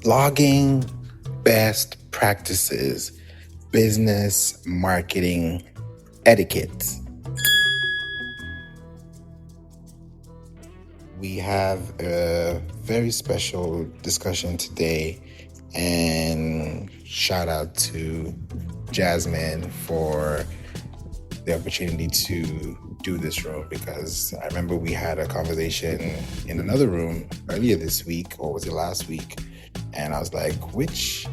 Blogging best practices, business marketing etiquette. We have a very special discussion today, and shout out to Jasmine for the opportunity to do this room, because I remember we had a conversation in another room earlier this week, or was it last week? And I was like, which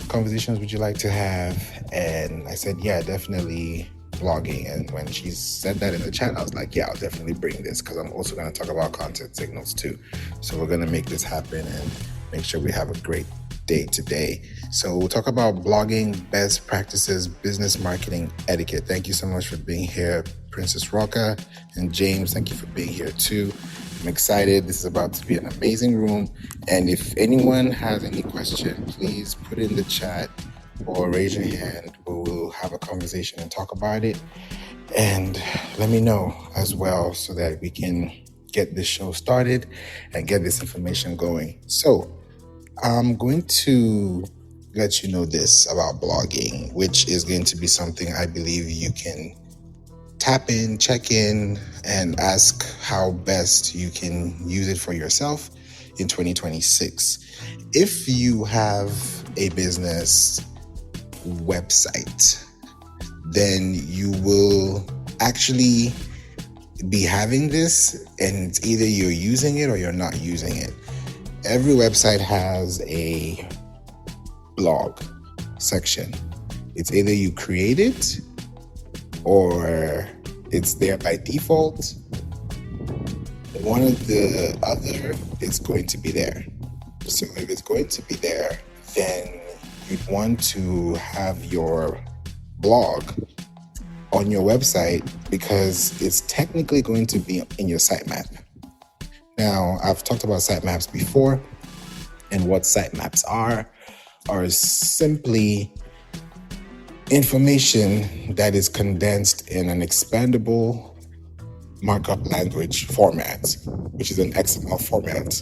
conversations would you like to have? And I said, yeah, definitely blogging. And when she said that in the chat, I was like, yeah, I'll definitely bring this, because I'm also going to talk about content signals too. So we're going to make this happen and make sure we have a great day today. So we'll talk about blogging best practices, business marketing etiquette. Thank you so much for being here, Princess Rocca, and James. Thank you for being here too. I'm excited. This is about to be an amazing room. And if anyone has any question, please put it in the chat or raise your hand. We'll have a conversation and talk about it. And let me know as well so that we can get this show started and get this information going. So I'm going to let you know this about blogging, which is going to be something I believe you can tap in, check in, and ask how best you can use it for yourself in 2026. If you have a business website, then you will actually be having this, and it's either you're using it or you're not using it. Every website has a blog section. It's either you create it or it's there by default. One or the other is going to be there. So if it's going to be there, then you'd want to have your blog on your website, because it's technically going to be in your sitemap. Now, I've talked about sitemaps before, and what sitemaps are simply information that is condensed in an expandable markup language format, which is an XML format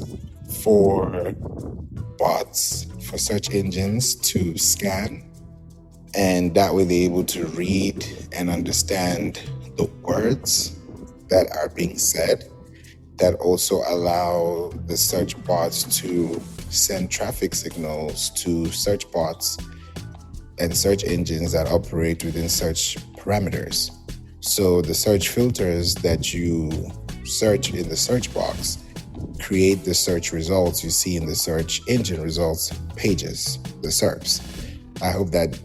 for bots, for search engines to scan, and that way they're able to read and understand the words that are being said, that also allow the search bots to send traffic signals to search bots and search engines that operate within search parameters. So the search filters that you search in the search box create the search results you see in the search engine results pages, the SERPs. I hope that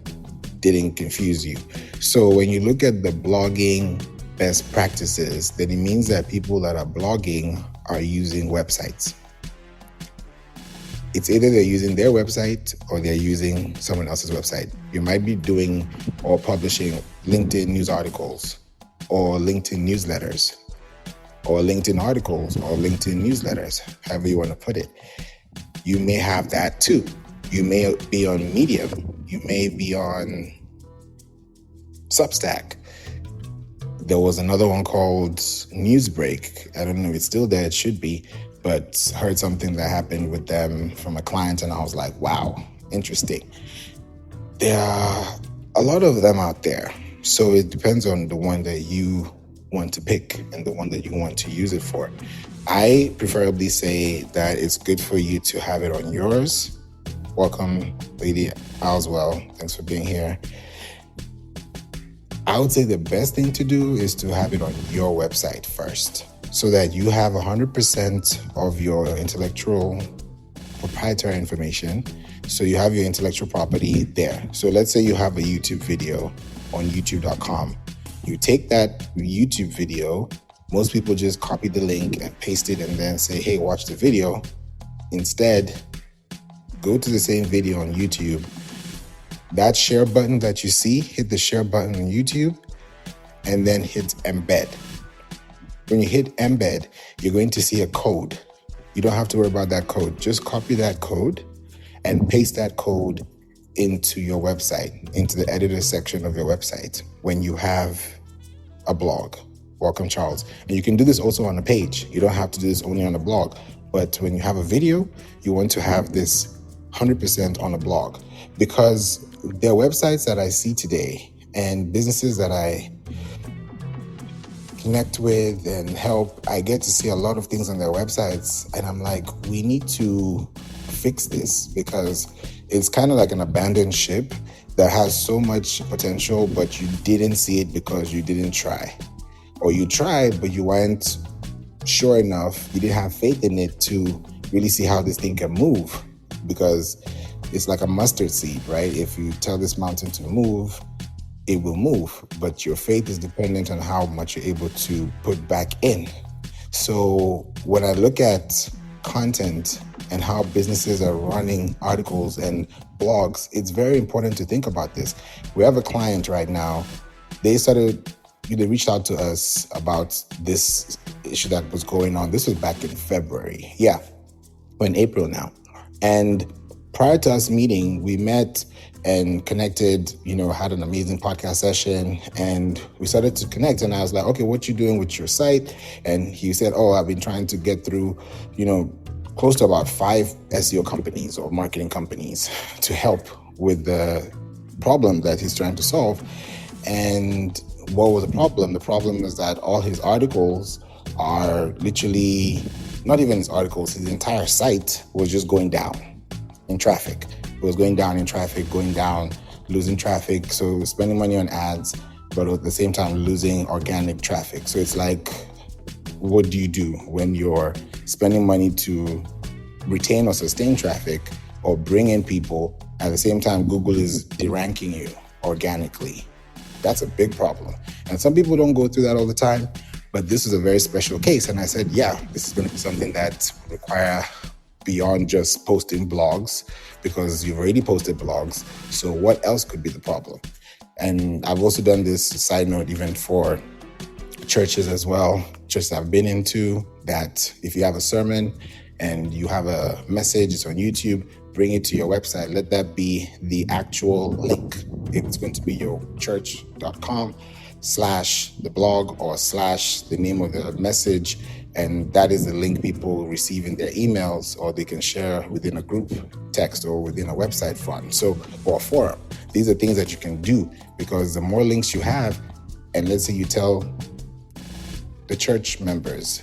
didn't confuse you. So when you look at the blogging best practices, then it means that people that are blogging are using websites. It's either they're using their website or they're using someone else's website. You might be doing or publishing LinkedIn news articles or LinkedIn newsletters or LinkedIn articles or LinkedIn newsletters, however you want to put it. You may have that too. You may be on Medium. You may be on Substack. There was another one called Newsbreak. I don't know if it's still there. It should be. But heard something that happened with them from a client, and I was like, wow, interesting. There are a lot of them out there. So it depends on the one that you want to pick and the one that you want to use it for. I preferably say that it's good for you to have it on yours. Welcome, Lady Oswell. Thanks for being here. I would say the best thing to do is to have it on your website first, so that you have 100% of your intellectual proprietary information. So you have your intellectual property there. So let's say you have a YouTube video on youtube.com. You take that YouTube video, most people just copy the link and paste it and then say, hey, watch the video. Instead, go to the same video on YouTube. That share button that you see, hit the share button on YouTube and then hit embed. When you hit embed, you're going to see a code. You don't have to worry about that code. Just copy that code and paste that code into your website, into the editor section of your website when you have a blog. Welcome, Charles. And you can do this also on a page. You don't have to do this only on a blog. But when you have a video, you want to have this 100% on a blog, because there are websites that I see today and businesses that I connect with and help. I get to see a lot of things on their websites, and I'm like, we need to fix this, because it's kind of like an abandoned ship that has so much potential, but you didn't see it because you didn't try. Or you tried, but you weren't sure enough, you didn't have faith in it to really see how this thing can move, because it's like a mustard seed, right? If you tell this mountain to move, it will move, but your faith is dependent on how much you're able to put back in. So when I look at content and how businesses are running articles and blogs, it's very important to think about this. We have a client right now. They reached out to us about this issue that was going on. This was back in February. Yeah, we're in April now. And prior to us meeting, we met and connected, had an amazing podcast session, and we started to connect. And I was like, okay, what you doing with your site? And he said, I've been trying to get through, close to about 5 SEO companies or marketing companies to help with the problem that he's trying to solve. And what was the problem? The problem is that all his articles are literally, not even his articles, his entire site was just going down in traffic. It was going down in traffic, going down, losing traffic. So spending money on ads, but at the same time losing organic traffic. So it's like, what do you do when you're spending money to retain or sustain traffic or bring in people? At the same time, Google is deranking you organically. That's a big problem. And some people don't go through that all the time, but this is a very special case. And I said, this is going to be something that require beyond just posting blogs, because you've already posted blogs. So what else could be the problem? And I've also done this side note even for churches as well, churches I've been into, that if you have a sermon and you have a message, it's on YouTube, bring it to your website. Let that be the actual link. It's going to be your church.com/the blog or /the name of the message. And that is the link people receive in their emails, or they can share within a group text or within a website front. Or a forum. These are things that you can do, because the more links you have, and let's say you tell the church members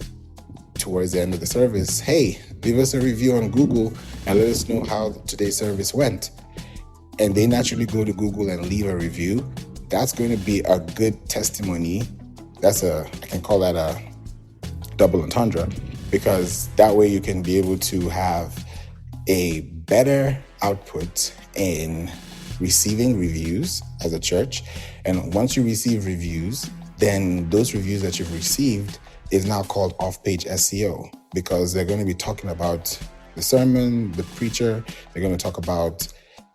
towards the end of the service, hey, leave us a review on Google and let us know how today's service went. And they naturally go to Google and leave a review. That's going to be a good testimony. I can call that a double entendre, because that way you can be able to have a better output in receiving reviews as a church. And once you receive reviews, then those reviews that you've received is now called off-page SEO, because they're going to be talking about the sermon, the preacher. They're going to talk about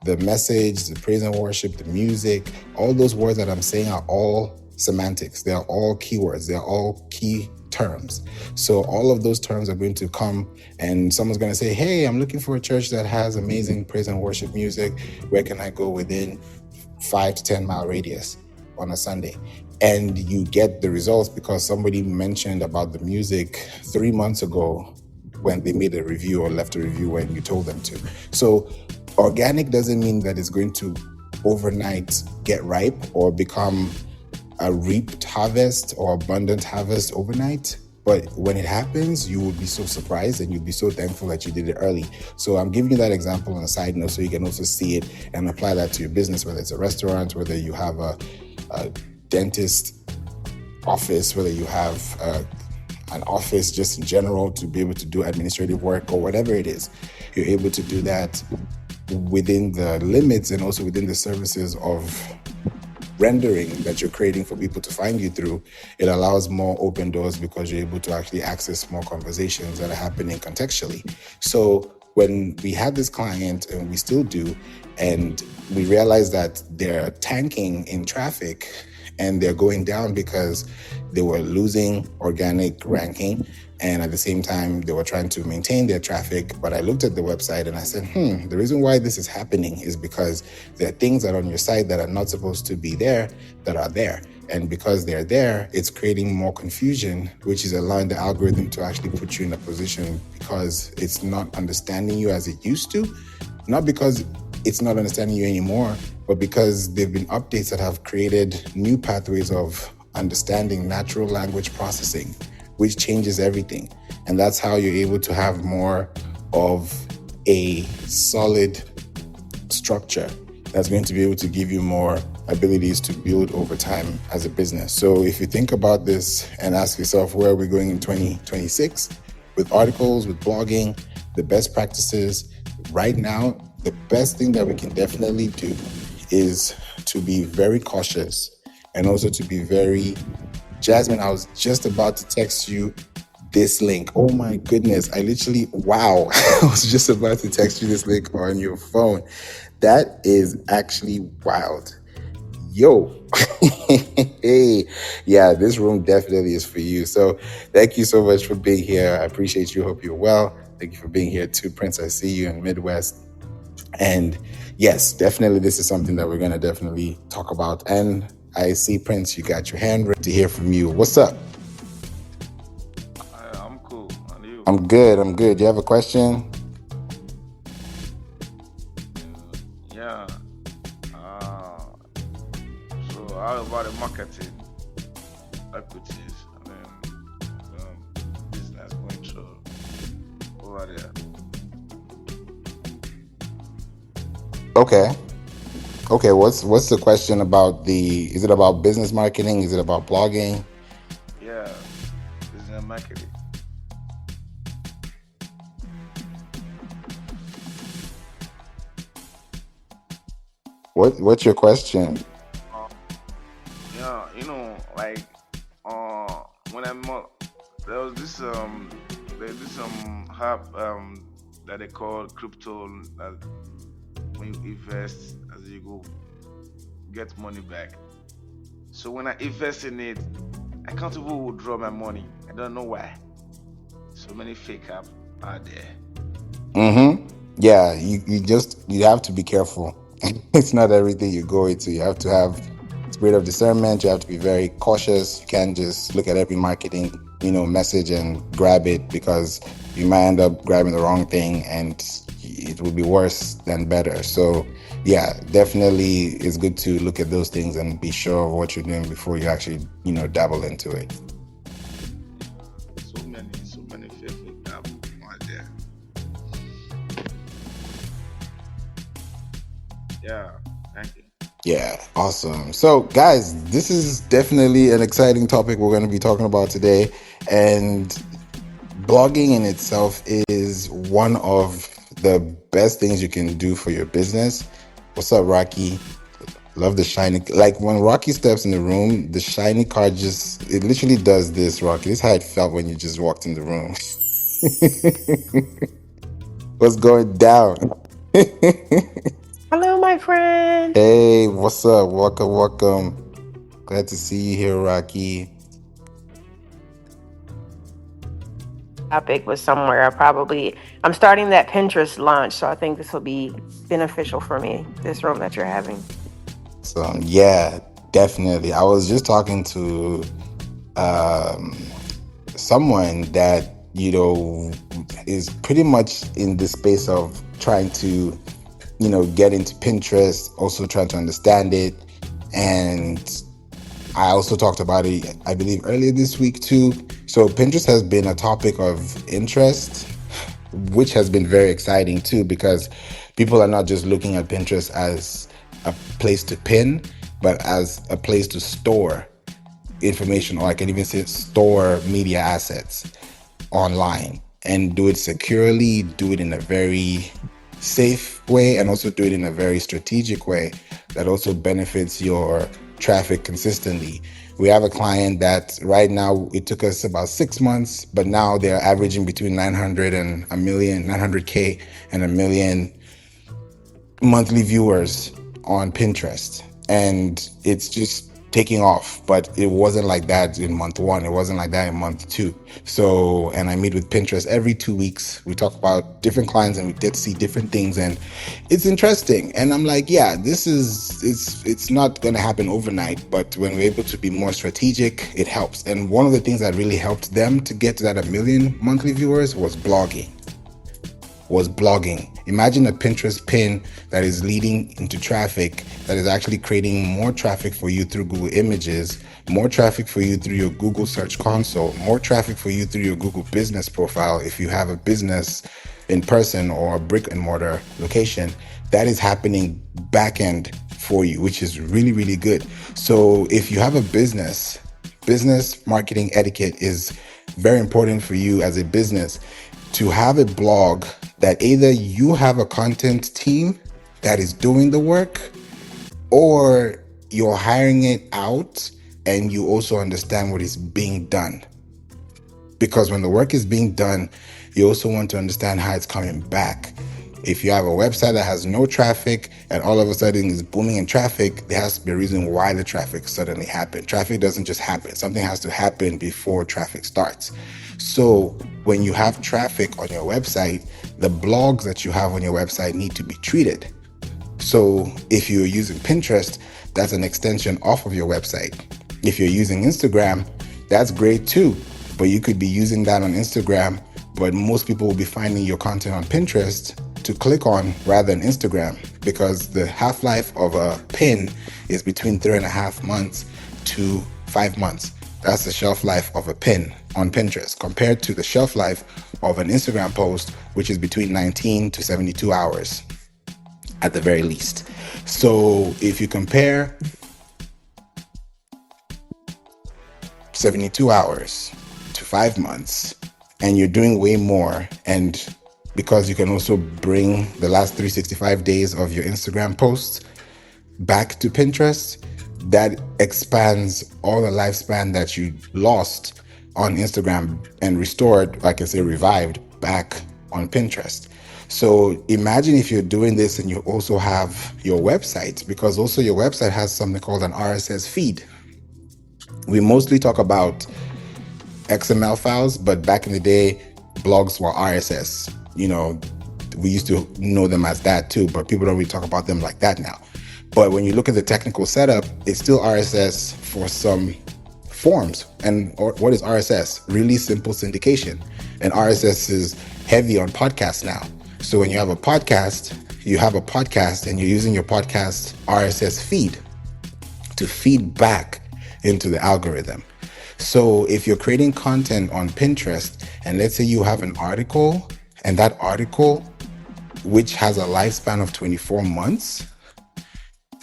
the message, the praise and worship, the music. All those words that I'm saying are all semantics. They are all keywords. They are all key terms. So all of those terms are going to come, and someone's going to say, hey, I'm looking for a church that has amazing praise and worship music. Where can I go within 5 to 10 mile radius on a Sunday? And you get the results because somebody mentioned about the music 3 months ago when they made a review or left a review when you told them to. So organic doesn't mean that it's going to overnight get ripe or become a reaped harvest or abundant harvest overnight. But when it happens, you will be so surprised and you'll be so thankful that you did it early. So I'm giving you that example on a side note so you can also see it and apply that to your business, whether it's a restaurant, whether you have a dentist office, whether you have an office just in general to be able to do administrative work or whatever it is. You're able to do that within the limits and also within the services of rendering that you're creating for people to find you through. It allows more open doors because you're able to actually access more conversations that are happening contextually. So when we had this client, and we still do, and we realized that they're tanking in traffic and they're going down because they were losing organic ranking And at the same time, they were trying to maintain their traffic. But I looked at the website and I said, the reason why this is happening is because there are things that are on your site that are not supposed to be there that are there. And because they're there, it's creating more confusion, which is allowing the algorithm to actually put you in a position because it's not understanding you as it used to. Not because it's not understanding you anymore, but because there have been updates that have created new pathways of understanding natural language processing, which changes everything. And that's how you're able to have more of a solid structure that's going to be able to give you more abilities to build over time as a business. So if you think about this and ask yourself, where are we going in 2026 with articles, with blogging, the best practices right now, the best thing that we can definitely do is to be very cautious and also to be very... Jasmine, I was just about to text you this link. Oh my goodness. Wow. I was just about to text you this link on your phone. That is actually wild. Yo. Hey. Yeah, this room definitely is for you. So thank you so much for being here. I appreciate you. Hope you're well. Thank you for being here too, Prince. I see you in Midwest. And yes, definitely this is something that we're going to definitely talk about. And I see, Prince, you got your hand ready to hear from you. What's up? I'm cool. And you? I'm good. Do you have a question? Yeah. So how about the marketing equities and then business going through over there? Okay, what's the question about is it about business marketing? Is it about blogging? Yeah, business marketing. What's your question? Uh, yeah, like when there was there's this app that they call crypto that when you invest as you go get money back. So when I invest in it, I can't even withdraw my money. I don't know why. So many fake apps out there. Yeah, you have to be careful. It's not everything you go into. You have to have spirit of discernment. You have to be very cautious. You can't just look at every marketing, message and grab it, because you might end up grabbing the wrong thing and it will be worse than better. So yeah, definitely it's good to look at those things and be sure of what you're doing before you actually, dabble into it. So many fake apps out there. Yeah, thank you. Yeah, awesome. So, guys, this is definitely an exciting topic we're going to be talking about today. And blogging in itself is one of the best things you can do for your business. What's up, Rocky? Love the shiny. Like when Rocky steps in the room, the shiny card it literally does this, Rocky. This is how it felt when you just walked in the room. What's going down? Hello, my friend. Hey, what's up? Welcome. Glad to see you here, Rocky. Topic was somewhere. I'm starting that Pinterest launch, so I think this will be beneficial for me, this room that you're having. So, yeah, definitely. I was just talking to someone that, is pretty much in the space of trying to, get into Pinterest, also trying to understand it. And I also talked about it, I believe, earlier this week too. So Pinterest has been a topic of interest, which has been very exciting too, because people are not just looking at Pinterest as a place to pin, but as a place to store information, or I can even say store media assets online, and do it securely, do it in a very safe way, and also do it in a very strategic way that also benefits your traffic consistently. We have a client that right now, it took us about 6 months, but now they're averaging between 900 and a million, 900K and a million monthly viewers on Pinterest. And it's just taking off, but it wasn't like that in month one. It wasn't like that in month two. So, and I meet with Pinterest every 2 weeks. We talk about different clients and we get to see different things, and it's interesting. And I'm like, yeah, it's not going to happen overnight, but when we're able to be more strategic, it helps. And one of the things that really helped them to get to that 1 million monthly viewers was blogging. Imagine a Pinterest pin that is leading into traffic, that is actually creating more traffic for you through Google Images, more traffic for you through your Google Search Console, more traffic for you through your Google Business profile. If you have a business in person or a brick and mortar location, that is happening back end for you, which is really, really good. So if you have a business marketing etiquette is very important for you as a business, to have a blog that either you have a content team that is doing the work, or you're hiring it out and you also understand what is being done. Because when the work is being done, you also want to understand how it's coming back. If you have a website that has no traffic and all of a sudden is booming in traffic, there has to be a reason why the traffic suddenly happened. Traffic doesn't just happen. Something has to happen before traffic starts. So when you have traffic on your website, the blogs that you have on your website need to be treated. So if you're using Pinterest, that's an extension off of your website. If you're using Instagram, that's great too. But you could be using that on Instagram, but most people will be finding your content on Pinterest to click on rather than Instagram, because the half-life of a pin is between 3.5 months to 5 months. That's the shelf life of a pin on Pinterest compared to the shelf life of an Instagram post, which is between 19 to 72 hours at the very least. So if you compare 72 hours to 5 months, and you're doing way more, and because you can also bring the last 365 days of your Instagram posts back to Pinterest, that expands all the lifespan that you lost on Instagram and restored, like I say, revived back on Pinterest. So imagine if you're doing this and you also have your website, because also your website has something called an RSS feed. We mostly talk about XML files, but back in the day, blogs were RSS. We used to know them as that too, but people don't really talk about them like that now. But when you look at the technical setup, it's still RSS for some forms. And what is RSS? Really simple syndication. And RSS is heavy on podcasts now. So when you have a podcast and you're using your podcast RSS feed to feed back into the algorithm. So if you're creating content on Pinterest, and let's say you have an article, and that article, which has a lifespan of 24 months,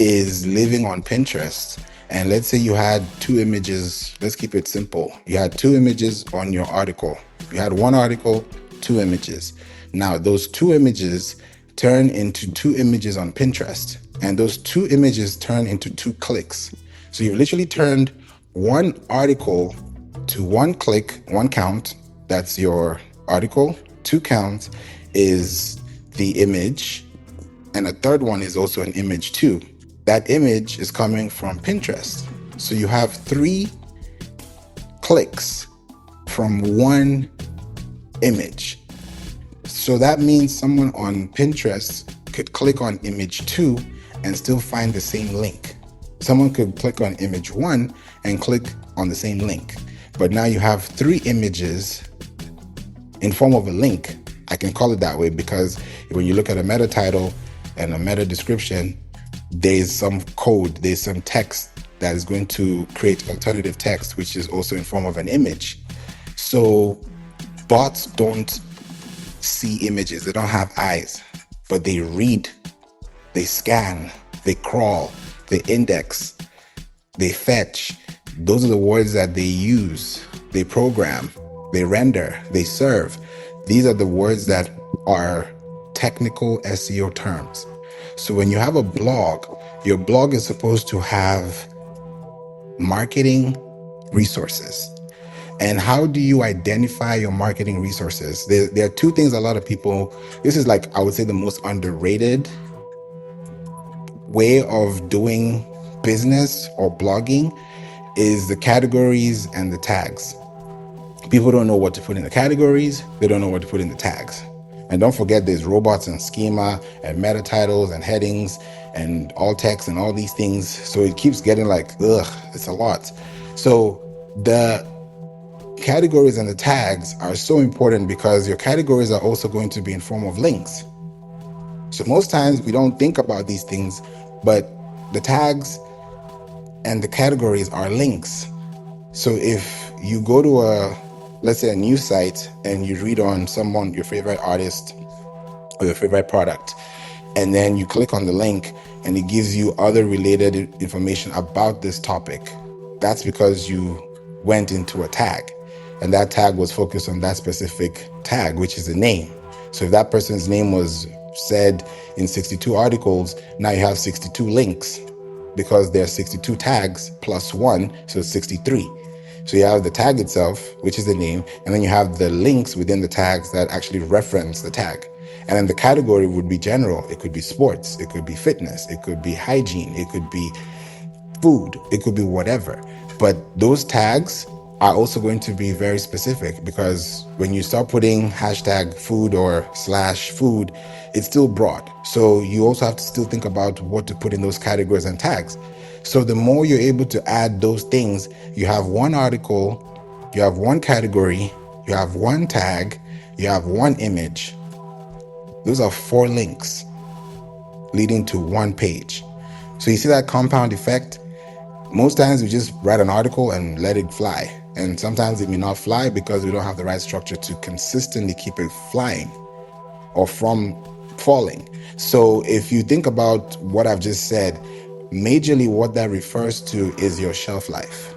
is living on Pinterest, and let's say you had 2 images, let's keep it simple. You had 2 images on your article. You had one article, 2 images. Now those 2 images turn into 2 images on Pinterest, and those 2 images turn into 2 clicks. So you've literally turned one article to 1 click, 1 count. That's your article. 2 counts is the image, and a third one is also an image too. That image is coming from Pinterest. So you have 3 clicks from 1 image. So that means someone on Pinterest could click on image 2 and still find the same link. Someone could click on image 1 and click on the same link. But now you have 3 images in form of a link. I can call it that way because when you look at a meta title and a meta description, there's some code, there's some text that is going to create alternative text, which is also in form of an image. So bots don't see images, they don't have eyes, but they read, they scan, they crawl, they index, they fetch. Those are the words that they use, they program, they render, they serve. These are the words that are technical SEO terms. So when you have a blog, your blog is supposed to have marketing resources. And how do you identify your marketing resources? There are 2 things a lot of people, this is like, I would say, the most underrated way of doing business or blogging is the categories and the tags. People don't know what to put in the categories. They don't know what to put in the tags. And don't forget there's robots and schema and meta titles and headings and alt text and all these things. So it keeps getting like, ugh, it's a lot. So the categories and the tags are so important because your categories are also going to be in form of links. So most times we don't think about these things, but the tags and the categories are links. So if you go to let's say a news site and you read on someone, your favorite artist or your favorite product, and then you click on the link and it gives you other related information about this topic, that's because you went into a tag, and that tag was focused on that specific tag, which is a name. So if that person's name was said in 62 articles, now you have 62 links because there are 62 tags plus one, so it's 63. So you have the tag itself, which is the name, and then you have the links within the tags that actually reference the tag. And then the category would be general. It could be sports, it could be fitness, it could be hygiene, it could be food, it could be whatever. But those tags are also going to be very specific, because when you start putting hashtag food or slash food, it's still broad. So you also have to still think about what to put in those categories and tags. So the more you're able to add those things, you have one article, you have one category, you have one tag, you have one image. Those are 4 links leading to one page. So you see that compound effect? Most times we just write an article and let it fly. And sometimes it may not fly because we don't have the right structure to consistently keep it flying or from falling. So if you think about what I've just said, majorly what that refers to is your shelf life.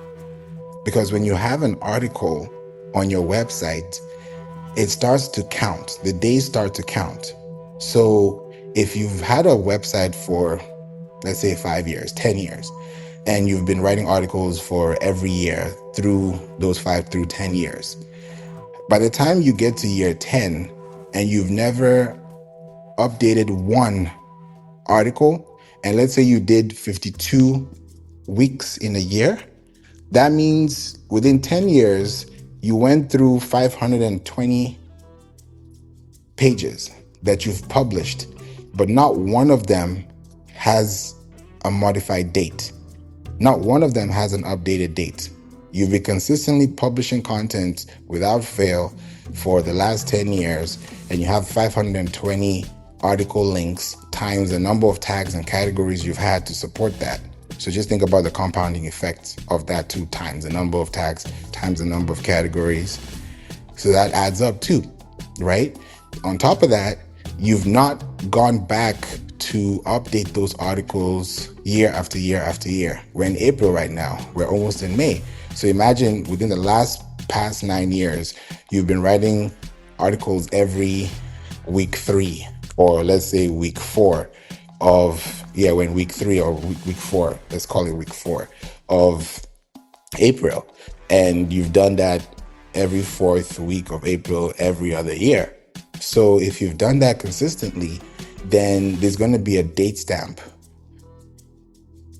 Because when you have an article on your website, it starts to count. The days start to count. So if you've had a website for, let's say, 5 years, 10 years, and you've been writing articles for every year through those 5 through 10 years, by the time you get to year 10 and you've never updated one article, and let's say you did 52 weeks in a year, that means within 10 years, you went through 520 pages that you've published, but not one of them has a modified date. Not one of them has an updated date. You've been consistently publishing content without fail for the last 10 years, and you have 520 article links times the number of tags and categories you've had to support that. So just think about the compounding effect of that 2 times the number of tags times the number of categories. So that adds up too, right? On top of that, you've not gone back to update those articles year after year after year. We're in April right now. We're almost in May. So imagine within the past 9 years, you've been writing articles every week 3, or let's say week 4 of, we're in week 3 or week 4. Let's call it week 4 of April. And you've done that every 4th week of April every other year. So if you've done that consistently, then there's going to be a date stamp.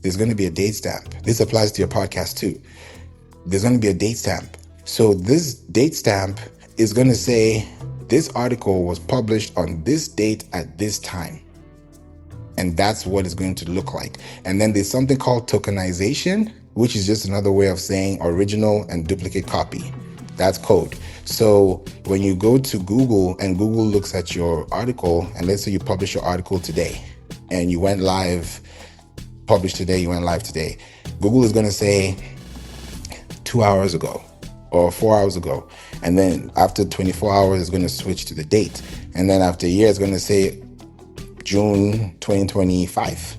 There's going to be a date stamp. This applies to your podcast too. There's going to be a date stamp. So this date stamp is going to say this article was published on this date at this time. And that's what it's going to look like. And then there's something called tokenization, which is just another way of saying original and duplicate copy. That's code. So when you go to Google and Google looks at your article, and let's say you publish your article today and you went live, published today, you went live today, Google is going to say 2 hours ago or 4 hours ago. And then after 24 hours, it's going to switch to the date. And then after a year, it's going to say June 2025,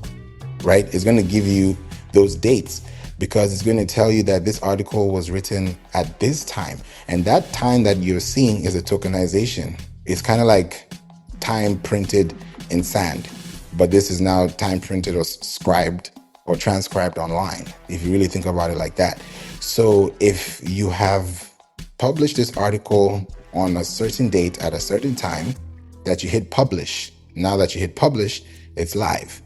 right? It's going to give you those dates, because it's going to tell you that this article was written at this time. And that time that you're seeing is a tokenization. It's kind of like time printed in sand, but this is now time printed or scribed or transcribed online, if you really think about it like that. So if you have published this article on a certain date at a certain time that you hit publish, now that you hit publish, it's live.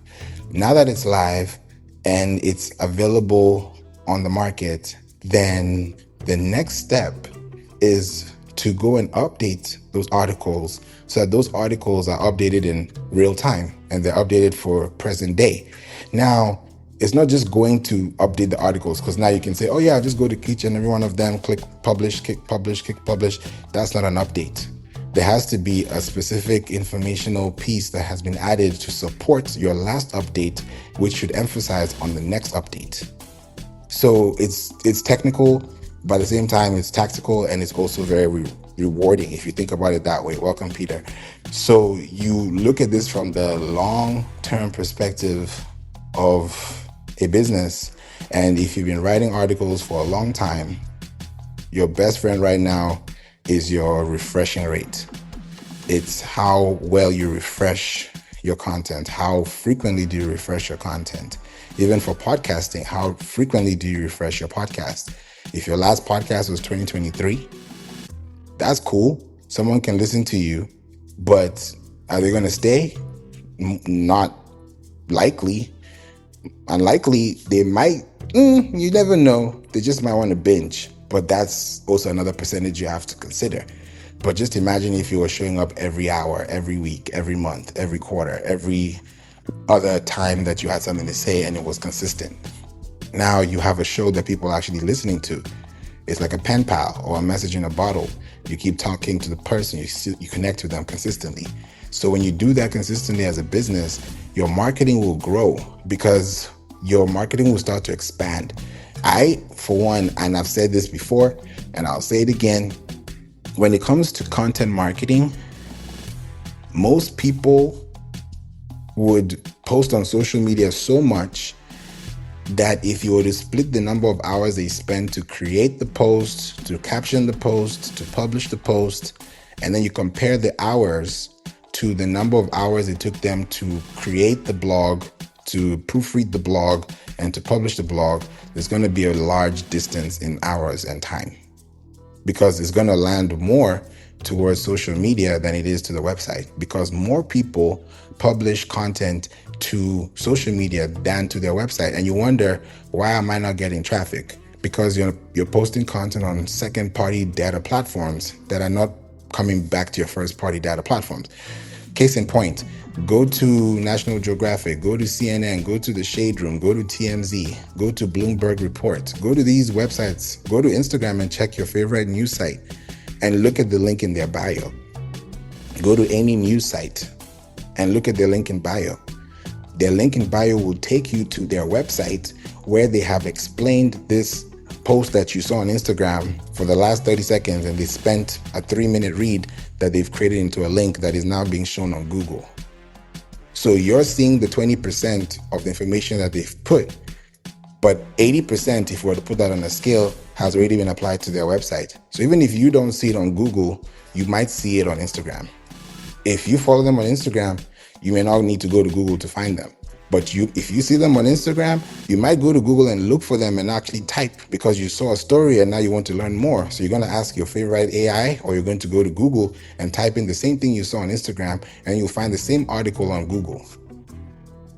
Now that it's live, and it's available on the market, then the next step is to go and update those articles so that those articles are updated in real time and they're updated for present day. Now, it's not just going to update the articles, because now you can say, oh yeah, just go to each and every one of them, click publish, click publish, click publish. That's not an update. There has to be a specific informational piece that has been added to support your last update, which should emphasize on the next update. So it's technical, but at the same time, it's tactical, and it's also very rewarding if you think about it that way. Welcome, Peter. So you look at this from the long-term perspective of a business, and if you've been writing articles for a long time, your best friend right now is your refreshing rate. It's how well you refresh your content. How frequently do you refresh your content? Even for podcasting, how frequently do you refresh your podcast? If your last podcast was 2023, that's cool. Someone can listen to you, but are they going to stay? Not likely. Unlikely. They might, you never know. They just might want to binge, but that's also another percentage you have to consider. But just imagine if you were showing up every hour, every week, every month, every quarter, every other time that you had something to say and it was consistent. Now you have a show that people are actually listening to. It's like a pen pal or a message in a bottle. You keep talking to the person, you connect with them consistently. So when you do that consistently as a business, your marketing will grow because your marketing will start to expand. I, for one, and I've said this before, and I'll say it again, when it comes to content marketing, most people would post on social media so much that if you were to split the number of hours they spend to create the post, to caption the post, to publish the post, and then you compare the hours to the number of hours it took them to create the blog, to proofread the blog, and to publish the blog, there's going to be a large distance in hours and time, because it's going to land more towards social media than it is to the website, because more people publish content to social media than to their website. And you wonder, why am I not getting traffic? Because you're posting content on second-party data platforms that are not coming back to your first-party data platforms. Case in point, go to National Geographic, go to CNN, go to The Shade Room, go to TMZ, go to Bloomberg Report, go to these websites, go to Instagram and check your favorite news site and look at the link in their bio. Go to any news site and look at their link in bio. Their link in bio will take you to their website where they have explained this post that you saw on Instagram for the last 30 seconds, and they spent a 3-minute read that they've created into a link that is now being shown on Google. So you're seeing the 20% of the information that they've put, but 80%, if we were to put that on a scale, has already been applied to their website. So even if you don't see it on Google, you might see it on Instagram. If you follow them on Instagram, you may not need to go to Google to find them. But if you see them on Instagram, you might go to Google and look for them and actually type, because you saw a story and now you want to learn more. So you're going to ask your favorite AI, or you're going to go to Google and type in the same thing you saw on Instagram, and you'll find the same article on Google.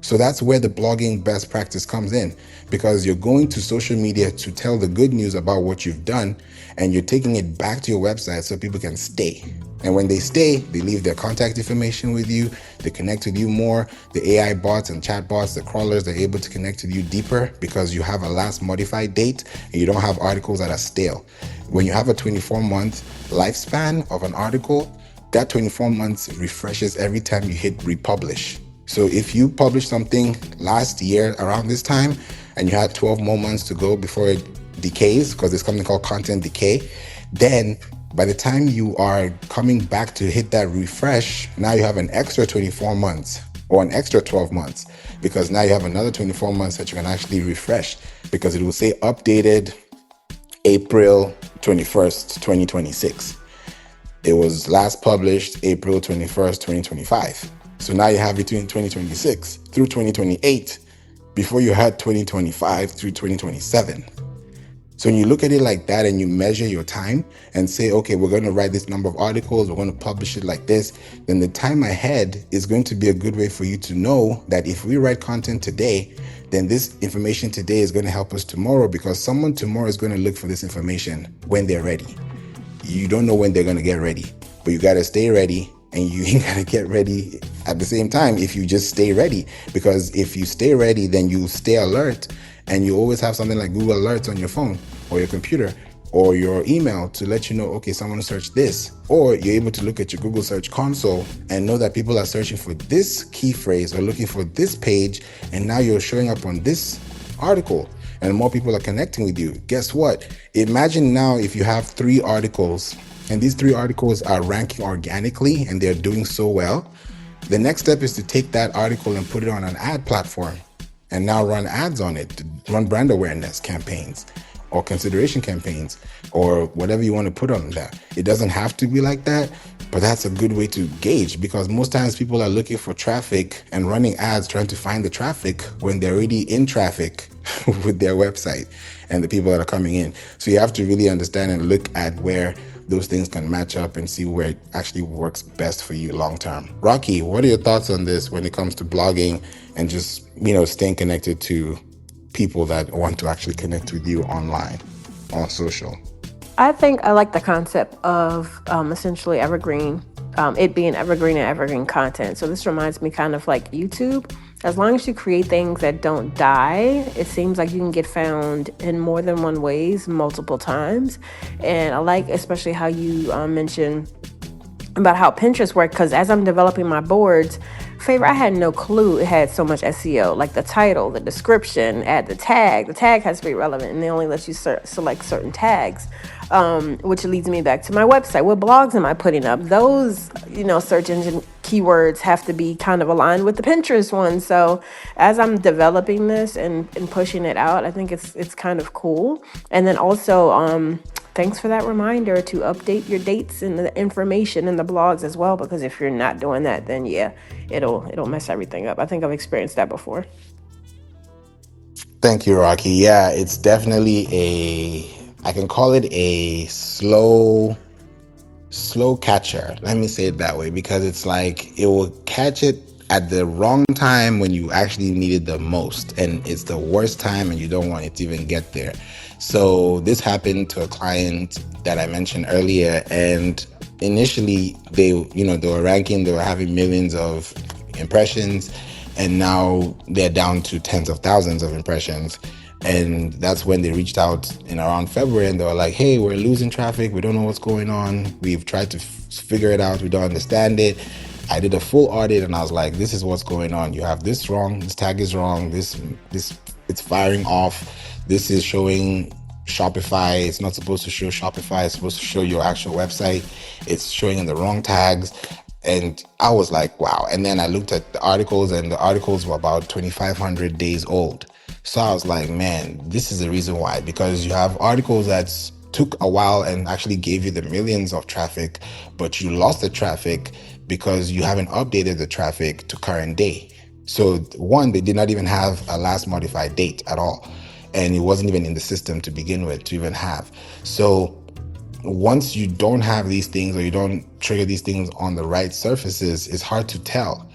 So that's where the blogging best practice comes in, because you're going to social media to tell the good news about what you've done, and you're taking it back to your website so people can stay. And when they stay, they leave their contact information with you, they connect with you more. The AI bots and chat bots, the crawlers, they're able to connect with you deeper because you have a last modified date and you don't have articles that are stale. When you have a 24-month lifespan of an article, that 24 months refreshes every time you hit republish. So if you published something last year around this time and you had 12 more months to go before it decays, because there's something called content decay, then by the time you are coming back to hit that refresh, now you have an extra 24 months or an extra 12 months, because now you have another 24 months that you can actually refresh, because it will say updated April 21st, 2026. It was last published April 21st, 2025. So now you have between 2026 through 2028 before you had 2025 through 2027. So when you look at it like that and you measure your time and say, okay, we're going to write this number of articles, we're going to publish it like this, then the time ahead is going to be a good way for you to know that if we write content today, then this information today is going to help us tomorrow, because someone tomorrow is going to look for this information when they're ready. You don't know when they're going to get ready, but you got to stay ready, and you got to get ready at the same time if you just stay ready. Because if you stay ready, then you stay alert, and you always have something like Google Alerts on your phone or your computer or your email to let you know, okay, someone searched this. Or you're able to look at your Google Search Console and know that people are searching for this key phrase or looking for this page, and now you're showing up on this article and more people are connecting with you. Guess what? Imagine now if you have 3 articles and these 3 articles are ranking organically and they're doing so well. The next step is to take that article and put it on an ad platform and now run ads on it, to run brand awareness campaigns or consideration campaigns or whatever you want to put on that. It doesn't have to be like that, but that's a good way to gauge, because most times people are looking for traffic and running ads trying to find the traffic when they're already in traffic with their website and the people that are coming in. So you have to really understand and look at where those things can match up and see where it actually works best for you long term. Rocky, what are your thoughts on this when it comes to blogging and just, staying connected to people that want to actually connect with you online on social? I think I like the concept of essentially evergreen, it being evergreen and evergreen content. So this reminds me kind of like YouTube. As long as you create things that don't die, it seems like you can get found in more than one ways multiple times. And I like especially how you mentioned about how Pinterest worked, because as I'm developing my boards, Favour, I had no clue it had so much SEO, like the title, the description, add the tag. The tag has to be relevant, and they only let you select certain tags, which leads me back to my website. What blogs am I putting up? Those, search engine keywords have to be kind of aligned with the Pinterest one. So as I'm developing this and pushing it out, I think it's kind of cool. And then also, thanks for that reminder to update your dates and the information in the blogs as well, because if you're not doing that, then yeah, it'll mess everything up. I think I've experienced that before. Thank you, Rocky. Yeah, it's definitely I can call it a slow catcher. Let me say it that way, because it's like it will catch it at the wrong time when you actually need it the most, and it's the worst time and you don't want it to even get there. So this happened to a client that I mentioned earlier, and initially they were ranking, they were having millions of impressions, and now they're down to tens of thousands of impressions. And that's when they reached out in around February, and they were like, hey, we're losing traffic, we don't know what's going on, we've tried to figure it out, we don't understand it. I did a full audit and I was like, this is what's going on. You have this wrong, this tag is wrong, this it's firing off, this is showing Shopify, it's not supposed to show Shopify, it's supposed to show your actual website, it's showing in the wrong tags. And I was like, wow. And then I looked at the articles, and the articles were about 2,500 days old. So I was like, man, this is the reason why, because you have articles that took a while and actually gave you the millions of traffic, but you lost the traffic because you haven't updated the traffic to current day. So one, they did not even have a last modified date at all. And it wasn't even in the system to begin with to even have. So once you don't have these things, or you don't trigger these things on the right surfaces, it's hard to tell.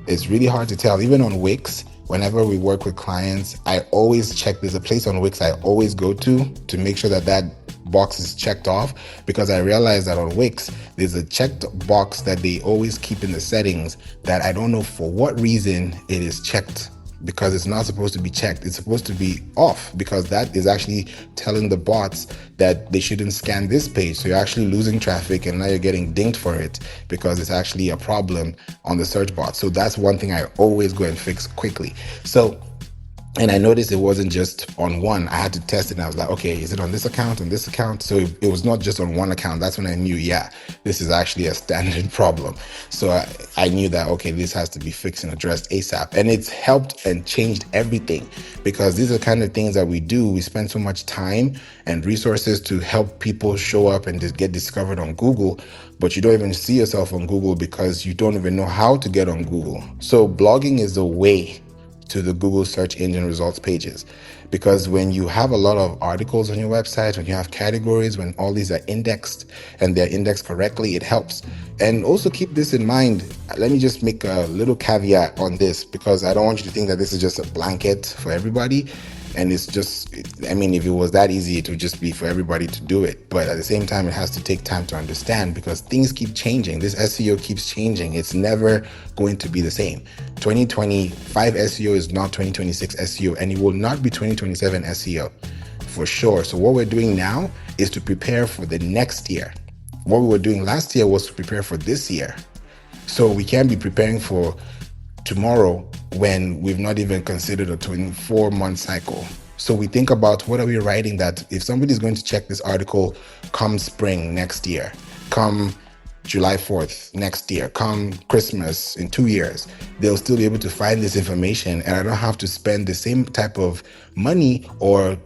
It's really hard to tell. Even on Wix, whenever we work with clients, I always check. There's a place on Wix I always go to make sure that box is checked off, because I realize that on Wix, there's a checked box that they always keep in the settings that I don't know for what reason it is checked, because it's not supposed to be checked. It's supposed to be off, because that is actually telling the bots that they shouldn't scan this page. So you're actually losing traffic, and now you're getting dinged for it because it's actually a problem on the search bot. So that's one thing I always go and fix quickly. And I noticed it wasn't just on one. I had to test it, and I was like, okay, is it on this account, on this account? So it was not just on one account. That's when I knew, yeah, this is actually a standard problem. So I knew that, okay, this has to be fixed and addressed ASAP. And it's helped and changed everything, because these are the kind of things that we do. We spend so much time and resources to help people show up and just get discovered on Google, but you don't even see yourself on Google because you don't even know how to get on Google. So blogging is a way to the Google search engine results pages. Because when you have a lot of articles on your website, when you have categories, when all these are indexed and they're indexed correctly, it helps. And also keep this in mind. Let me just make a little caveat on this, because I don't want you to think that this is just a blanket for everybody. And it's just, I mean, if it was that easy, it would just be for everybody to do it. But at the same time, it has to take time to understand, because things keep changing. This SEO keeps changing. It's never going to be the same. 2025 SEO is not 2026 SEO, and it will not be 2027 SEO for sure. So what we're doing now is to prepare for the next year. What we were doing last year was to prepare for this year. So we can't be preparing for tomorrow when we've not even considered a 24-month cycle. So we think about, what are we writing that if somebody's going to check this article come spring next year, come July 4th next year, come Christmas in 2 years, they'll still be able to find this information, and I don't have to spend the same type of money, or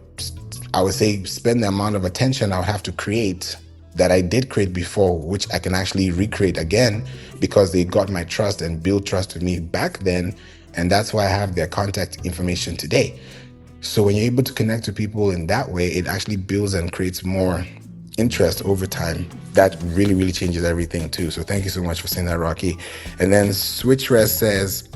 I would say spend the amount of attention I would have to create that I did create before, which I can actually recreate again, because they got my trust and built trust with me back then. And that's why I have their contact information today. So when you're able to connect to people in that way, it actually builds and creates more interest over time. That really, really changes everything too. So thank you so much for saying that, Rocky. And then SwitchRest says,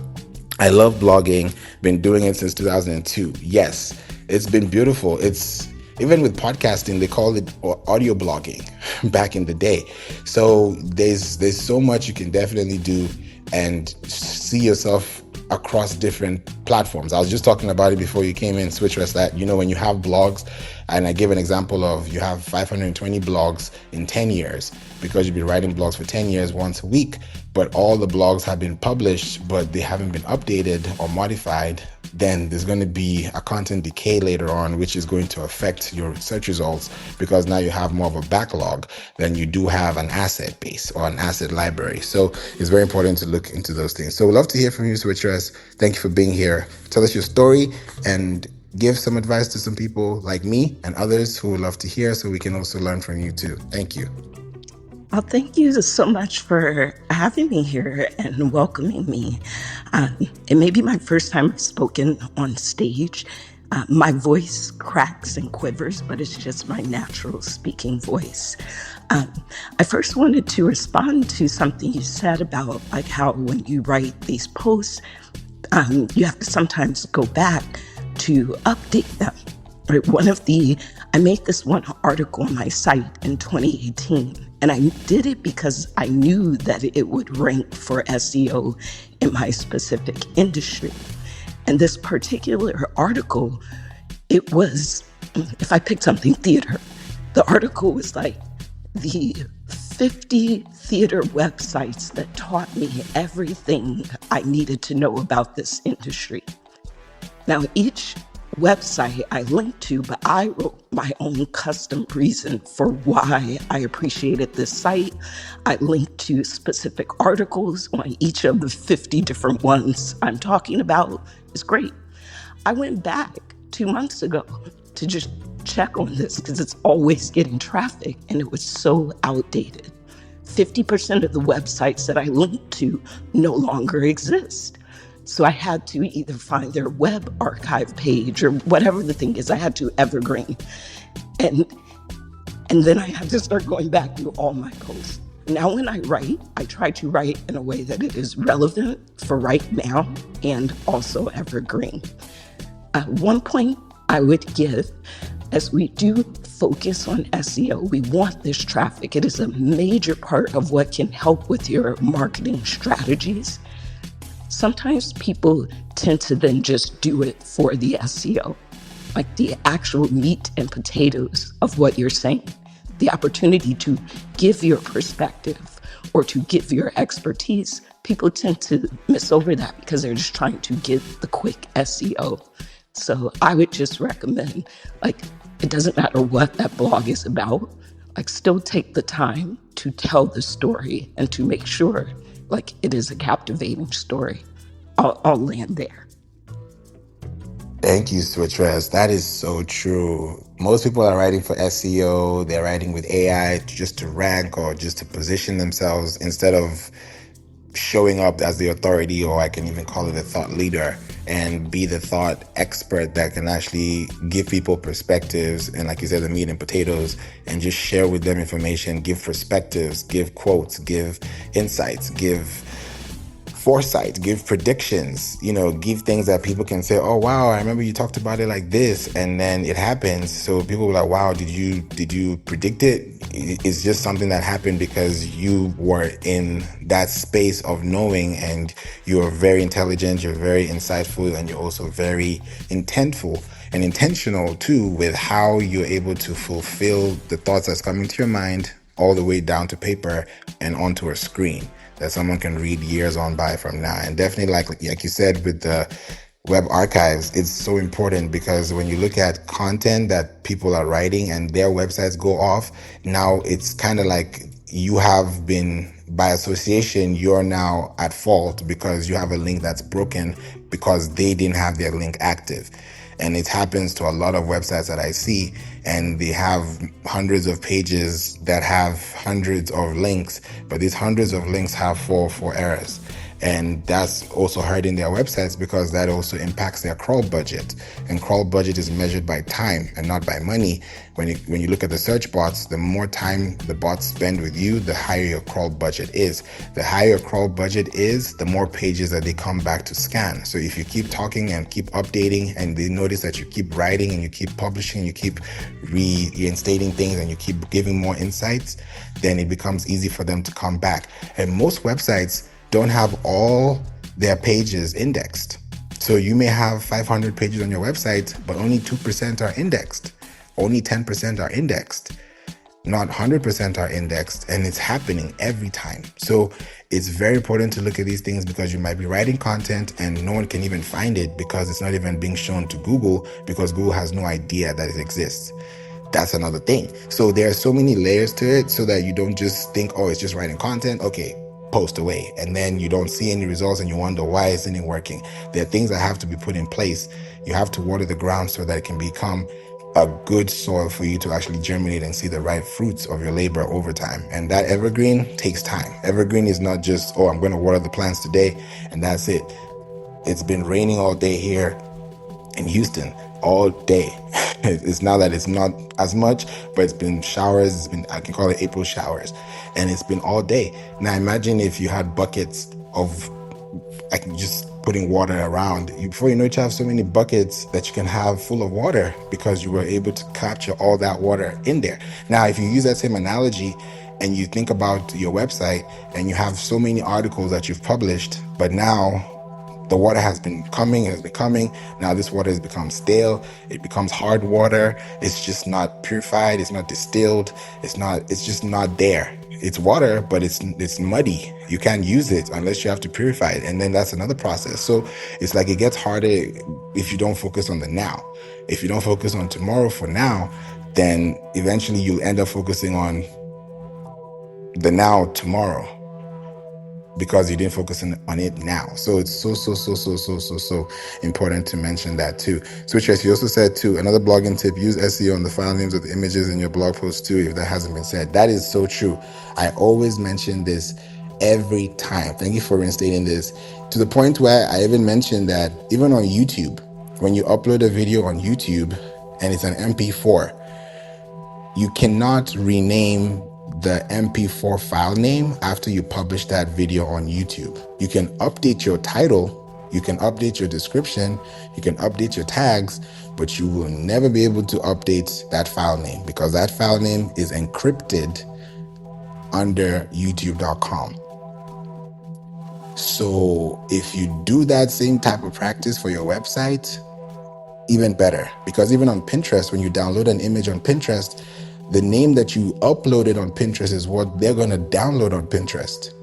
I love blogging, been doing it since 2002. Yes, it's been beautiful. It's even with podcasting, they call it audio blogging back in the day. So there's so much you can definitely do and see yourself across different platforms. I was just talking about it before you came in, SwitchRest, that, when you have blogs, and I give an example of, you have 520 blogs in 10 years, because you've been writing blogs for 10 years once a week, but all the blogs have been published, but they haven't been updated or modified, then there's going to be a content decay later on, which is going to affect your search results, because now you have more of a backlog than you do have an asset base or an asset library. So it's very important to look into those things. So we'd love to hear from you, Switchers. Thank you for being here. Tell us your story and give some advice to some people like me and others who would love to hear, so we can also learn from you too. Thank you. Well, thank you so much for having me here and welcoming me. It may be my first time I've spoken on stage. My voice cracks and quivers, but it's just my natural speaking voice. I first wanted to respond to something you said about like how when you write these posts, you have to sometimes go back to update them. Right? I made this one article on my site in 2018, and I did it because I knew that it would rank for SEO in my specific industry. And this particular article, it was, if I picked something theater, the article was like the 50 theater websites that taught me everything I needed to know about this industry. Now, each website I linked to, but I wrote my own custom reason for why I appreciated this site. I linked to specific articles on each of the 50 different ones I'm talking about. It's great. I went back 2 months ago to just check on this because it's always getting traffic, and it was so outdated. 50% of the websites that I linked to no longer exist. So I had to either find their web archive page or whatever the thing is. I had to evergreen. And then I had to start going back through all my posts. Now when I write, I try to write in a way that it is relevant for right now and also evergreen. One point I would give, as we do focus on SEO, we want this traffic. It is a major part of what can help with your marketing strategies. Sometimes people tend to then just do it for the SEO, like the actual meat and potatoes of what you're saying, the opportunity to give your perspective or to give your expertise. People tend to miss over that because they're just trying to get the quick SEO. So I would just recommend, it doesn't matter what that blog is about, still take the time to tell the story and to make sure it is a captivating story. I'll land there. Thank you, Switchers. That is so true. Most people are writing for SEO. They're writing with AI just to rank or just to position themselves instead of showing up as the authority, or I can even call it a thought leader, and be the thought expert that can actually give people perspectives and, like you said, the meat and potatoes, and just share with them information, give perspectives, give quotes, give insights, give foresight, give predictions, give things that people can say, oh wow, I remember you talked about it like this, and then it happens. So people were like, wow, did you predict it? It's just something that happened because you were in that space of knowing, and you're very intelligent, you're very insightful, and you're also very intentful and intentional too with how you're able to fulfill the thoughts that's coming to your mind all the way down to paper and onto a screen that someone can read years on by from now. And definitely, like you said, with the web archives, it's so important, because when you look at content that people are writing and their websites go off, now it's kind of like you have been, by association, you're now at fault because you have a link that's broken because they didn't have their link active. And it happens to a lot of websites that I see, and they have hundreds of pages that have hundreds of links, but these hundreds of links have four errors. And that's also hurting their websites, because that also impacts their crawl budget. And crawl budget is measured by time and not by money. When you look at the search bots, the more time the bots spend with you, the higher your crawl budget is. The higher your crawl budget is, the more pages that they come back to scan. So if you keep talking and keep updating, and they notice that you keep writing and you keep publishing, and you keep reinstating things, and you keep giving more insights, then it becomes easy for them to come back. And most websites don't have all their pages indexed. So you may have 500 pages on your website, but only 2% are indexed. Only 10% are indexed. Not 100% are indexed, and it's happening every time. So it's very important to look at these things, because you might be writing content and no one can even find it because it's not even being shown to Google, because Google has no idea that it exists. That's another thing. So there are so many layers to it, so that you don't just think, oh, it's just writing content. Okay, post away. And then you don't see any results and you wonder, why isn't it working? There are things that have to be put in place. You have to water the ground so that it can become a good soil for you to actually germinate and see the right fruits of your labor over time. And that evergreen takes time. Evergreen is not just, oh, I'm going to water the plants today and that's it. It's been raining all day here in Houston all day. It's now that it's not as much, but it's been showers. It's been, I can call it April showers, and it's been all day. Now imagine if you had buckets of, like, just putting water around. Before you know it, you have so many buckets that you can have full of water because you were able to capture all that water in there. Now, if you use that same analogy and you think about your website and you have so many articles that you've published, but now the water has been coming. Now this water has become stale. It becomes hard water. It's just not purified. It's not distilled. It's just not there. It's water, but it's muddy. You can't use it unless you have to purify it. And then that's another process. So it's like it gets harder if you don't focus on the now. If you don't focus on tomorrow for now, then eventually you'll end up focusing on the now tomorrow, because you didn't focus on it now. So it's so important to mention that too. So Tracy, you also said too, another blogging tip, use SEO on the file names of the images in your blog post too, if that hasn't been said. That is so true. I always mention this every time. Thank you for reinstating this, to the point where I even mentioned that even on YouTube, when you upload a video on YouTube and it's an MP4, you cannot rename the MP4 file name after you publish that video on YouTube. You can update your title, you can update your description, you can update your tags, but you will never be able to update that file name, because that file name is encrypted under youtube.com. So if you do that same type of practice for your website, even better, because even on Pinterest, when you download an image on Pinterest, the name that you uploaded on Pinterest is what they're going to download on Pinterest.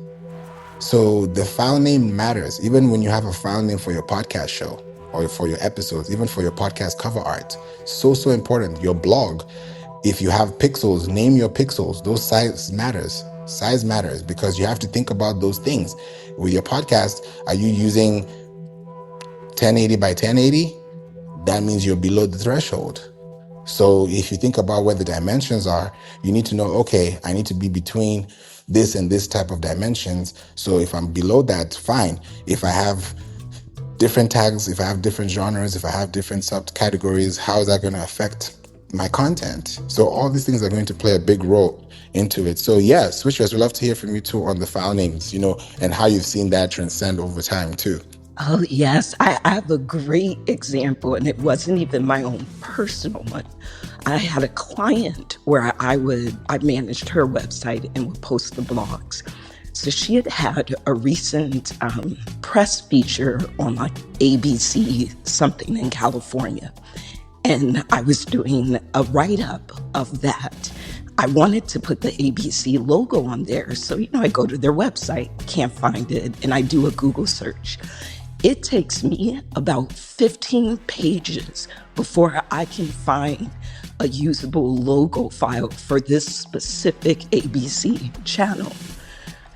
So the file name matters, even when you have a file name for your podcast show or for your episodes, even for your podcast cover art. So important. Your blog, if you have pixels, name your pixels. Those size matters. Size matters, because you have to think about those things. With your podcast, are you using 1080 by 1080? That means you're below the threshold. So if you think about where the dimensions are, you need to know, okay, I need to be between this and this type of dimensions. So if I'm below that, fine. If I have different tags, if I have different genres, if I have different subcategories, how is that going to affect my content? So all these things are going to play a big role into it. So yeah, switchers, we'd love to hear from you too on the file names, and how you've seen that transcend over time too. Oh, yes. I have a great example, and it wasn't even my own personal one. I had a client where I managed her website and would post the blogs. So she had a recent press feature on like ABC something in California. And I was doing a write-up of that. I wanted to put the ABC logo on there. So, I go to their website, can't find it, and I do a Google search. It takes me about 15 pages before I can find a usable logo file for this specific ABC channel.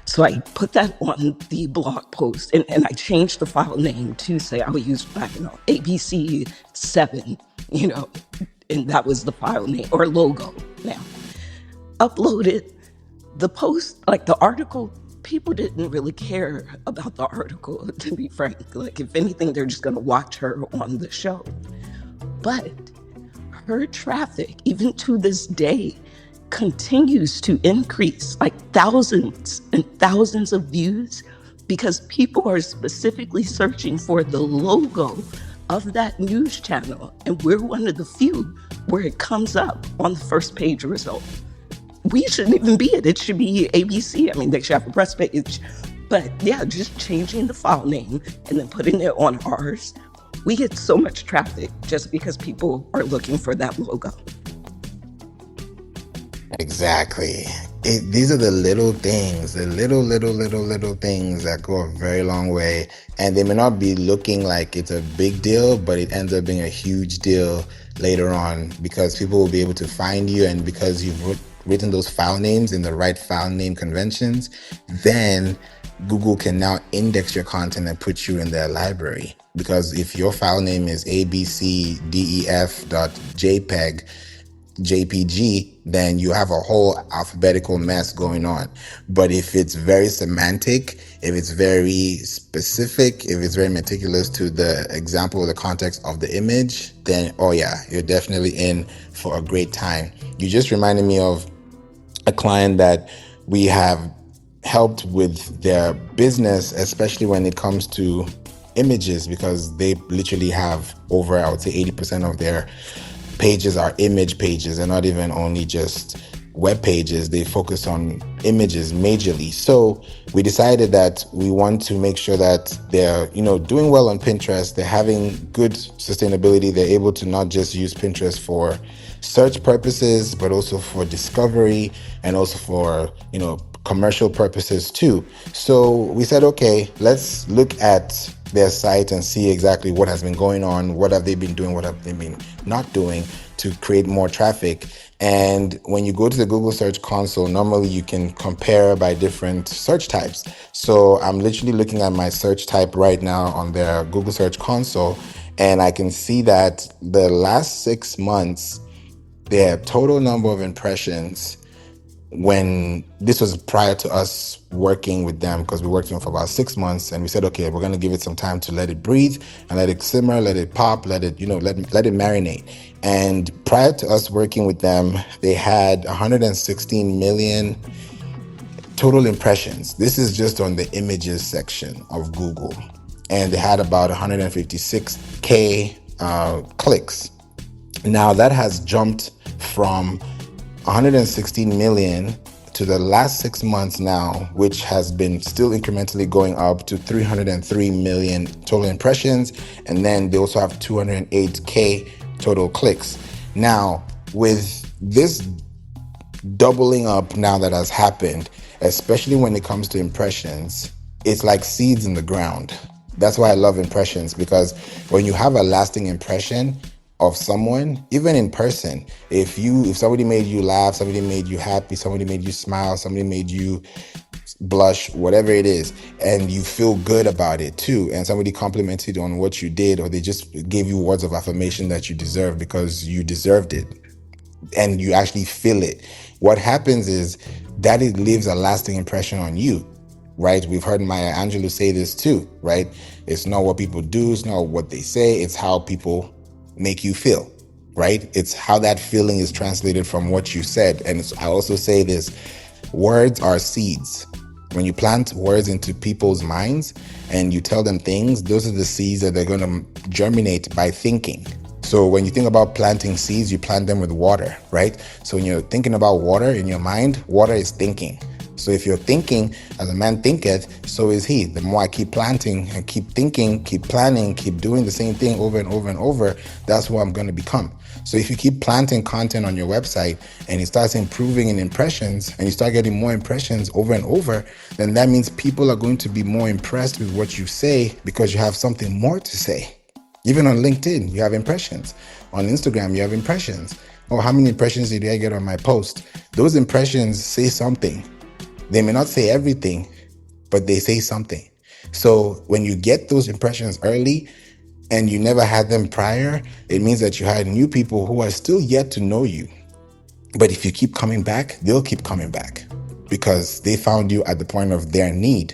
So I put that on the blog post, and I changed the file name to say I would use, ABC 7, and that was the file name or logo now. Uploaded the post, like the article. People didn't really care about the article, to be frank. Like, if anything, they're just going to watch her on the show. But her traffic, even to this day, continues to increase, like thousands and thousands of views, because people are specifically searching for the logo of that news channel. And we're one of the few where it comes up on the first page result. We shouldn't even be it. It should be ABC. I mean, they should have a press page. But yeah, just changing the file name and then putting it on ours, we get so much traffic just because people are looking for that logo. Exactly. These are the little things, the little things that go a very long way. And they may not be looking like it's a big deal, but it ends up being a huge deal later on, because people will be able to find you. And because you've written those file names in the right file name conventions, then Google can now index your content and put you in their library. Because if your file name is abcdef.jpg, then you have a whole alphabetical mess going on. But if it's very semantic, if it's very specific, if it's very meticulous to the example or the context of the image, then, oh yeah, you're definitely in for a great time. You just reminded me of a client that we have helped with their business, especially when it comes to images, because they literally have over, I would say 80% of their pages are image pages, and not even only just web pages. They focus on images majorly. So we decided that we want to make sure that they're, doing well on Pinterest. They're having good sustainability. They're able to not just use Pinterest for search purposes, but also for discovery and also for, commercial purposes too. So we said, okay, let's look at their site and see exactly what has been going on, what have they been doing, what have they been not doing to create more traffic. And when you go to the Google Search Console, normally you can compare by different search types. So I'm literally looking at my search type right now on their Google Search Console, and I can see that the last 6 months, their total number of impressions, when this was prior to us working with them, because we worked with them for about 6 months, and we said, okay, we're going to give it some time to let it breathe and let it simmer, let it pop, let it marinate. And prior to us working with them, they had 116 million total impressions. This is just on the images section of Google. And they had about 156K clicks. Now that has jumped from 116 million to the last 6 months now, which has been still incrementally going up to 303 million total impressions. And then they also have 208K total clicks. Now, with this doubling up now that has happened, especially when it comes to impressions, it's like seeds in the ground. That's why I love impressions, because when you have a lasting impression of someone, even in person, if somebody made you laugh, somebody made you happy, somebody made you smile, somebody made you blush, whatever it is, and you feel good about it too, and somebody complimented on what you did, or they just gave you words of affirmation that you deserve because you deserved it, and you actually feel it, what happens is that it leaves a lasting impression on you, right? We've heard Maya Angelou say this too, right? It's not what people do, it's not what they say, it's how people make you feel, right? It's how that feeling is translated from what you said. And I also say this, words are seeds. When you plant words into people's minds and you tell them things, those are the seeds that they're going to germinate by thinking. So when you think about planting seeds, you plant them with water, right? So when you're thinking about water in your mind, water is thinking. So if you're thinking, as a man thinketh, so is he. The more I keep planting and keep thinking, keep planning, keep doing the same thing over and over and over, that's who I'm going to become. So if you keep planting content on your website and it starts improving in impressions and you start getting more impressions over and over, then that means people are going to be more impressed with what you say because you have something more to say. Even on LinkedIn, you have impressions. On Instagram, you have impressions. Oh, how many impressions did I get on my post? Those impressions say something. They may not say everything, but they say something. So when you get those impressions early and you never had them prior, it means that you had new people who are still yet to know you. But if you keep coming back, they'll keep coming back because they found you at the point of their need.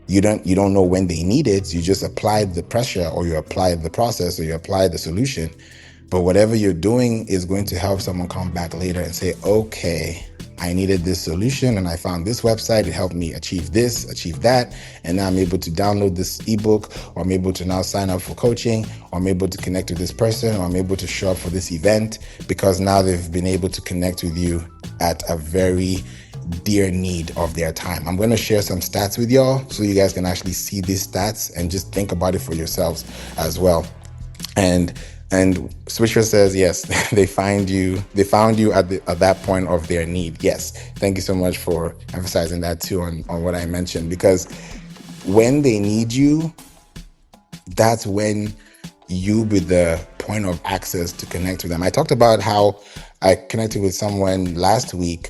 You don't know when they need it. You just applied the pressure, or you applied the process, or you applied the solution. But whatever you're doing is going to help someone come back later and say, okay, I needed this solution and I found this website. It helped me achieve this, achieve that. And now I'm able to download this ebook, or I'm able to now sign up for coaching, or I'm able to connect with this person, or I'm able to show up for this event because now they've been able to connect with you at a very dear need of their time. I'm going to share some stats with y'all so you guys can actually see these stats and just think about it for yourselves as well. And Switcher says, yes, they found you at that point of their need. Yes. Thank you so much for emphasizing that too on what I mentioned, because when they need you, that's when you be the point of access to connect with them. I talked about how I connected with someone last week.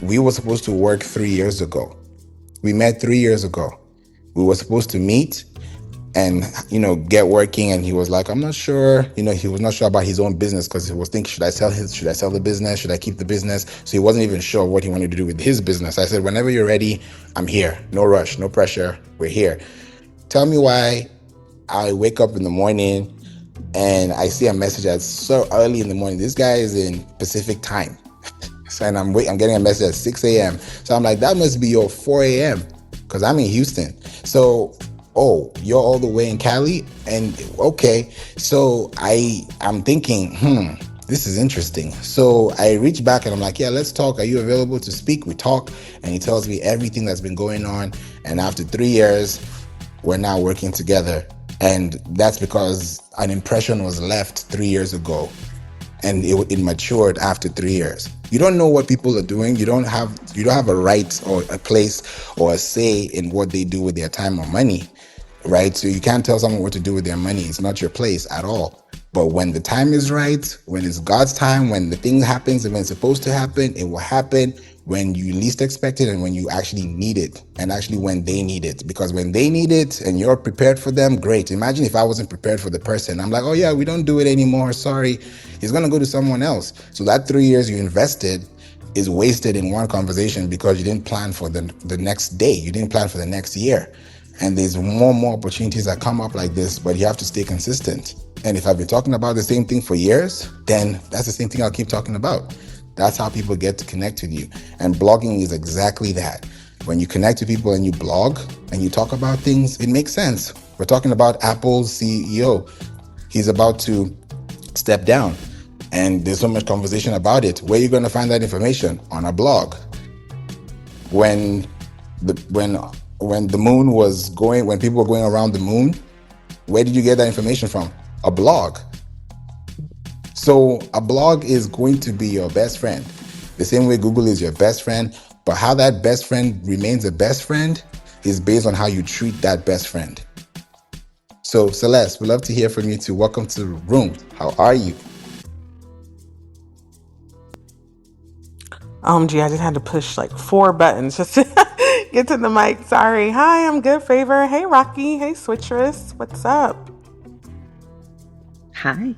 We were supposed to work 3 years ago. We met 3 years ago. We were supposed to meet and, get working. And he was like, I'm not sure. He was not sure about his own business because he was thinking, should I sell the business? Should I keep the business? So he wasn't even sure what he wanted to do with his business. I said, whenever you're ready, I'm here. No rush, no pressure. We're here. Tell me why I wake up in the morning and I see a message that's so early in the morning. This guy is in Pacific time. And I'm getting a message at 6 a.m. So I'm like, that must be your 4 a.m. because I'm in Houston. So, you're all the way in Cali? And okay. So I'm thinking, this is interesting. So I reach back and I'm like, yeah, let's talk. Are you available to speak? We talk and he tells me everything that's been going on. And after 3 years, we're now working together. And that's because an impression was left 3 years ago. And it matured after 3 years. You don't know what people are doing. You don't have a right or a place or a say in what they do with their time or money, right? So you can't tell someone what to do with their money. It's not your place at all. But when the time is right, when it's God's time, when the thing happens and when it's supposed to happen, it will happen when you least expect it and when you actually need it, and actually when they need it. Because when they need it and you're prepared for them, great. Imagine if I wasn't prepared for the person. I'm like, oh yeah, we don't do it anymore. Sorry. He's going to go to someone else. So that 3 years you invested is wasted in one conversation because you didn't plan for the next day. You didn't plan for the next year. And there's more opportunities that come up like this, but you have to stay consistent. And if I've been talking about the same thing for years, then that's the same thing I'll keep talking about. That's how people get to connect with you. And blogging is exactly that. When you connect to people and you blog and you talk about things, it makes sense. We're talking about Apple's CEO. He's about to step down. And there's so much conversation about it. Where are you going to find that information? On a blog. When the moon was going, when people were going around the moon, where did you get that information from? A blog. So a blog is going to be your best friend. The same way Google is your best friend, but how that best friend remains a best friend is based on how you treat that best friend. So Celeste, we'd love to hear from you too. Welcome to the room. How are you? Gee, I just had to push like 4 buttons just to get to the mic. Sorry. Hi, I'm good, Favour. Hey, Rocky. Hey, Switcheress. What's up? Hi.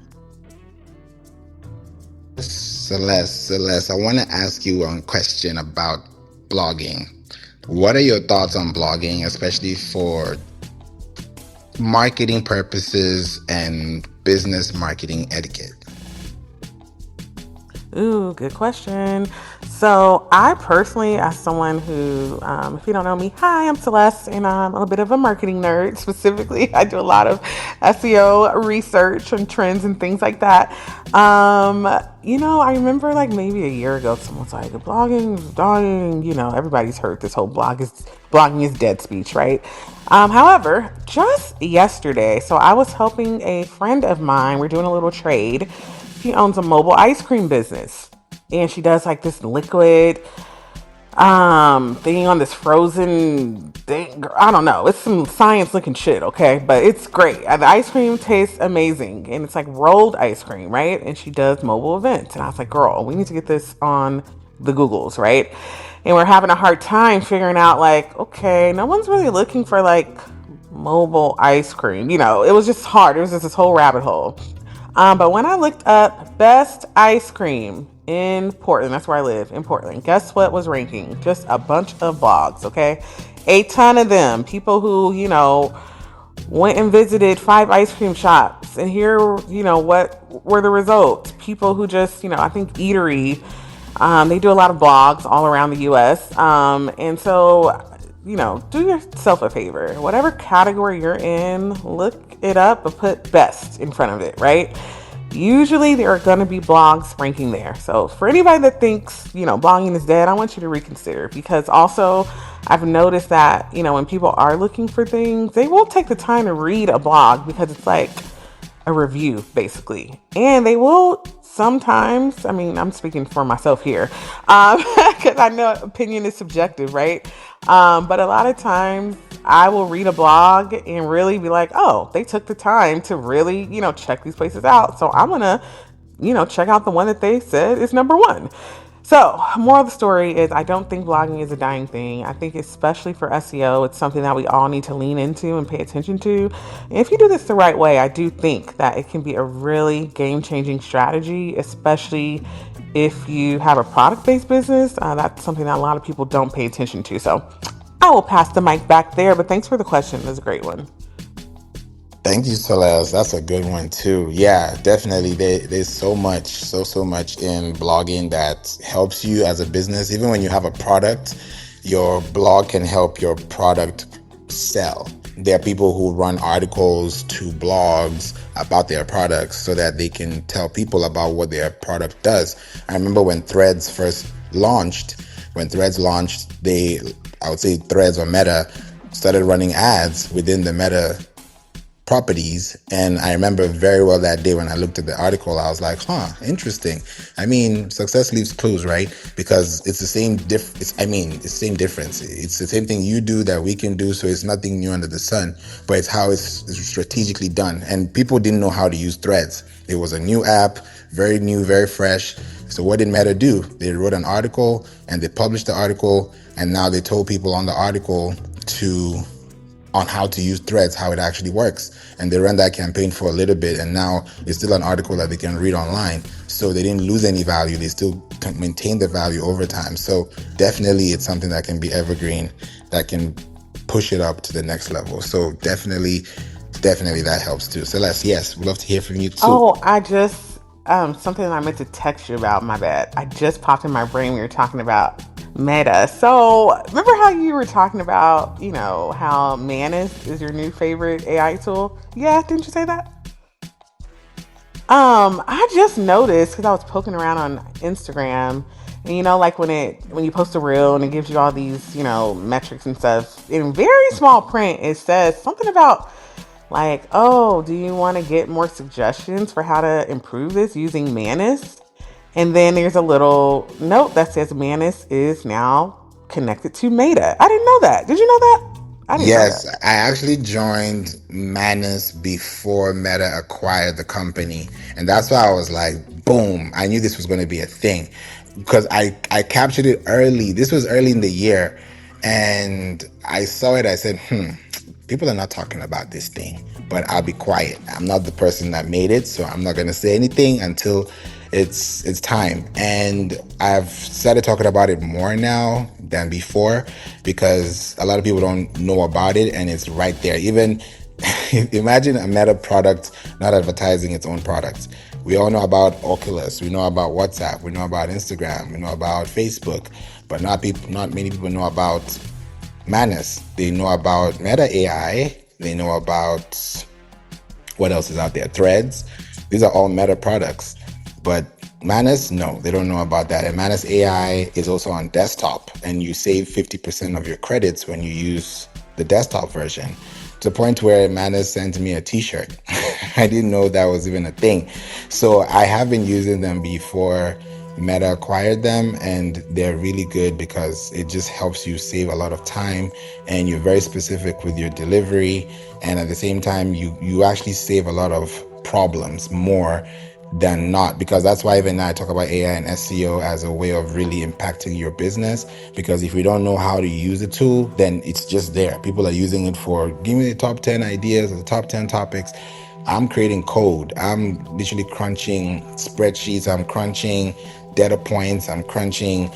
Celeste, I want to ask you a question about blogging. What are your thoughts on blogging, especially for marketing purposes and business marketing etiquette? Ooh, good question. So I personally, as someone who, if you don't know me, hi, I'm Celeste, and I'm a bit of a marketing nerd. Specifically, I do a lot of SEO research and trends and things like that. I remember like maybe a year ago, someone's like, blogging is dying. Everybody's heard this whole blogging is dead speech, right? However, just yesterday, so I was helping a friend of mine. We're doing a little trade. She owns a mobile ice cream business, and she does like this liquid thing on this frozen thing. I don't know, it's some science looking shit, okay, but it's great. The ice cream tastes amazing, and it's like rolled ice cream, right? And she does mobile events, and I was like, girl, we need to get this on the Googles, right? And we're having a hard time figuring out, like, okay, no one's really looking for like mobile ice cream. It was just hard. It was just this whole rabbit hole. But when I looked up best ice cream in Portland, that's where I live, in Portland, guess what was ranking? Just a bunch of blogs, okay? A ton of them. People who, went and visited 5 ice cream shops. And here, what were the results? People who just, I think Eatery, they do a lot of blogs all around the US. And so, do yourself a favor. Whatever category you're in, look it up, but put best in front of it, right? Usually there are going to be blogs ranking there. So for anybody that thinks, blogging is dead, I want you to reconsider, because also I've noticed that, when people are looking for things, they will take the time to read a blog because it's like a review basically. And they will sometimes, I'm speaking for myself here, because I know opinion is subjective, right? But a lot of times I will read a blog and really be like, oh, they took the time to really, check these places out. So I'm going to, check out the one that they said is number one. So, moral of the story is I don't think blogging is a dying thing. I think especially for SEO, it's something that we all need to lean into and pay attention to. And if you do this the right way, I do think that it can be a really game-changing strategy, especially if you have a product-based business. That's something that a lot of people don't pay attention to. So, I will pass the mic back there, but thanks for the question. That's a great one. Thank you, Celeste. That's a good one too. Yeah, definitely. There's so much in blogging that helps you as a business. Even when you have a product, your blog can help your product sell. There are people who run articles to blogs about their products so that they can tell people about what their product does. I remember when Threads launched, I would say Threads or Meta started running ads within the Meta properties. And I remember very well that day when I looked at the article, I was like, interesting. Success leaves clues, right? Because it's the same it's the same difference. It's the same thing you do that we can do. So it's nothing new under the sun, but it's how it's strategically done. And people didn't know how to use Threads. It was a new app, very new, very fresh. So what did Meta do? They wrote an article and they published the article. And now they told people on the article on how to use Threads, how it actually works. And they ran that campaign for a little bit, and now it's still an article that they can read online. So they didn't lose any value. They still can maintain the value over time. So definitely it's something that can be evergreen, that can push it up to the next level. So definitely that helps too. Celeste, yes, we'd love to hear from you too. Oh, I just, something I meant to text you about, my bad. I just popped in my brain when we were talking about Meta. So remember how you were talking about, how Manus is your new favorite AI tool? Yeah, didn't you say that? I just noticed because I was poking around on Instagram, and like when you post a reel and it gives you all these, metrics and stuff in very small print, it says something about like, oh, do you want to get more suggestions for how to improve this using Manus? And then there's a little note that says Manus is now connected to Meta. I didn't know that. Did you know that? I didn't know Yes, that. I actually joined Manus before Meta acquired the company. And that's why I was like, boom, I knew this was going to be a thing. Because I captured it early. This was early in the year. And I saw it. I said, people are not talking about this thing. But I'll be quiet. I'm not the person that made it. So I'm not going to say anything until it's time. And I've started talking about it more now than before because a lot of people don't know about it, and it's right there. Even imagine a Meta product not advertising its own products. We all know about Oculus, we know about WhatsApp, we know about Instagram, we know about Facebook, but not many people know about Manus. They know about Meta AI. They know about what else is out there? Threads. These are all Meta products. But Manus, no, they don't know about that. And Manus AI is also on desktop, and you save 50% of your credits when you use the desktop version. To the point where Manus sent me a t-shirt. I didn't know that was even a thing. So I have been using them before Meta acquired them, and they're really good because it just helps you save a lot of time, and you're very specific with your delivery, and at the same time you actually save a lot of problems more than not, because that's why even now I talk about AI and SEO as a way of really impacting your business. Because if we don't know how to use the tool, then it's just there. People are using it for give me the top 10 ideas or the top 10 topics. I'm creating code. I'm literally crunching spreadsheets. I'm crunching data points. I'm crunching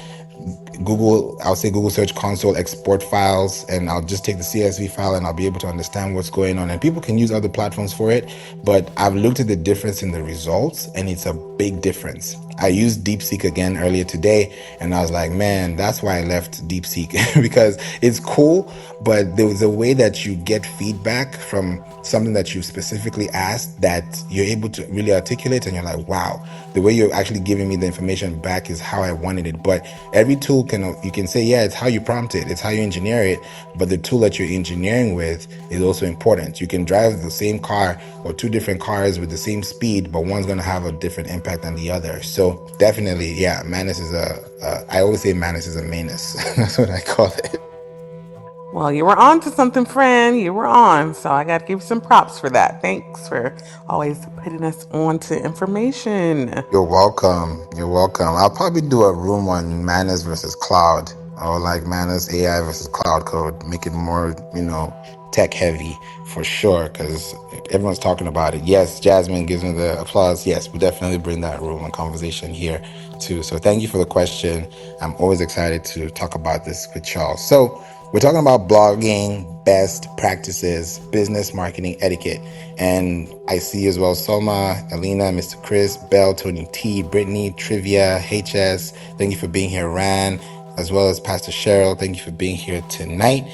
I'll say Google Search Console export files, and I'll just take the CSV file and I'll be able to understand what's going on. And people can use other platforms for it, but I've looked at the difference in the results, and it's a big difference. I used DeepSeek again earlier today, and I was like, man, that's why I left DeepSeek because it's cool, but there was a way that you get feedback from something that you specifically asked that you're able to really articulate, and you're like, wow, the way you're actually giving me the information back is how I wanted it. But every tool you can say, yeah, it's how you prompt it, it's how you engineer it, but the tool that you're engineering with is also important. You can drive the same car or two different cars with the same speed, but one's going to have a different impact than the other. So definitely, yeah, Manus is I always say Manus is a Manus. That's what I call it. Well, you were on to something, friend. You were on. So I got to give you some props for that. Thanks for always putting us on to information. You're welcome. You're welcome. I'll probably do a room on Manus versus cloud, or like Manus AI versus cloud code, make it more, tech heavy for sure, because everyone's talking about it. Yes, Jasmine gives me the applause. Yes, we'll definitely bring that room and conversation here too. So thank you for the question. I'm always excited to talk about this with y'all. So we're talking about blogging, best practices, business marketing etiquette. And I see as well Soma, Alina, Mr. Chris, Bell, Tony T, Brittany, Trivia, HS. Thank you for being here, Ran, as well as Pastor Cheryl. Thank you for being here tonight.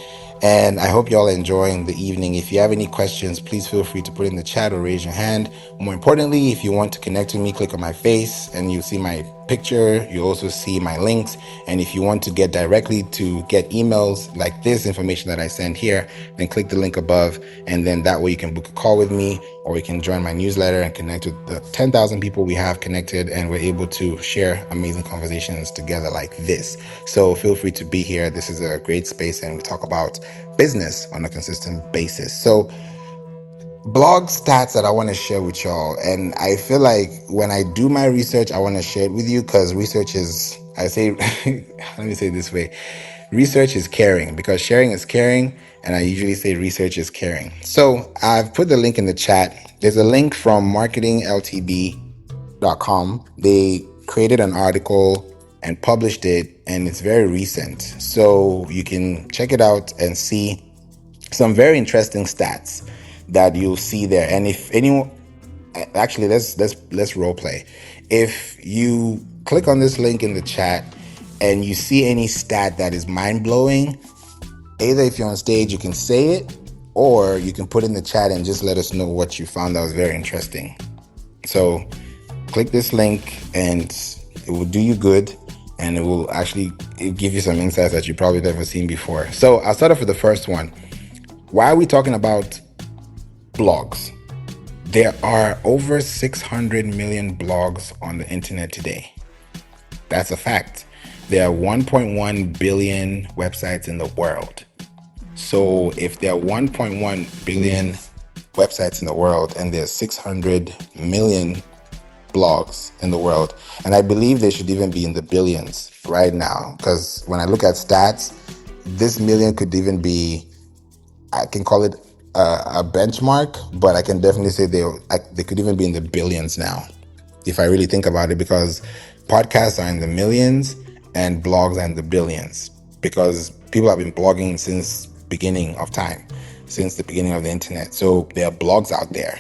And I hope you all are enjoying the evening. If you have any questions, please feel free to put in the chat or raise your hand. More importantly, if you want to connect with me, click on my face and you'll see my picture. You'll also see my links. And if you want to get directly to get emails like this information that I send here, then click the link above. And then that way you can book a call with me, or you can join my newsletter and connect with the 10,000 people we have connected, and we're able to share amazing conversations together like this. So feel free to be here. This is a great space, and we talk about business on a consistent basis. So blog stats that I want to share with y'all. And I feel like when I do my research, I want to share it with you, because research is, I say, let me say it this way. Research is caring, because sharing is caring. And I usually say research is caring. So I've put the link in the chat. There's a link from marketingltb.com. They created an article and published it, and it's very recent. So you can check it out and see some very interesting stats that you'll see there. And if anyone, actually, let's role play. If you click on this link in the chat and you see any stat that is mind blowing, either if you're on stage, you can say it, or you can put in the chat and just let us know what you found that was very interesting. So click this link and it will do you good, and it will actually give you some insights that you probably never seen before. So I'll start off with the first one. Why are we talking about blogs? There are over 600 million blogs on the internet today. That's a fact. There are 1.1 billion websites in the world. So if there are 1.1 billion websites in the world and there's 600 million blogs in the world, and I believe they should even be in the billions right now, because when I look at stats, this million could even be, I can call it a benchmark, but I can definitely say they could even be in the billions now. if I really think about it, because podcasts are in the millions and blogs are in the billions, because people have been blogging since beginning of time, since the beginning of the internet. So there are blogs out there.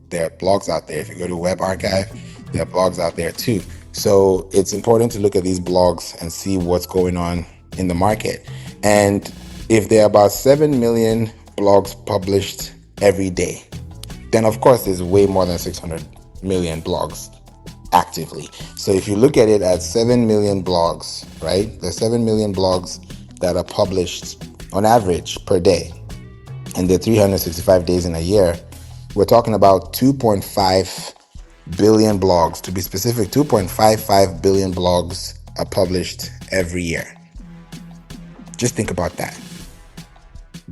There are blogs out there. If you go to Web Archive, there are blogs out there too. So it's important to look at these blogs and see what's going on in the market. And if there are about 7 million blogs published every day, then of course there's way more than 600 million blogs actively. So if you look at it at 7 million blogs, right? There's 7 million blogs that are published on average per day, and there are 365 days in a year. We're talking about 2.5 billion blogs. To be specific, 2.55 billion blogs are published every year. Just think about that.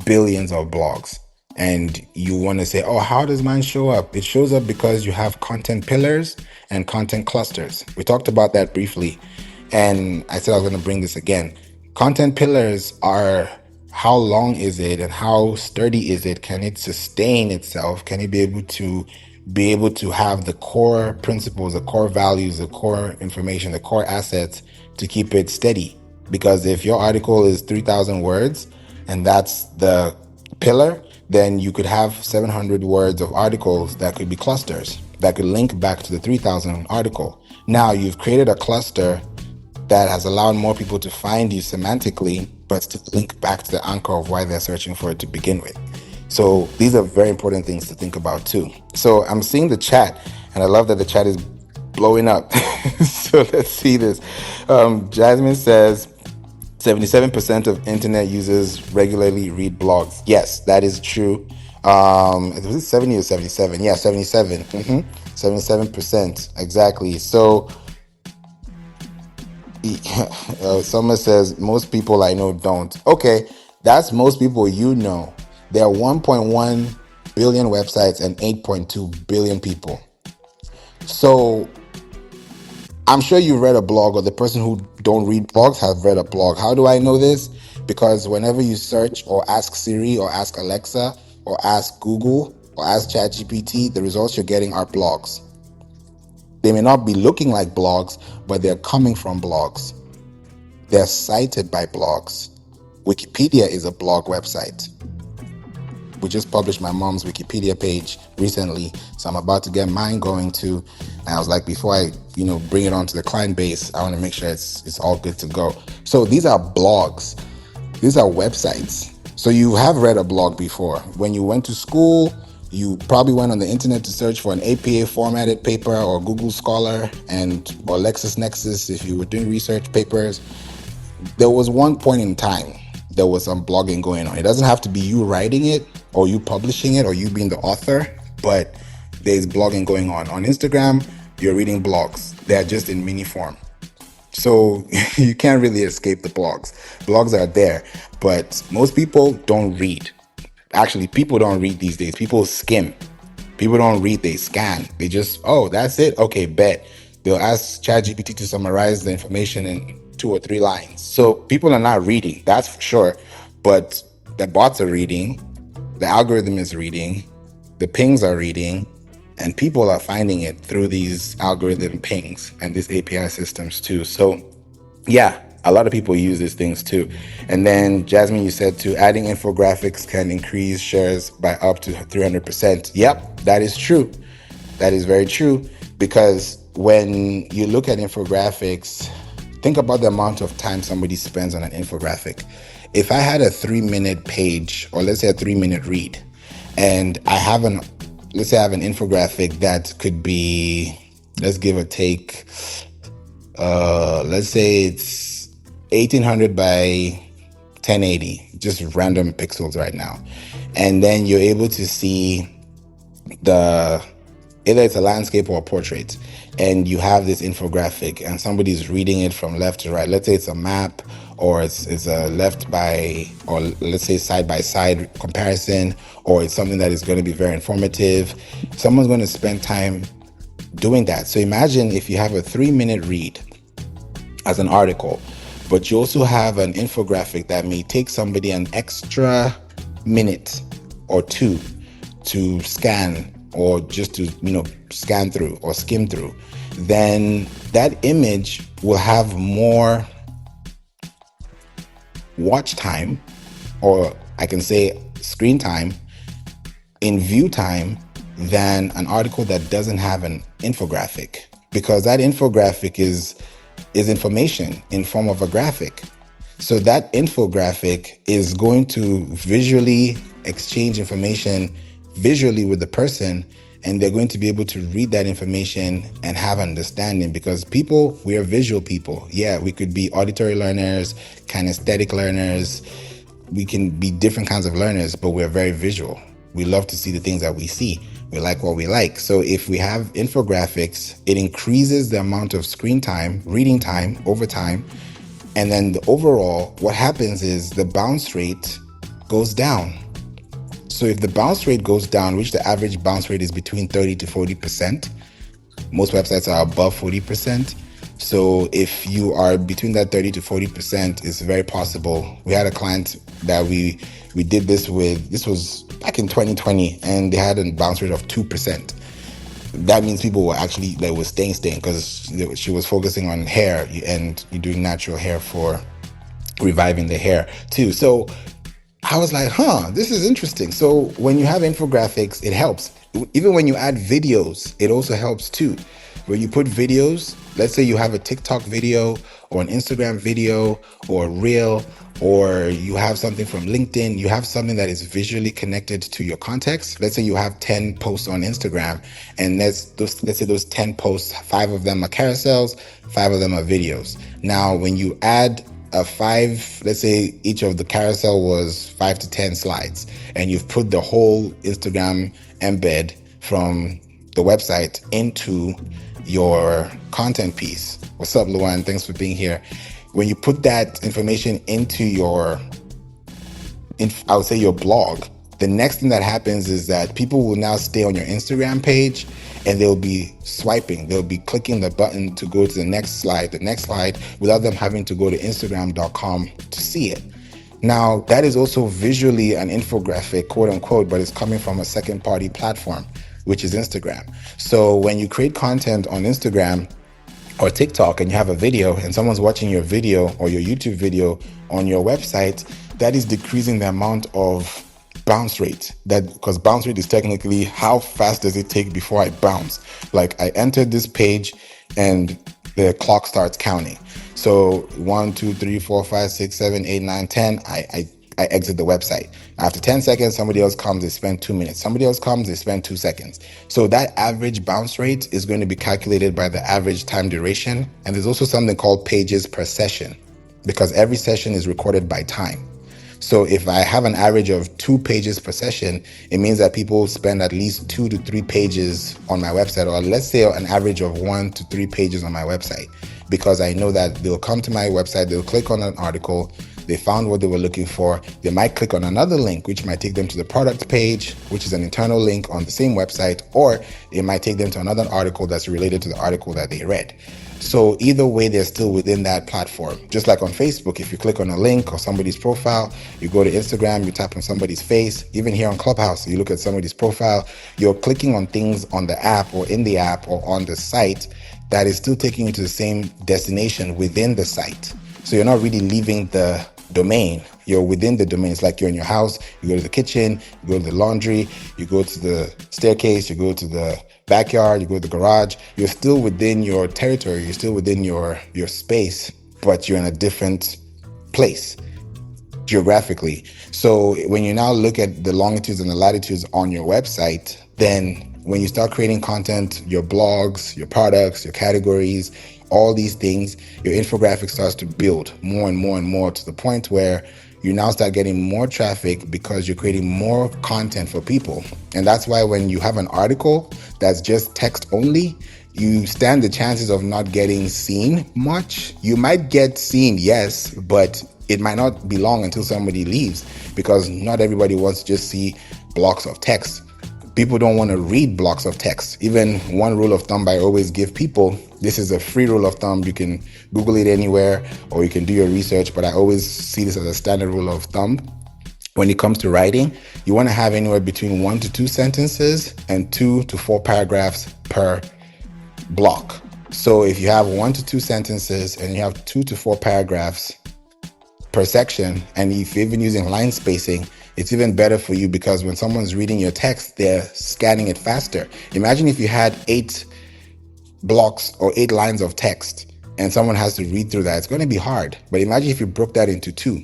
Billions of blogs. And you want to say, oh, how does mine show up? It shows up because you have content pillars and content clusters. We talked about that briefly, and I said I was going to bring this again. Content pillars are how long is it and how sturdy is it? Can it sustain itself? Can it be able to have the core principles, the core values, the core information, the core assets to keep it steady? Because if your article is 3,000 words and that's the pillar, then you could have 700 words of articles that could be clusters that could link back to the 3,000 article. Now you've created a cluster that has allowed more people to find you semantically, but to link back to the anchor of why they're searching for it to begin with. So these are very important things to think about too. So I'm seeing the chat, and I love that the chat is blowing up. So let's see this. Jasmine says 77% of internet users regularly read blogs. Yes, that is true. Was it 70 or 77? Yeah, 77. 77%. Exactly. So Summer says most people I know don't. Okay, that's most people you know. There are 1.1 billion websites and 8.2 billion people. So I'm sure you read a blog, or the person who don't read blogs have read a blog. How do I know this? Because whenever you search or ask Siri or ask Alexa or ask Google or ask ChatGPT, the results you're getting are blogs. They may not be looking like blogs, but they're coming from blogs. They're cited by blogs. Wikipedia is a blog website. We just published my mom's Wikipedia page recently, so I'm about to get mine going too. And I was like, before I, bring it onto the client base, I want to make sure it's all good to go. So these are blogs. These are websites. So you have read a blog before. When you went to school, you probably went on the internet to search for an APA formatted paper, or Google Scholar or LexisNexis if you were doing research papers. There was one point in time there was some blogging going on. It doesn't have to be you writing it or you publishing it or you being the author, but there's blogging going on. On Instagram, you're reading blogs. They're just in mini form. So you can't really escape the blogs. Blogs are there, but most people don't read. Actually, people don't read these days. People skim. People don't read, they scan. They just, oh, that's it? Okay, bet. They'll ask ChatGPT to summarize the information in 2 or 3 lines. So people are not reading, that's for sure. But the bots are reading, the algorithm is reading, the pings are reading, and people are finding it through these algorithm pings and these API systems too. So yeah, a lot of people use these things too. And then Jasmine, you said too, adding infographics can increase shares by up to 300%. Yep, that is true. That is very true, because when you look at infographics, think about the amount of time somebody spends on an infographic. If I had a 3-minute page, or let's say a 3-minute read, and let's say I have an infographic that could be, let's give or take, let's say it's 1800 by 1080, just random pixels right now. And then you're able to see either it's a landscape or a portrait, and you have this infographic and somebody's reading it from left to right. Let's say it's a map, or it's a left by, or let's say side by side comparison, or it's something that is going to be very informative. Someone's going to spend time doing that. So imagine if you have a 3-minute read as an article, but you also have an infographic that may take somebody an extra minute or 2 to scan or just to, scan through or skim through, then that image will have more watch time, or I can say screen time, in view time, than an article that doesn't have an infographic, because that infographic is information in form of a graphic. So that infographic is going to visually exchange information visually with the person, and they're going to be able to read that information and have understanding, because people, we are visual people. Yeah, we could be auditory learners, kinesthetic learners, we can be different kinds of learners, but we're very visual. We love to see the things that we see. We like what we like. So if we have infographics, it increases the amount of screen time, reading time over time. And then the overall, what happens is the bounce rate goes down. So if the bounce rate goes down, which the average bounce rate is between 30 to 40%, most websites are above 40%. So if you are between that 30 to 40%, it's very possible. We had a client that we did this with. This was back in 2020, and they had a bounce rate of 2%. That means people were actually, they were staying, because she was focusing on hair, and you're doing natural hair for reviving the hair too. So I was like, this is interesting. So when you have infographics, it helps. Even when you add videos, it also helps too. When you put videos, let's say you have a TikTok video or an Instagram video or a reel, or you have something from LinkedIn, you have something that is visually connected to your context. Let's say you have 10 posts on Instagram, and let's say those 10 posts, 5 of them are carousels, 5 of them are videos. Now, when you add let's say each of the carousel was 5 to 10 slides, and you've put the whole Instagram embed from the website into your content piece. What's up, Luan? Thanks for being here. When you put that information into I would say your blog, the next thing that happens is that people will now stay on your Instagram page, and they'll be swiping. They'll be clicking the button to go to the next slide, without them having to go to Instagram.com to see it. Now, that is also visually an infographic, quote unquote, but it's coming from a second party platform, which is Instagram. So when you create content on Instagram or TikTok and you have a video, and someone's watching your video or your YouTube video on your website, that is decreasing the amount of bounce rate, because bounce rate is technically how fast does it take before I bounce. Like, I entered this page and the clock starts counting. So 1, 2, 3, 4, 5, 6, 7, 8, 9, 10, I exit the website. After 10 seconds, somebody else comes, they spend 2 minutes. Somebody else comes, they spend 2 seconds. So that average bounce rate is going to be calculated by the average time duration. And there's also something called pages per session, because every session is recorded by time. So if I have an average of 2 pages per session, it means that people spend at least 2 to 3 pages on my website, or let's say an average of 1 to 3 pages on my website, because I know that they'll come to my website, they'll click on an article, they found what they were looking for, they might click on another link, which might take them to the product page, which is an internal link on the same website, or it might take them to another article that's related to the article that they read. So either way, they're still within that platform. Just like on Facebook, if you click on a link or somebody's profile, you go to Instagram, you tap on somebody's face. Even here on Clubhouse, you look at somebody's profile, you're clicking on things on the app or in the app or on the site that is still taking you to the same destination within the site. So you're not really leaving the domain. You're within the domain. It's like you're in your house, you go to the kitchen, you go to the laundry, you go to the staircase, you go to the backyard, you go to the garage. You're still within your territory, you're still within your space, but you're in a different place geographically. So when you now look at the longitudes and the latitudes on your website, then when you start creating content, your blogs, your products, your categories, all these things, your infographic starts to build more and more and more, to the point where you now start getting more traffic because you're creating more content for people. And that's why when you have an article that's just text only, you stand the chances of not getting seen much. You might get seen, yes, but it might not be long until somebody leaves, because not everybody wants to just see blocks of text. People don't want to read blocks of text. Even one rule of thumb I always give people, this is a free rule of thumb. You can Google it anywhere, or you can do your research, but I always see this as a standard rule of thumb. when it comes to writing, you want to have anywhere between 1 to 2 sentences and 2 to 4 paragraphs per block. So if you have 1 to 2 sentences and you have 2 to 4 paragraphs per section, and if you're even using line spacing, it's even better for you because when someone's reading your text, they're scanning it faster. Imagine if you had 8 blocks or 8 lines of text and someone has to read through that. It's going to be hard. But imagine if you broke that into 2.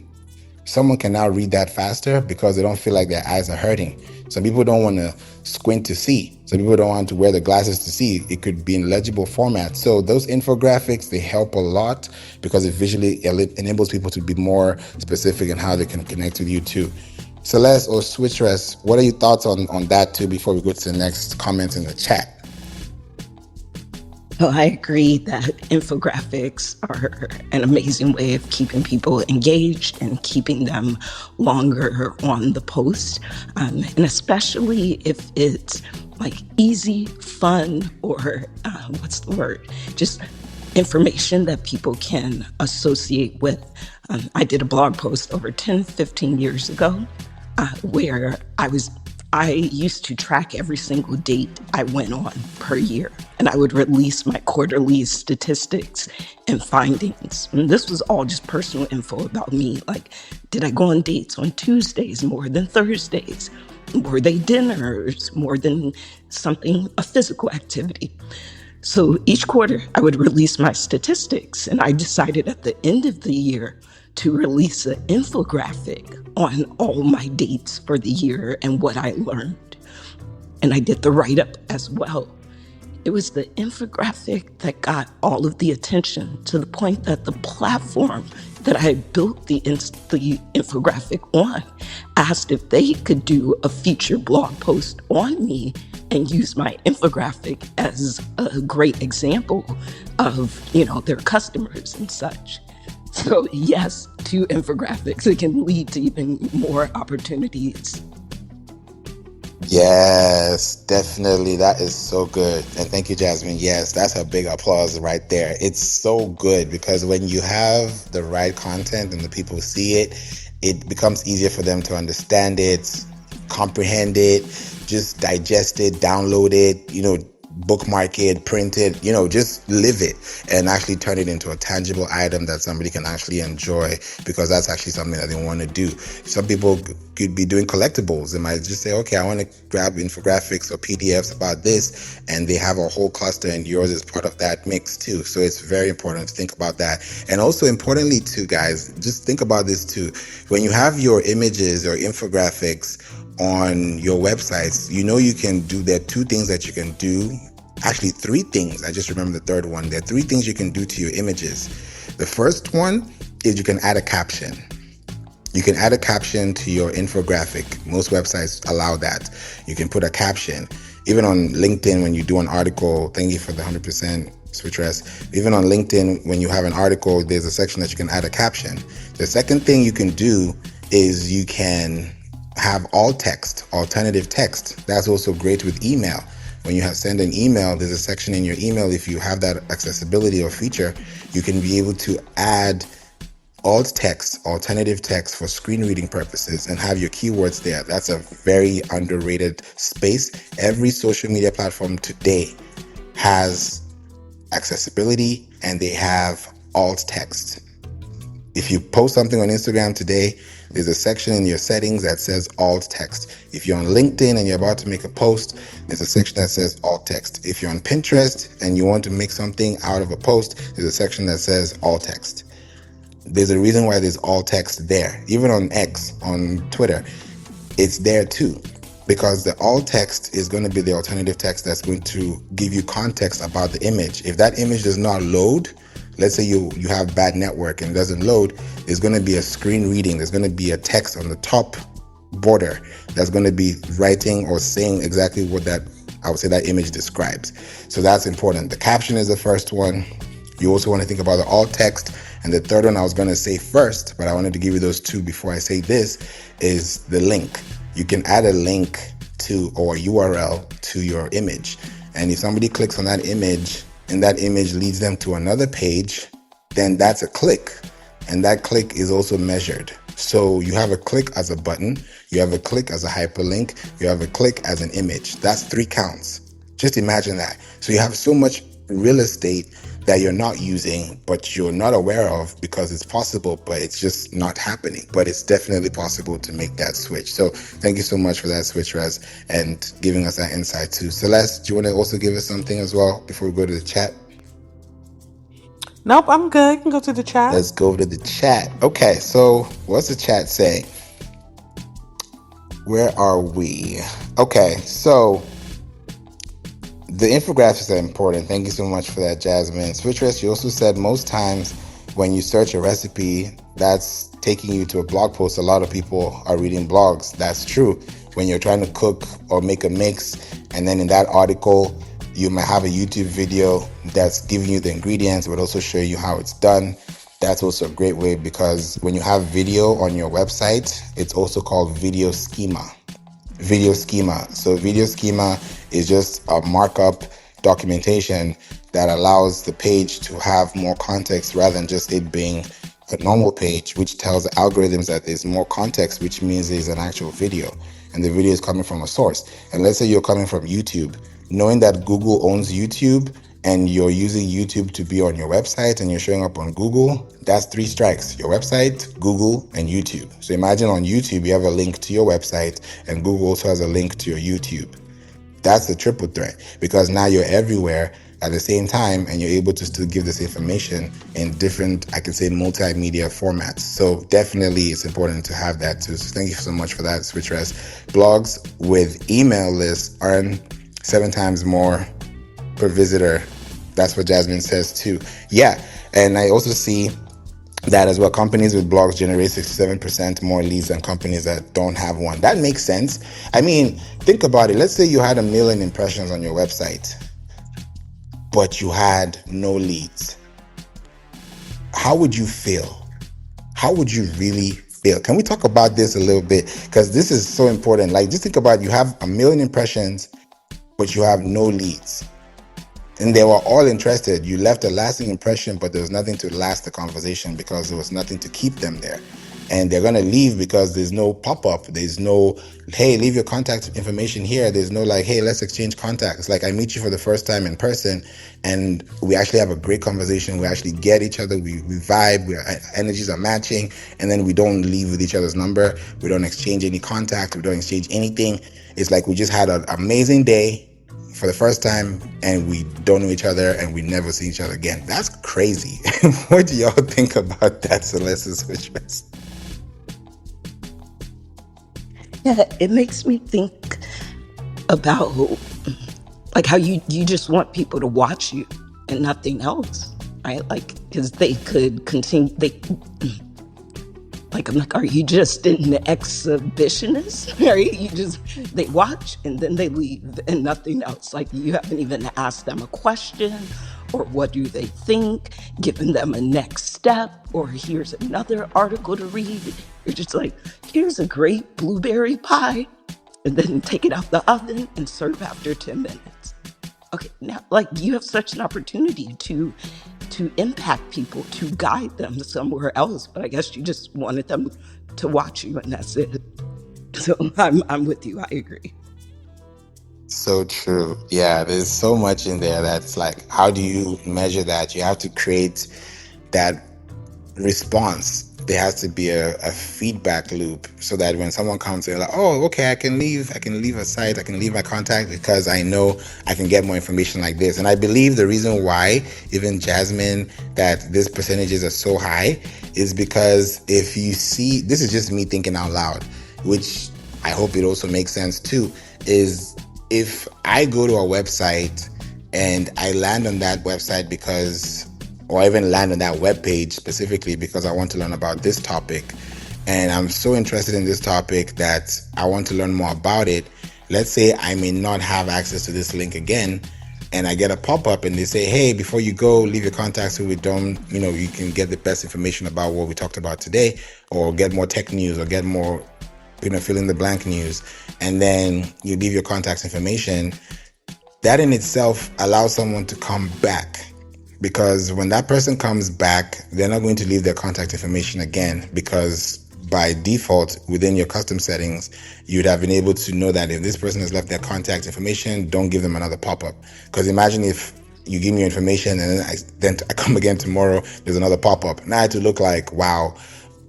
Someone can now read that faster because they don't feel like their eyes are hurting. Some people don't want to squint to see. Some people don't want to wear the glasses to see. It could be in legible format. So those infographics, they help a lot because it visually enables people to be more specific in how they can connect with you too. Celeste or Switchress, what are your thoughts on that too before we go to the next comments in the chat? Well, I agree that infographics are an amazing way of keeping people engaged and keeping them longer on the post. And especially if it's like easy, fun, or what's the word? Just information that people can associate with. I did a blog post over 10, 15 years ago where I used to track every single date I went on per year, and I would release my quarterly statistics and findings. And this was all just personal info about me. Like, did I go on dates on Tuesdays more than Thursdays? Were they dinners more than a physical activity? So each quarter I would release my statistics, and I decided at the end of the year to release an infographic on all my dates for the year and what I learned. And I did the write-up as well. It was the infographic that got all of the attention to the point that the platform that I built the infographic on asked if they could do a featured blog post on me and use my infographic as a great example of, their customers and such. So yes, to infographics, it can lead to even more opportunities. Yes, definitely. That is so good. And thank you, Jasmine. Yes, that's a big applause right there. It's so good because when you have the right content and the people see it, it becomes easier for them to understand it, comprehend it, just digest it, download it, bookmark it, print it, just live it and actually turn it into a tangible item that somebody can actually enjoy because that's actually something that they want to do. Some people could be doing collectibles. They might just say, okay, I want to grab infographics or PDFs about this, and they have a whole cluster and yours is part of that mix too. So it's very important to think about that. And also importantly too, guys, just think about this too. When you have your images or infographics on your websites, you can do, there are 2 things that you can do. Actually, 3 things. I just remember the third one. There are 3 things you can do to your images. The first one is you can add a caption. You can add a caption to your infographic. Most websites allow that. You can put a caption. Even on LinkedIn, when you do an article, thank you for the 100% Switchress. Even on LinkedIn, when you have an article, there's a section that you can add a caption. The second thing you can do is you can have alt text, alternative text. That's also great with email. When you send an email, there's a section in your email. If you have that accessibility or feature, you can be able to add alt text, alternative text for screen reading purposes and have your keywords there. That's a very underrated space. Every social media platform today has accessibility and they have alt text. If you post something on Instagram today, there's a section in your settings that says alt text. If you're on LinkedIn and you're about to make a post, there's a section that says alt text. If you're on Pinterest and you want to make something out of a post, there's a section that says alt text. There's a reason why there's alt text there. Even on X, on Twitter, it's there too. Because the alt text is going to be the alternative text that's going to give you context about the image. If that image does not load, let's say you have bad network and it doesn't load, there's going to be a screen reading. There's going to be a text on the top border that's going to be writing or saying exactly what that image describes. So that's important. The caption is the first one. You also want to think about the alt text. And the third one I was going to say first, but I wanted to give you those 2 before I say this, is the link. You can add a link to or URL to your image. And if somebody clicks on that image and that image leads them to another page, then that's a click. And that click is also measured. So you have a click as a button, you have a click as a hyperlink, you have a click as an image. That's 3 counts. Just imagine that. So you have so much real estate that you're not using, but you're not aware of because it's possible, but it's just not happening. But it's definitely possible to make that switch. So thank you so much for that switch, Rez, and giving us that insight too. Celeste, do you want to also give us something as well before we go to the chat? Nope, I'm good. You can go to the chat. Let's go to the chat. Okay, so what's the chat say? Where are we? Okay, so the infographics are important. Thank you so much for that, Jasmine. Switchers, you also said most times when you search a recipe, that's taking you to a blog post. A lot of people are reading blogs. That's true. When you're trying to cook or make a mix, and then in that article, you might have a YouTube video that's giving you the ingredients, but also show you how it's done. That's also a great way, because when you have video on your website, it's also called video schema. Video schema. So video schema is just a markup documentation that allows the page to have more context rather than just it being a normal page, which tells the algorithms that there's more context, which means there's an actual video and the video is coming from a source. And let's say you're coming from YouTube, knowing that Google owns YouTube and you're using YouTube to be on your website and you're showing up on Google, that's 3 strikes: your website, Google, and YouTube. So imagine on YouTube, you have a link to your website and Google also has a link to your YouTube. That's the triple threat, because now you're everywhere at the same time and you're able to still give this information in different, I can say, multimedia formats. So definitely it's important to have that too. So thank you so much for that, Switchers. Blogs with email lists earn 7 times more per visitor. That's what Jasmine says too. Yeah, and I also see that as well. Companies with blogs generate 67% more leads than companies that don't have one. That makes sense. I mean, think about it. Let's say you had 1 million impressions on your website, but you had no leads. How would you feel? How would you really feel? Can we talk about this a little bit? Because this is so important. Like, just think about it. You have 1 million impressions, but you have no leads. And they were all interested. You left a lasting impression, but there was nothing to last the conversation because there was nothing to keep them there. And they're going to leave because there's no pop-up. There's no, hey, leave your contact information here. There's no like, hey, let's exchange contacts. Like, I meet you for the first time in person and we actually have a great conversation. We actually get each other. We vibe. Our energies are matching. And then we don't leave with each other's number. We don't exchange any contact. We don't exchange anything. It's like we just had an amazing day for the first time and we don't know each other and we never see each other again. That's crazy. What do y'all think about that, Celeste Switchers? Yeah, it makes me think about like how you just want people to watch you and nothing else, right? Like, because they could continue, I'm like, are you just an exhibitionist? Right? They watch and then they leave and nothing else. Like, you haven't even asked them a question or what do they think, given them a next step, or here's another article to read. You're just like, here's a great blueberry pie, and then take it out the oven and serve after 10 minutes. Okay, now, like, you have such an opportunity to impact people, to guide them somewhere else, but I guess you just wanted them to watch you and that's it. So I'm with you. I agree. So true. Yeah, there's so much in there that's like, how do you measure that? You have to create that response. There has to be a feedback loop so that when someone comes, they're like, oh, okay, I can leave a site, I can leave my contact because I know I can get more information like this. And I believe the reason why, even Jasmine, that these percentages are so high is because if you see, this is just me thinking out loud, which I hope it also makes sense too, is if I go to a website and I land on that website because, or even land on that web page specifically because I want to learn about this topic, and I'm so interested in this topic that I want to learn more about it. Let's say I may not have access to this link again, and I get a pop-up and they say, hey, before you go, leave your contacts so we don't, you can get the best information about what we talked about today, or get more tech news, or get more, fill in the blank news, and then you leave your contact information. That in itself allows someone to come back, because when that person comes back, they're not going to leave their contact information again because by default within your custom settings, you'd have been able to know that if this person has left their contact information, don't give them another pop-up. Because imagine if you give me your information and then I come again tomorrow, there's another pop-up. Now I had to look like, wow,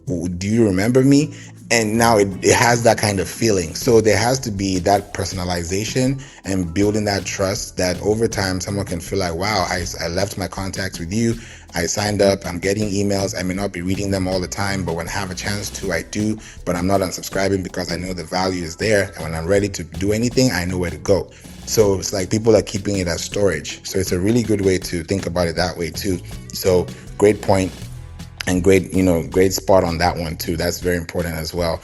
do you remember me? And now it has that kind of feeling. So there has to be that personalization and building that trust that over time someone can feel like, wow, I left my contacts with you. I signed up. I'm getting emails. I may not be reading them all the time, but when I have a chance to, I do. But I'm not unsubscribing because I know the value is there. And when I'm ready to do anything, I know where to go. So it's like people are keeping it as storage. So it's a really good way to think about it that way too. So great point. And great spot on that one too. That's very important as well.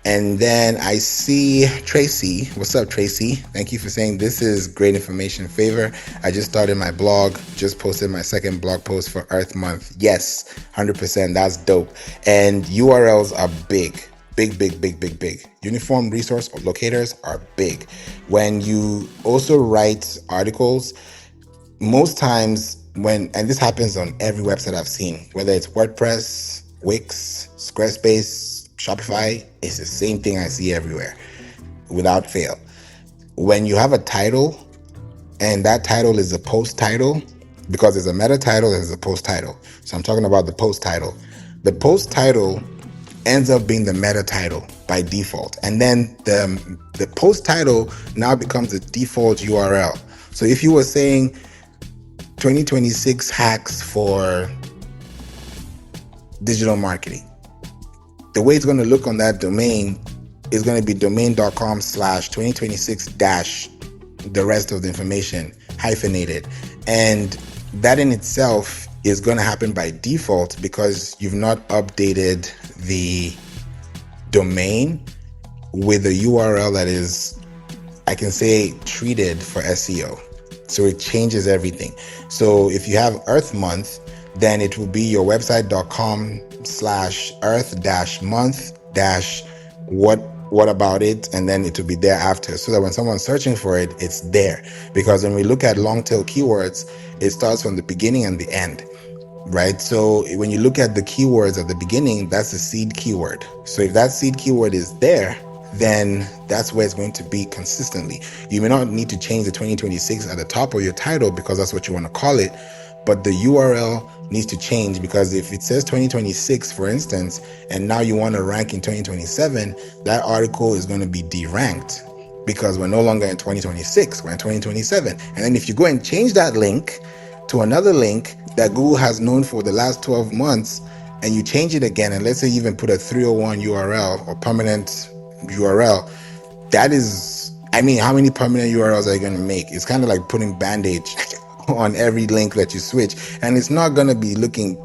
And then I see Tracy. What's up, Tracy? Thank you for saying this is great information. Favour, I just started my blog, just posted my second blog post for Earth Month. Yes, 100%. That's dope. And URLs are big. Big. Uniform resource locators are big. When you also write articles, most times and this happens on every website I've seen, whether it's WordPress, Wix, Squarespace, Shopify, it's the same thing I see everywhere without fail. When you have a title and that title is a post title, because there's a meta title and there's a post title. So I'm talking about the post title. The post title ends up being the meta title by default. And then the post title now becomes the default URL. So if you were saying 2026 hacks for digital marketing, the way it's going to look on that domain is going to be domain.com/2026 dash the rest of the information hyphenated. And that in itself is going to happen by default because you've not updated the domain with a URL that is, I can say, treated for SEO. So it changes everything. So if you have Earth Month, then it will be your website.com/earth-month-what about it, and then it will be there after, so that when someone's searching for it, it's there. Because when we look at long tail keywords, it starts from the beginning and the end, right? So when you look at the keywords at the beginning, that's the seed keyword. So if that seed keyword is there, then that's where it's going to be consistently. You may not need to change the 2026 at the top of your title because that's what you want to call it, but the URL needs to change, because if it says 2026, for instance, and now you want to rank in 2027, that article is going to be deranked because we're no longer in 2026, we're in 2027. And then if you go and change that link to another link that Google has known for the last 12 months, and you change it again, and let's say you even put a 301 URL or permanent URL, that is, I mean, how many permanent URLs are you going to make? It's kind of like putting Band-Aid on every link that you switch, and it's not going to be looking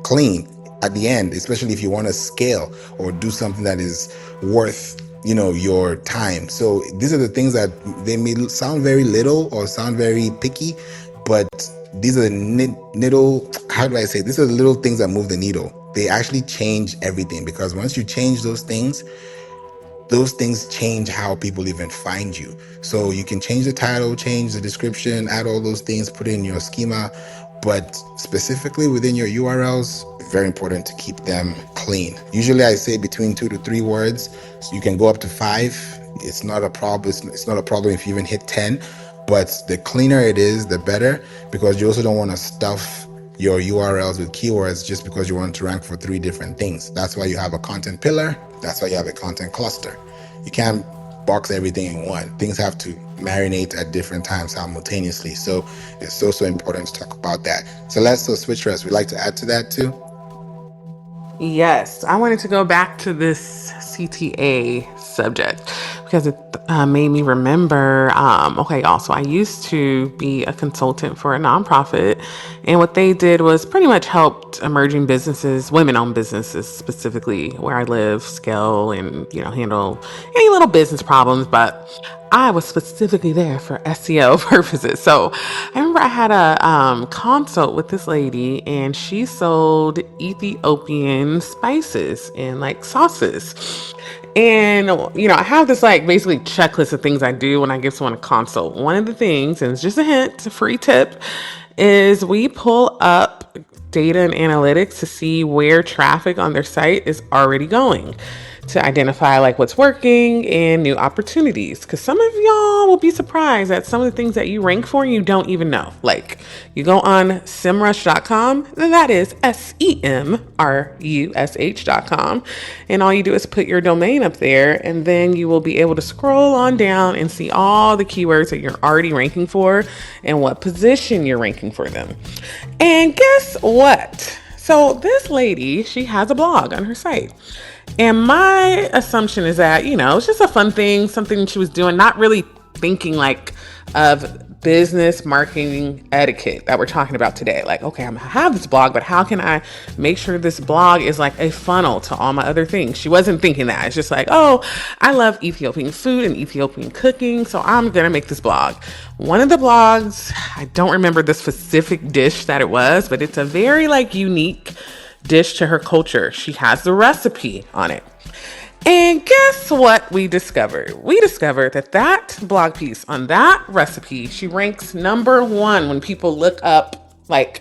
clean at the end, especially if you want to scale or do something that is worth your time. So these are the things that they may sound very little or sound very picky, but these are the these are the little things that move the needle. They actually change everything, because once you change those things change how people even find you. So you can change the title, change the description, add all those things, put it in your schema, but specifically within your URLs, very important to keep them clean. Usually I say between 2 to 3 words. So you can go up to 5. It's not a problem. It's not a problem if you even hit 10, but the cleaner it is, the better, because you also don't want to stuff your URLs with keywords just because you want to rank for 3 different things. That's why you have a content pillar. That's why you have a content cluster. You can't box everything in one. Things have to marinate at different times simultaneously. So it's so important to talk about that. So let's switch rest. We'd like to add to that too. Yes, I wanted to go back to this CTA subject because it made me remember. Okay, y'all. So I used to be a consultant for a nonprofit, and what they did was pretty much helped emerging businesses, women-owned businesses specifically, where I live, scale and handle any little business problems. But I was specifically there for SEO purposes. So I remember I had a consult with this lady, and she sold Ethiopian spices and like sauces. And I have this like basically checklist of things I do when I give someone a consult. One of the things, and it's just a hint, it's a free tip, is we pull up data and analytics to see where traffic on their site is already going, to identify like what's working and new opportunities. Because some of y'all will be surprised at some of the things that you rank for and you don't even know. Like you go on semrush.com, and that is SEMRUSH.com, and all you do is put your domain up there, and then you will be able to scroll on down and see all the keywords that you're already ranking for and what position you're ranking for them. And guess what? So this lady, she has a blog on her site. And my assumption is that, it's just a fun thing, something she was doing, not really thinking like of business marketing etiquette that we're talking about today. Like, okay, I'm gonna have this blog, but how can I make sure this blog is like a funnel to all my other things? She wasn't thinking that. It's just like, oh, I love Ethiopian food and Ethiopian cooking, so I'm gonna make this blog. One of the blogs, I don't remember the specific dish that it was, but it's a very like unique dish to her culture. She has the recipe on it. And guess what we discovered? We discovered that blog piece on that recipe, she ranks number 1 when people look up like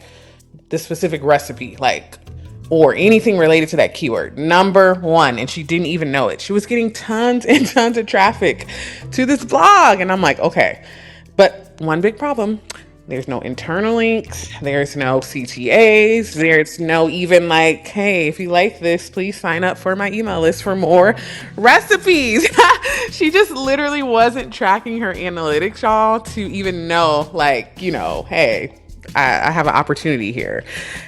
the specific recipe, like, or anything related to that keyword. Number 1. And she didn't even know it. She was getting tons and tons of traffic to this blog. And I'm like, okay. But one big problem: there's no internal links, there's no CTAs, there's no even like, hey, if you like this, please sign up for my email list for more recipes. She just literally wasn't tracking her analytics, y'all, to even know, like, hey, I have an opportunity here.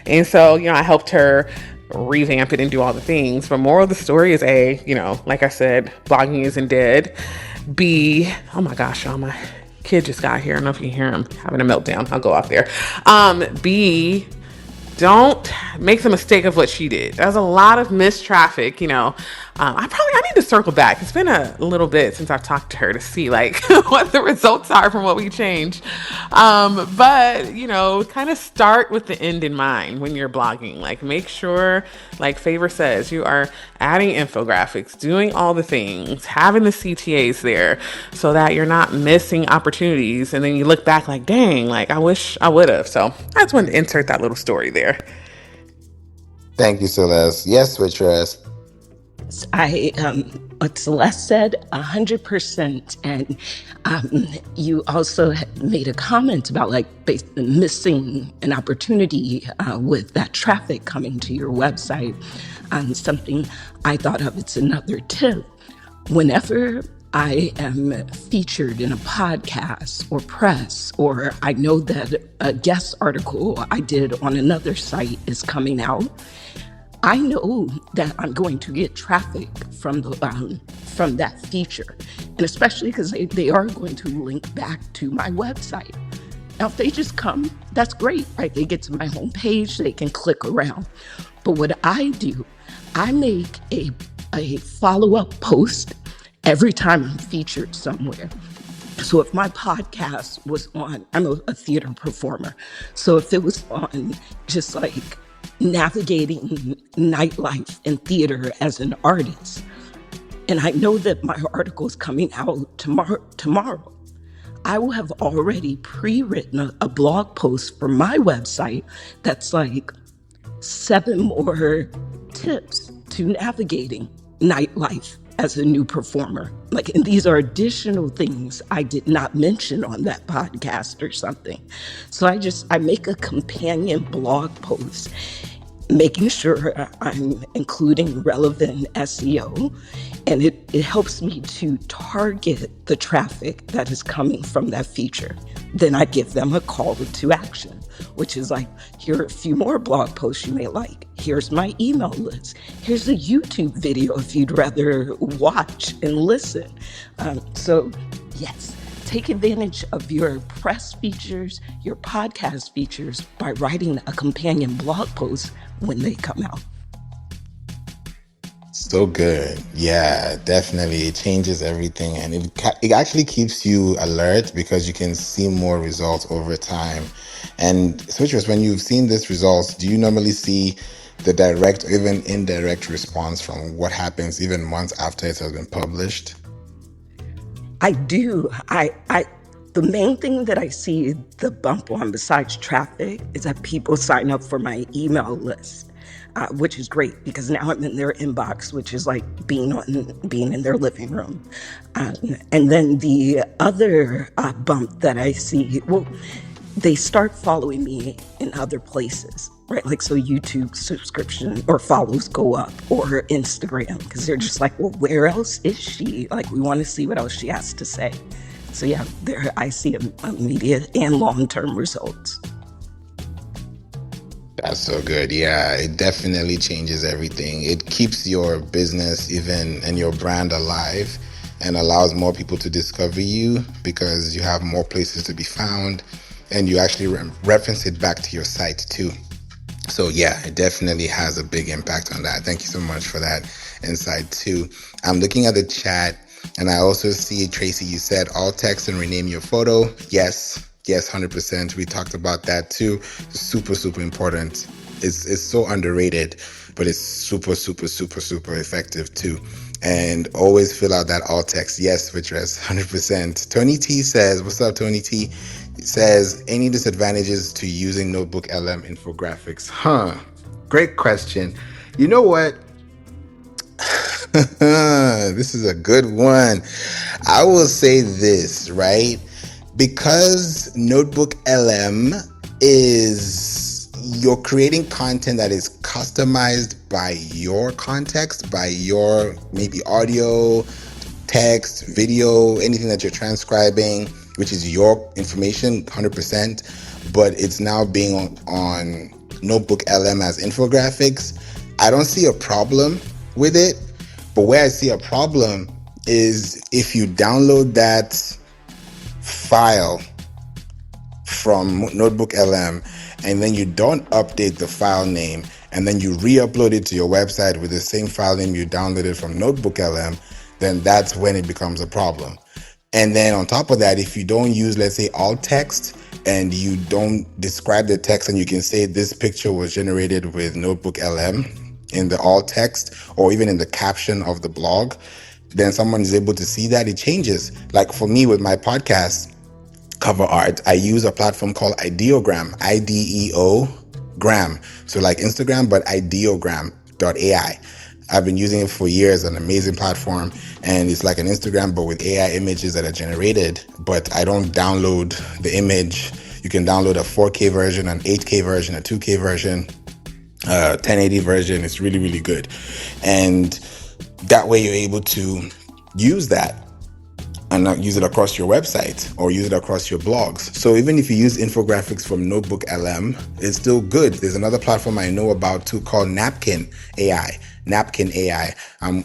And so, I helped her revamp it and do all the things. But moral of the story is A, like I said, blogging isn't dead. B, oh my gosh, y'all, my kid just got here. I don't know if you can hear him having a meltdown. I'll go out there. B, don't make the mistake of what she did. There's a lot of missed traffic, I need to circle back. It's been a little bit since I've talked to her to see like what the results are from what we changed. But kind of start with the end in mind when you're blogging. Like make sure, like Favour says, you are adding infographics, doing all the things, having the CTAs there so that you're not missing opportunities. And then you look back like, dang, like I wish I would have. So I just wanted to insert that little story there. Thank you, Celeste. Yes, Waitress. What Celeste said, 100%. And you also made a comment about like missing an opportunity with that traffic coming to your website. Something I thought of, it's another tip. Whenever I am featured in a podcast or press, or I know that a guest article I did on another site is coming out, I know that I'm going to get traffic from that feature, and especially because they are going to link back to my website. Now, if they just come, that's great, right? They get to my homepage, they can click around. But what I do, I make a follow-up post every time I'm featured somewhere. So if my podcast was on, I'm a theater performer, so if it was on just like navigating nightlife and theater as an artist, and I know that my article is coming out tomorrow, I will have already pre-written a blog post for my website that's like 7 more tips to navigating nightlife as a new performer. And these are additional things I did not mention on that podcast or something. So I make a companion blog post, making sure I'm including relevant SEO, and it helps me to target the traffic that is coming from that feature. Then I give them a call to action, which is like, here are a few more blog posts you may like. Here's my email list. Here's a YouTube video if you'd rather watch and listen. So yes, take advantage of your press features, your podcast features by writing a companion blog post when they come out. So good. Yeah, definitely. It changes everything, and it actually keeps you alert because you can see more results over time. And switchers, when you've seen these results, do you normally see the direct or even indirect response from what happens even months after it has been published? I do. the main thing that I see the bump on besides traffic is that people sign up for my email list, which is great because now I'm in their inbox, which is like being in their living room. And then the other bump that I see, well, they start following me in other places, right? Like, so YouTube subscription or follows go up, or Instagram, because they're just like, well, where else is she? Like, we want to see what else she has to say. So yeah, there I see immediate and long-term results. That's so good. Yeah, it definitely changes everything. It keeps your business even and your brand alive and allows more people to discover you because you have more places to be found and you actually reference it back to your site too. So yeah, it definitely has a big impact on that. Thank you so much for that insight too. I'm looking at the chat and I also see, Tracy, you said alt text and rename your photo. Yes, 100%. We talked about that too. Super, super important. It's so underrated, but it's super, super, super, super effective too. And always fill out that alt text. Yes, Vitress, 100%. Tony T says, what's up, Tony T? It says, any disadvantages to using Notebook LM infographics? Great question. You know what? This is a good one. I will say this, right? Because Notebook LM is, you're creating content that is customized by your context, by your maybe audio, text, video, anything that you're transcribing, which is your information 100%, but it's now being on Notebook LM as infographics. I don't see a problem with it, but where I see a problem is if you download that file from Notebook LM and then you don't update the file name and then you re-upload it to your website with the same file name you downloaded from Notebook LM, then that's when it becomes a problem. And then on top of that, if you don't use, let's say, alt text and you don't describe the text and you can say this picture was generated with Notebook LM in the alt text or even in the caption of the blog, then someone is able to see that it changes. Like for me with my podcast cover art, I use a platform called Ideogram, IDEO gram. So like Instagram, but ideogram.ai. I've been using it for years, an amazing platform. And it's like an Instagram, but with AI images that are generated, but I don't download the image. You can download a 4K version, an 8K version, a 2K version, 1080 version. It's really, really good. And that way you're able to use that and not use it across your website or use it across your blogs. So even if you use infographics from Notebook LM, it's still good. There's another platform I know about too called Napkin AI. Napkin AI. I'm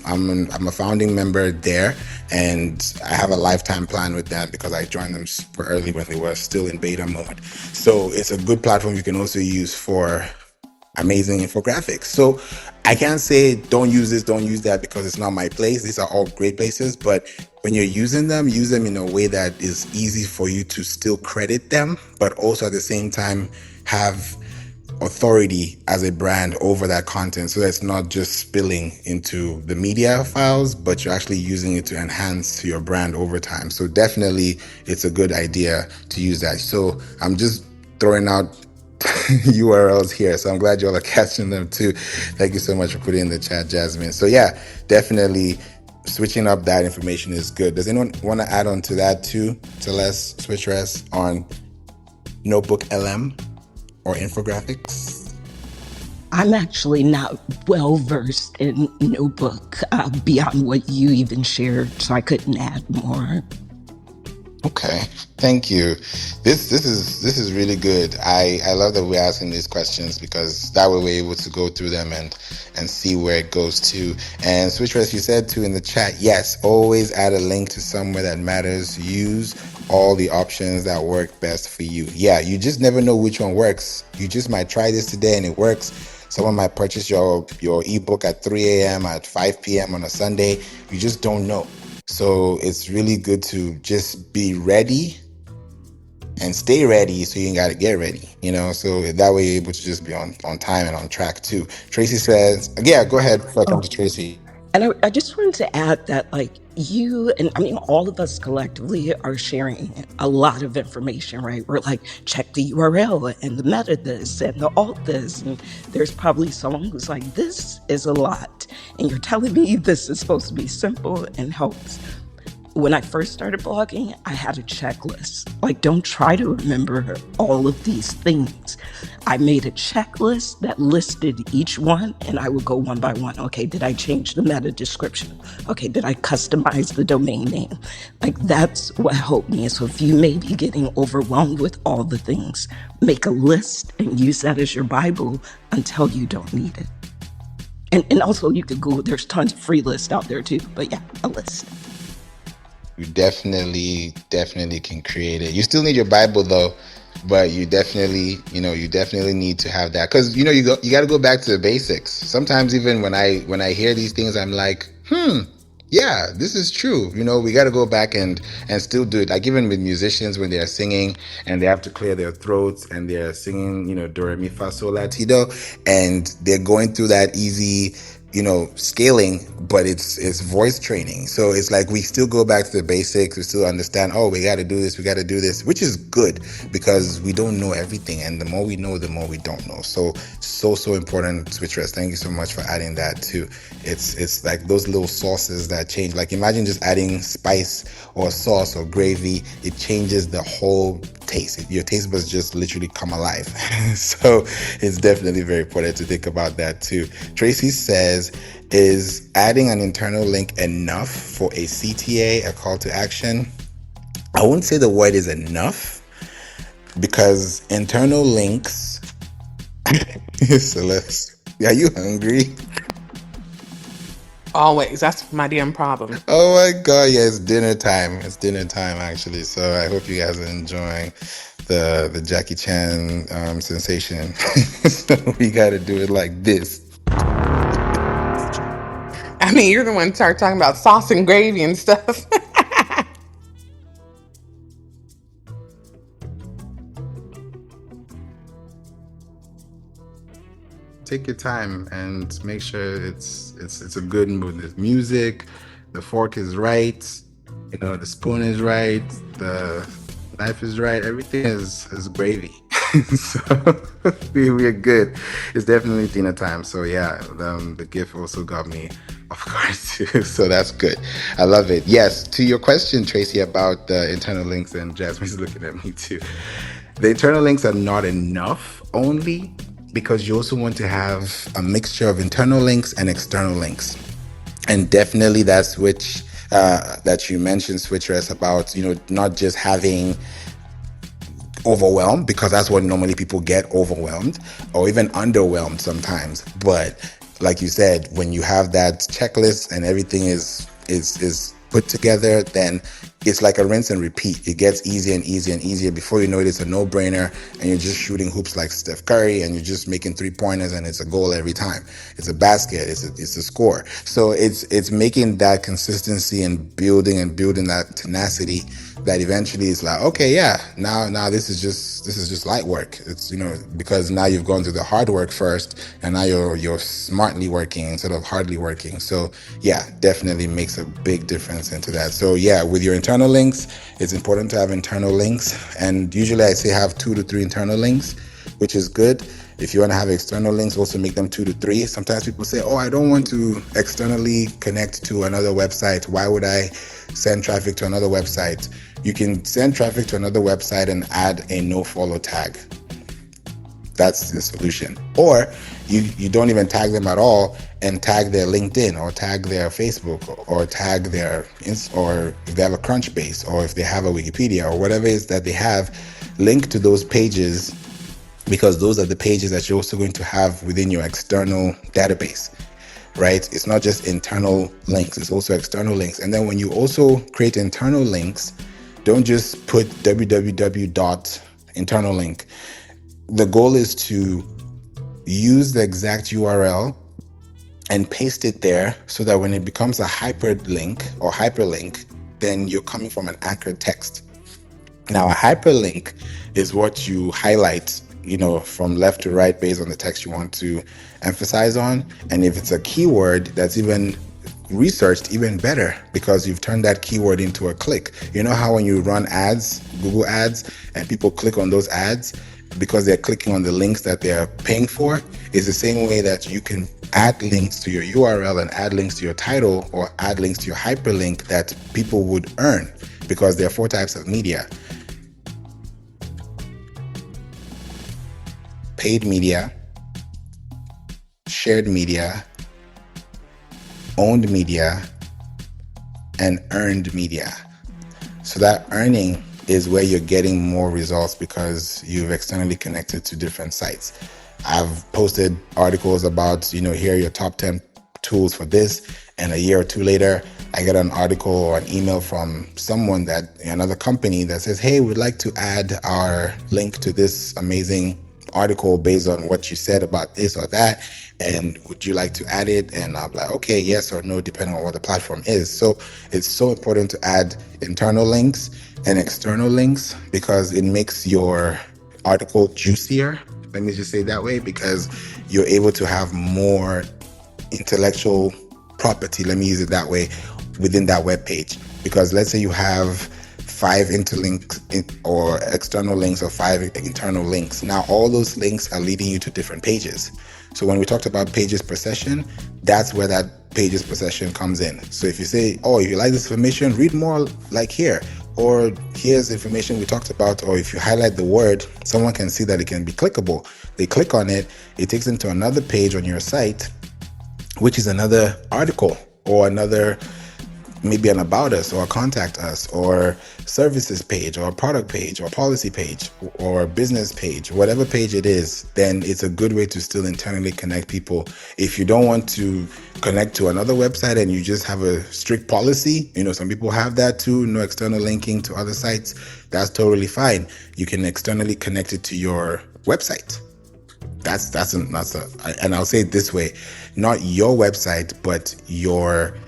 a founding member there, and I have a lifetime plan with them because I joined them super early when they were still in beta mode. So it's a good platform you can also use for amazing infographics. So I can't say don't use this, don't use that because it's not my place. These are all great places, but when you're using them, use them in a way that is easy for you to still credit them, but also at the same time have authority as a brand over that content, so that it's not just spilling into the media files, but you're actually using it to enhance your brand over time. So definitely it's a good idea to use that. So I'm just throwing out URLs here, so I'm glad y'all are catching them too. Thank you so much for putting in the chat, Jasmine. So yeah, definitely switching up that information is good. Does anyone want to add on to that too? Celeste, Switchress on Notebook LM or infographics? I'm actually not well versed in Notebook beyond what you even shared, so I couldn't add more. Okay, thank you. This is really good. I love that we're asking these questions because that way we're able to go through them and see where it goes to. And Switchress, you said too in the chat, yes, always add a link to somewhere that matters. Use all the options that work best for you. Yeah, you just never know which one works. You just might try this today and it works. Someone might purchase your ebook at 3 a.m., at 5 p.m. on a Sunday. You just don't know. So it's really good to just be ready and stay ready, so you ain't got to get ready, so that way you're able to just be on time and on track too. Tracy says, yeah, go ahead before I come to Tracy. And I just wanted to add that, like, you and I mean, all of us collectively are sharing a lot of information, right? We're like, check the URL and the meta this and the alt this. And there's probably someone who's like, this is a lot. And you're telling me this is supposed to be simple and helps. When I first started blogging, I had a checklist. Like, don't try to remember all of these things. I made a checklist that listed each one, and I would go one by one. Okay, did I change the meta description? Okay, did I customize the domain name? Like, that's what helped me. So if you may be getting overwhelmed with all the things, make a list and use that as your Bible until you don't need it. And also, you could Google, there's tons of free lists out there too, but yeah, a list. You definitely can create it. You still need your Bible though, but you definitely need to have that, because you got to go back to the basics. Sometimes even when I hear these things, I'm like, yeah, this is true. We got to go back and still do it. Like even with musicians, when they are singing and they have to clear their throats and they're singing, do re mi fa sol la ti do, and they're going through that easy scaling, but it's voice training. So it's like we still go back to the basics. We still understand, we got to do this, which is good because we don't know everything. And the more we know, the more we don't know. So important, Switchers. Thank you so much for adding that too. It's like those little sauces that change. Like imagine just adding spice or sauce or gravy. It changes the whole taste. Your taste buds just literally come alive. So it's definitely very important to think about that too. Tracy says, is adding an internal link enough for a CTA, a call to action? I wouldn't say the word is enough, because internal links Celeste, are you hungry? Always. That's my damn problem. Oh my God, yeah, it's dinner time. It's dinner time, actually. So I hope you guys are enjoying the Jackie Chan sensation. So we got to do it like this. I mean, you're the one who started talking about sauce and gravy and stuff. Take your time and make sure it's a good mood. The music, the fork is right, the spoon is right, the knife is right, everything is gravy. So we're good. It's definitely dinner time. So yeah, the gift also got me off guard too. So that's good. I love it. Yes, to your question, Tracy, about the internal links, and Jasmine's looking at me too. The internal links are not enough only because you also want to have a mixture of internal links and external links. And definitely that's which that you mentioned, Switchers, about not just having overwhelmed, because that's what normally people get, overwhelmed or even underwhelmed sometimes. But like you said, when you have that checklist and everything is put together, then it's like a rinse and repeat. It gets easier and easier and easier. Before you know it, it's a no-brainer, and you're just shooting hoops like Steph Curry, and you're just making 3-pointers, and it's a goal every time. It's a basket. It's a score. So it's making that consistency and building that tenacity that eventually is like, okay, yeah, now this is just light work. It's because now you've gone through the hard work first, and now you're smartly working instead of hardly working. So yeah, definitely makes a big difference into that. So yeah, with your internal links, it's important to have internal links, and usually I say have 2 to 3 internal links, which is good. If you want to have external links, also make them 2 to 3. Sometimes people say, I don't want to externally connect to another website. Why would I send traffic to another website? You can send traffic to another website and add a no-follow tag. That's the solution. Or you don't even tag them at all and tag their LinkedIn or tag their Facebook or tag their, or if they have a Crunchbase or if they have a Wikipedia or whatever it is that they have, link to those pages, because those are the pages that you're also going to have within your external database, right? It's not just internal links, it's also external links. And then when you also create internal links, don't just put www.internal link. The goal is to use the exact URL and paste it there so that when it becomes a hyperlink or hyperlink, then you're coming from an accurate text. Now, a hyperlink is what you highlight, from left to right based on the text you want to emphasize on. And if it's a keyword that's even researched even better because you've turned that keyword into a click. You know how when you run ads, Google ads, and people click on those ads because they're clicking on the links that they're paying for? Is the same way that you can add links to your URL and add links to your title or add links to your hyperlink that people would earn, because there are 4 types of media: paid media, shared media, owned media, and earned media. So that earning is where you're getting more results because you've externally connected to different sites. I've posted articles about, here are your top 10 tools for this. And a year or two later, I get an article or an email from another company that says, hey, we'd like to add our link to this amazing article based on what you said about this or that. And would you like to add it? And I'm like, okay, yes or no, depending on what the platform is. So it's so important to add internal links and external links because it makes your article juicier. Let me just say it that way, because you're able to have more intellectual property, let me use it that way, within that web page. Because let's say you have 5 interlinks or external links or 5 internal links. Now all those links are leading you to different pages. So when we talked about pages per session, that's where that pages per session comes in. So if you say, oh, if you like this information, read more like here, or here's the information we talked about, or if you highlight the word, someone can see that it can be clickable. They click on it, it takes them to another page on your site, which is another article or another, maybe an about us or a contact us or services page or a product page or policy page or business page, whatever page it is. Then it's a good way to still internally connect people. If you don't want to connect to another website and you just have a strict policy, some people have that too, no external linking to other sites, that's totally fine. You can externally connect it to your website. And I'll say it this way, not your website, but your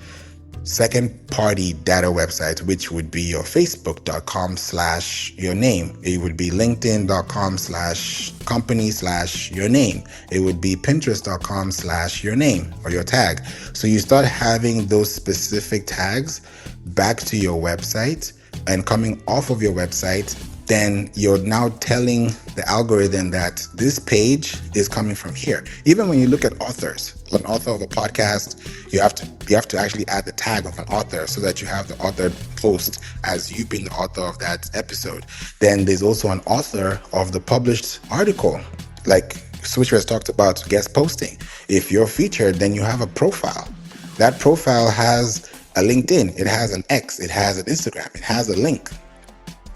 second party data website, which would be your facebook.com/your name. It would be linkedin.com/company/your name. It would be pinterest.com/your name or your tag. So you start having those specific tags back to your website and coming off of your website. Then you're now telling the algorithm that this page is coming from here. Even when you look at authors, an author of a podcast, you have to actually add the tag of an author so that you have the author post as you being the author of that episode. Then there's also an author of the published article, like Switcher has talked about guest posting. If you're featured, then you have a profile. That profile has a LinkedIn, it has an X, it has an Instagram, it has a link.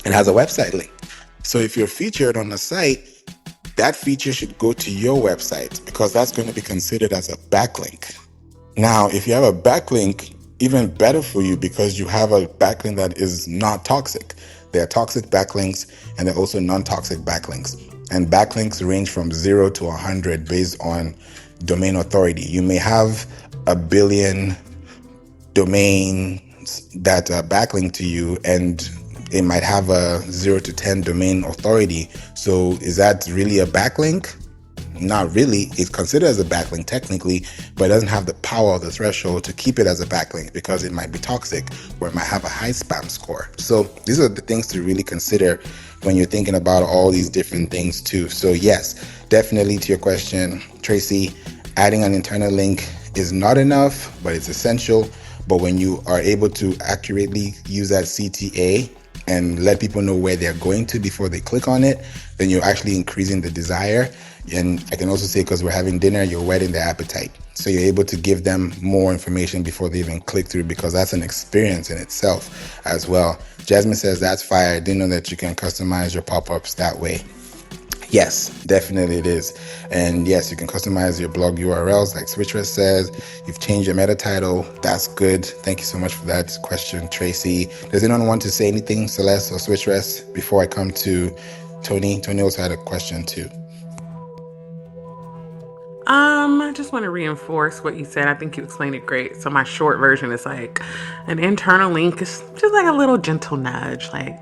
It has a website link. So if you're featured on the site, that feature should go to your website because that's going to be considered as a backlink. Now, if you have a backlink, even better for you because you have a backlink that is not toxic. There are toxic backlinks and there are also non-toxic backlinks. And backlinks range from 0 to 100 based on domain authority. You may have 1 billion domains that are backlink to you, and it might have a 0 to 10 domain authority. So is that really a backlink? Not really. It's considered as a backlink technically, but it doesn't have the power of the threshold to keep it as a backlink because it might be toxic or it might have a high spam score. So these are the things to really consider when you're thinking about all these different things too. So yes, definitely to your question, Tracy, adding an internal link is not enough, but it's essential. But when you are able to accurately use that CTA and let people know where they're going to before they click on it, then you're actually increasing the desire. And I can also say, because we're having dinner, you're whetting their appetite. So you're able to give them more information before they even click through, because that's an experience in itself as well. Jasmine says, that's fire. I didn't know that you can customize your pop-ups that way. Yes, definitely it is. And yes, you can customize your blog URLs like Switcher says. You've changed your meta title. That's good. Thank you so much for that question, Tracy. Does anyone want to say anything, Celeste or Switchers, before I come to Tony? Tony also had a question too. I just want to reinforce what you said. I think you explained it great. So my short version is like an internal link is just like a little gentle nudge, like,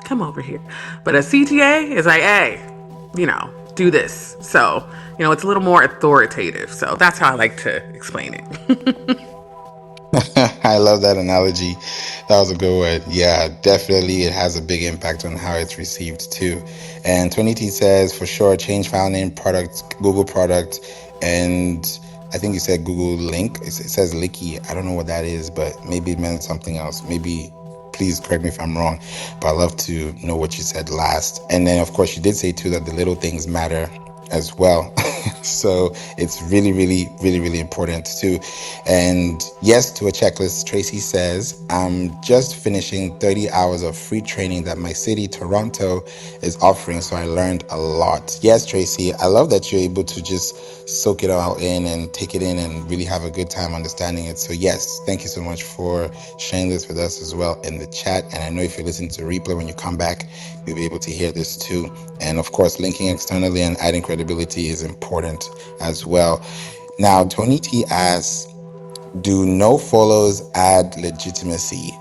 come over here. But a CTA is like, hey, do this. So, it's a little more authoritative. So that's how I like to explain it. I love that analogy. That was a good one. Yeah, definitely it has a big impact on how it's received too. And 20T says for sure change file name product, Google product, and I think you said Google link. It says Licky. I don't know what that is, but maybe it meant something else. Maybe please correct me if I'm wrong, but I'd love to know what you said last. And then of course you did say too that the little things matter as well. So it's really, really, really, really important too. And yes, to a checklist, Tracy says, I'm just finishing 30 hours of free training that my city, Toronto, is offering. So I learned a lot. Yes, Tracy, I love that you're able to just soak it all in and take it in and really have a good time understanding it. So yes, thank you so much for sharing this with us as well in the chat. And I know if you listen to replay when you come back, you'll be able to hear this too. And of course, linking externally and adding credibility is important as well. Now, Tony T asks, do no follows add legitimacy?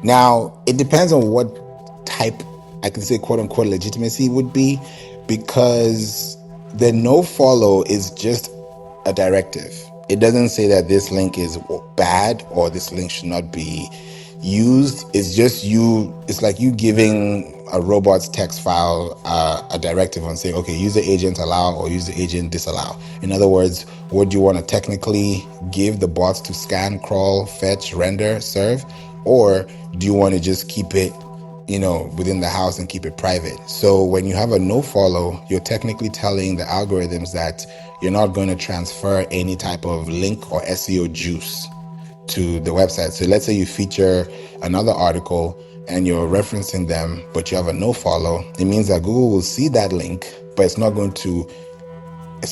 Now, it depends on what type, I can say quote unquote legitimacy would be, because the no follow is just a directive. It doesn't say that this link is bad or this link should not be used. It's just you, it's like you giving a robot's text file a directive and saying, okay, user agent allow or user agent disallow. In other words, what do you want to technically give the bots to scan, crawl, fetch, render, serve? Or do you want to just keep it, within the house and keep it private? So when you have a no follow, you're technically telling the algorithms that you're not going to transfer any type of link or SEO juice to the website. So let's say you feature another article and you're referencing them, but you have a no follow. It means that Google will see that link, but it's not going to, I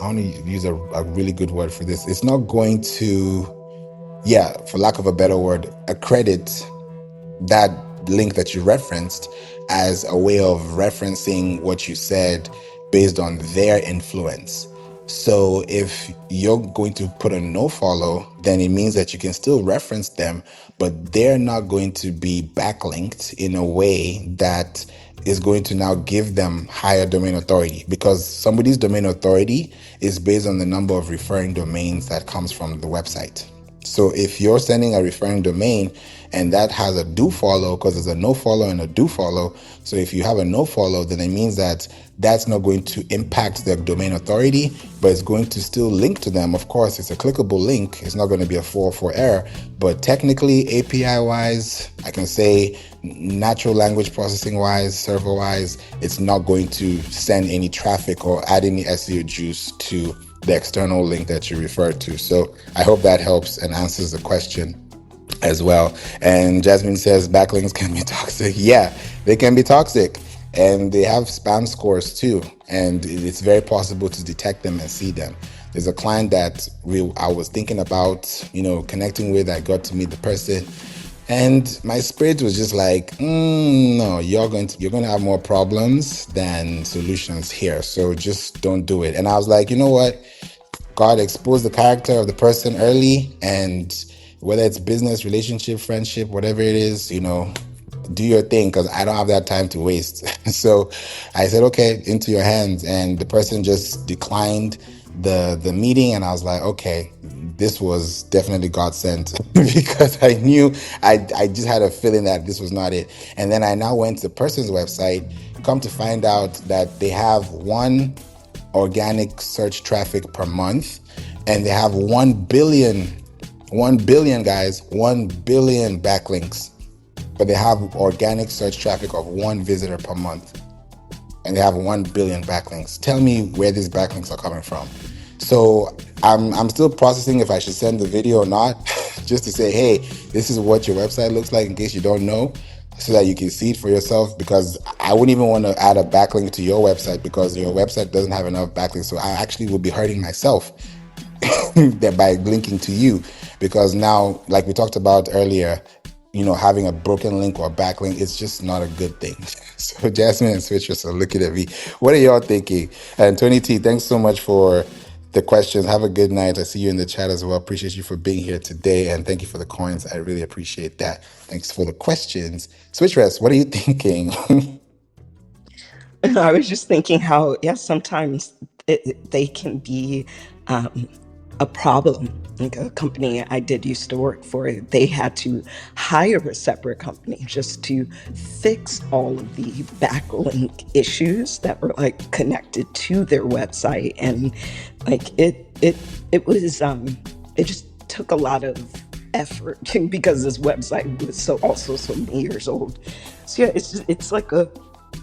want to use a really good word for this. It's not going to, for lack of a better word, accredit that link that you referenced as a way of referencing what you said based on their influence. So if you're going to put a no follow, then it means that you can still reference them, but they're not going to be backlinked in a way that is going to now give them higher domain authority, because somebody's domain authority is based on the number of referring domains that comes from the website. So if you're sending a referring domain and that has a do follow, because there's a no follow and a do follow. So if you have a no follow, then it means that that's not going to impact their domain authority, but it's going to still link to them. Of course, it's a clickable link. It's not going to be a 404 error, but technically API wise, I can say natural language processing wise, server wise, it's not going to send any traffic or add any SEO juice to the external link that you referred to. So I hope that helps and answers the question as well. And Jasmine says backlinks can be toxic. Yeah, they can be toxic, and they have spam scores too, and it's very possible to detect them and see them. There's a client that I was thinking about, connecting with. I got to meet the person, and my spirit was just like, no, you're going to have more problems than solutions here. So just don't do it. And I was like, you know what? God, expose the character of the person early, and whether it's business, relationship, friendship, whatever it is, do your thing, because I don't have that time to waste. So I said, okay, into your hands. And the person just declined the meeting, and I was like, okay, this was definitely God sent because I knew I just had a feeling that this was not it. And then I now went to the person's website, come to find out that they have one organic search traffic per month, and they have 1 billion guys, 1 billion backlinks, but they have organic search traffic of 1 visitor per month, and they have 1 billion backlinks. Tell me where these backlinks are coming from. So I'm still processing if I should send the video or not, just to say, hey, this is what your website looks like in case you don't know, so that you can see it for yourself, because I wouldn't even want to add a backlink to your website because your website doesn't have enough backlinks. So I actually will be hurting myself by linking to you, because now, like we talked about earlier, having a broken link or a backlink, it's just not a good thing. So Jasmine and Switcher, so looking at me, what are y'all thinking? And Tony T, thanks so much for the questions. Have a good night. I see you in the chat as well. Appreciate you for being here today, and thank you for the coins. I really appreciate that. Thanks for the questions. Switchers, what are you thinking? I was just thinking how, yes, sometimes they can be a problem. Like a company I did used to work for, they had to hire a separate company just to fix all of the backlink issues that were like connected to their website. And like it was it just took a lot of effort because this website was so many years old. So yeah, it's like a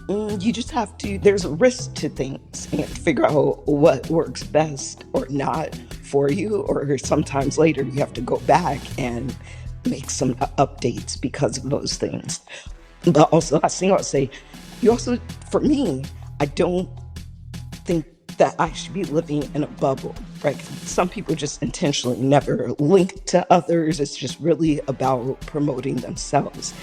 you just have to, there's a risk to things and figure out what works best or not for you. Or sometimes later you have to go back and make some updates because of those things. But also, last thing I'll say, you also, for me, I don't think that I should be living in a bubble, right? Some people just intentionally never link to others. It's just really about promoting themselves.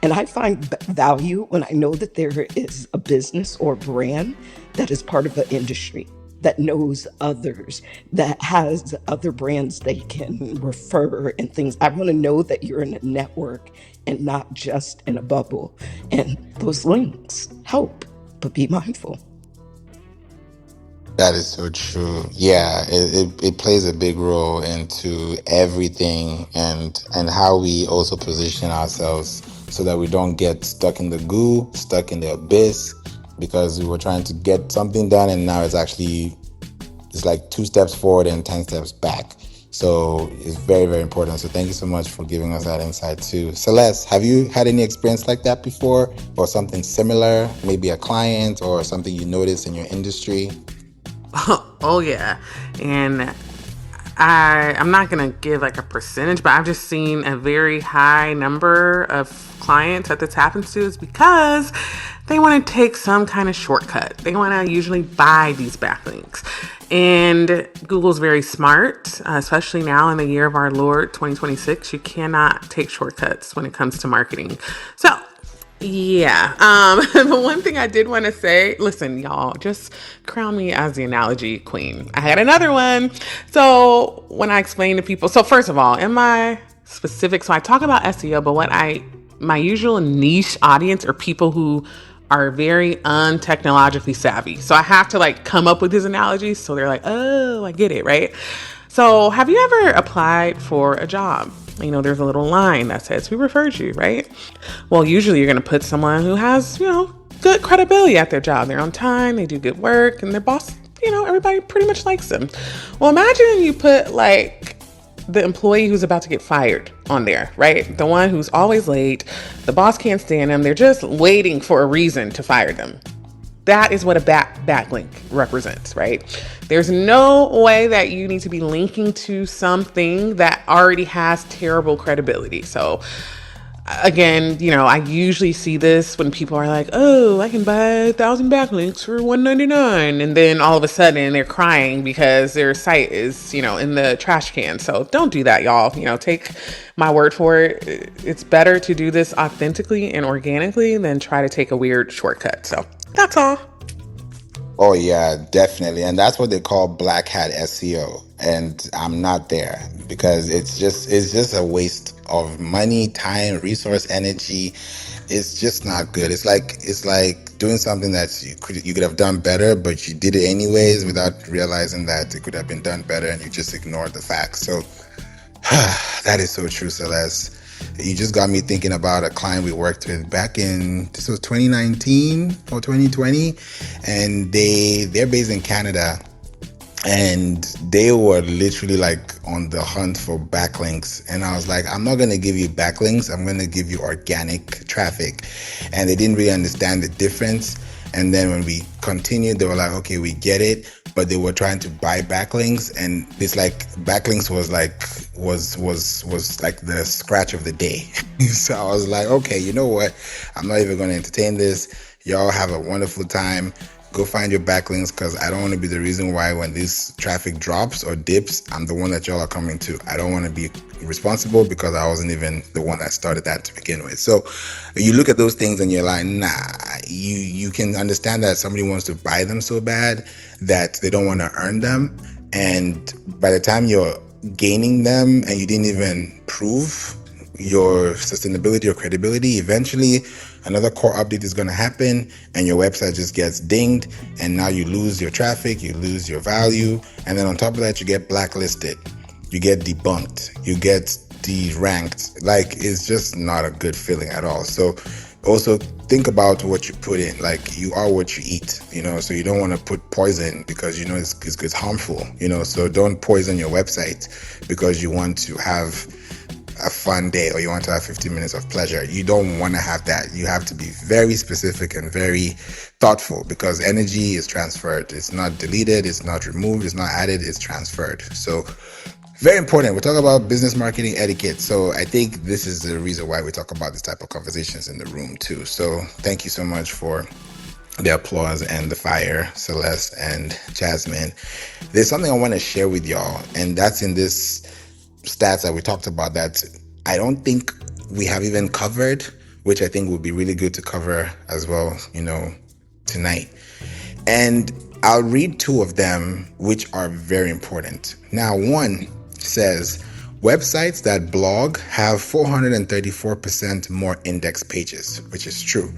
And I find value when I know that there is a business or brand that is part of an industry, that knows others, that has other brands they can refer and things. I want to know that you're in a network and not just in a bubble. And those links help, but be mindful. That is so true. Yeah, it plays a big role into everything and how we also position ourselves so that we don't get stuck in the goo, stuck in the abyss, because we were trying to get something done and now it's like 2 steps forward and 10 steps back. So it's very, very important. So thank you so much for giving us that insight too. Celeste, have you had any experience like that before, or something similar? Maybe a client or something you noticed in your industry? Oh yeah. And I'm not gonna give like a percentage, but I've just seen a very high number of clients that this happens to is because they want to take some kind of shortcut. They want to usually buy these backlinks. And Google's very smart, especially now in the year of our Lord 2026. You cannot take shortcuts when it comes to marketing. So yeah. The one thing I did want to say, listen, y'all, just crown me as the analogy queen. I had another one. So when I explain to people, so first of all, in my specific, so I talk about SEO, but my usual niche audience are people who are very untechnologically savvy. So I have to like come up with these analogies. So they're like, oh, I get it, right? So have you ever applied for a job? You know, there's a little line that says, who referred you, right? Well, usually you're going to put someone who has, good credibility at their job. They're on time, they do good work, and their boss, everybody pretty much likes them. Well, imagine you put like the employee who's about to get fired on there, right? The one who's always late, the boss can't stand them, they're just waiting for a reason to fire them. That is what a backlink represents, right? There's no way that you need to be linking to something that already has terrible credibility. So again, I usually see this when people are like, oh, I can buy 1,000 backlinks for $1.99. And then all of a sudden they're crying because their site is, in the trash can. So don't do that, y'all. Take my word for it. It's better to do this authentically and organically than try to take a weird shortcut. So that's all. Oh yeah, definitely. And that's what they call black hat SEO. And I'm not there because it's just a waste of money, time, resource, energy. It's just not good. It's like doing something that you could have done better, but you did it anyways without realizing that it could have been done better, and you just ignored the facts. So that is so true, Celeste. You just got me thinking about a client we worked with back in, this was 2019 or 2020, and they're based in Canada, and they were literally like on the hunt for backlinks. And I was like, I'm not going to give you backlinks, I'm going to give you organic traffic. And they didn't really understand the difference. And then when we continued, they were like, okay, we get it. But they were trying to buy backlinks, and it's like backlinks was like the scratch of the day. So I was like, okay, you know what? I'm not even going to entertain this. Y'all have a wonderful time. Go find your backlinks, because I don't want to be the reason why when this traffic drops or dips, I'm the one that y'all are coming to. I don't want to be responsible because I wasn't even the one that started that to begin with. So you look at those things and you're like, nah, you can understand that somebody wants to buy them so bad that they don't want to earn them. And by the time you're gaining them and you didn't even prove your sustainability or credibility, eventually another core update is going to happen and your website just gets dinged, and now you lose your traffic, you lose your value, and then on top of that you get blacklisted, you get debunked, you get de-ranked. Like, it's just not a good feeling at all. So also think about what you put in. Like, you are what you eat, so you don't want to put poison because it's harmful, so don't poison your website because you want to have a fun day or you want to have 15 minutes of pleasure. You don't want to have that. You have to be very specific and very thoughtful, because energy is transferred. It's not deleted, it's not removed, it's not added, it's transferred. So very important. We're talking about business marketing etiquette. So I think this is the reason why we talk about this type of conversations in the room too. So thank you so much for the applause and the fire, Celeste and Jasmine. There's something I want to share with y'all, and that's in this stats that we talked about that I don't think we have even covered, which I think would be really good to cover as well, tonight. And I'll read two of them, which are very important. Now, one says websites that blog have 434% more index pages, which is true.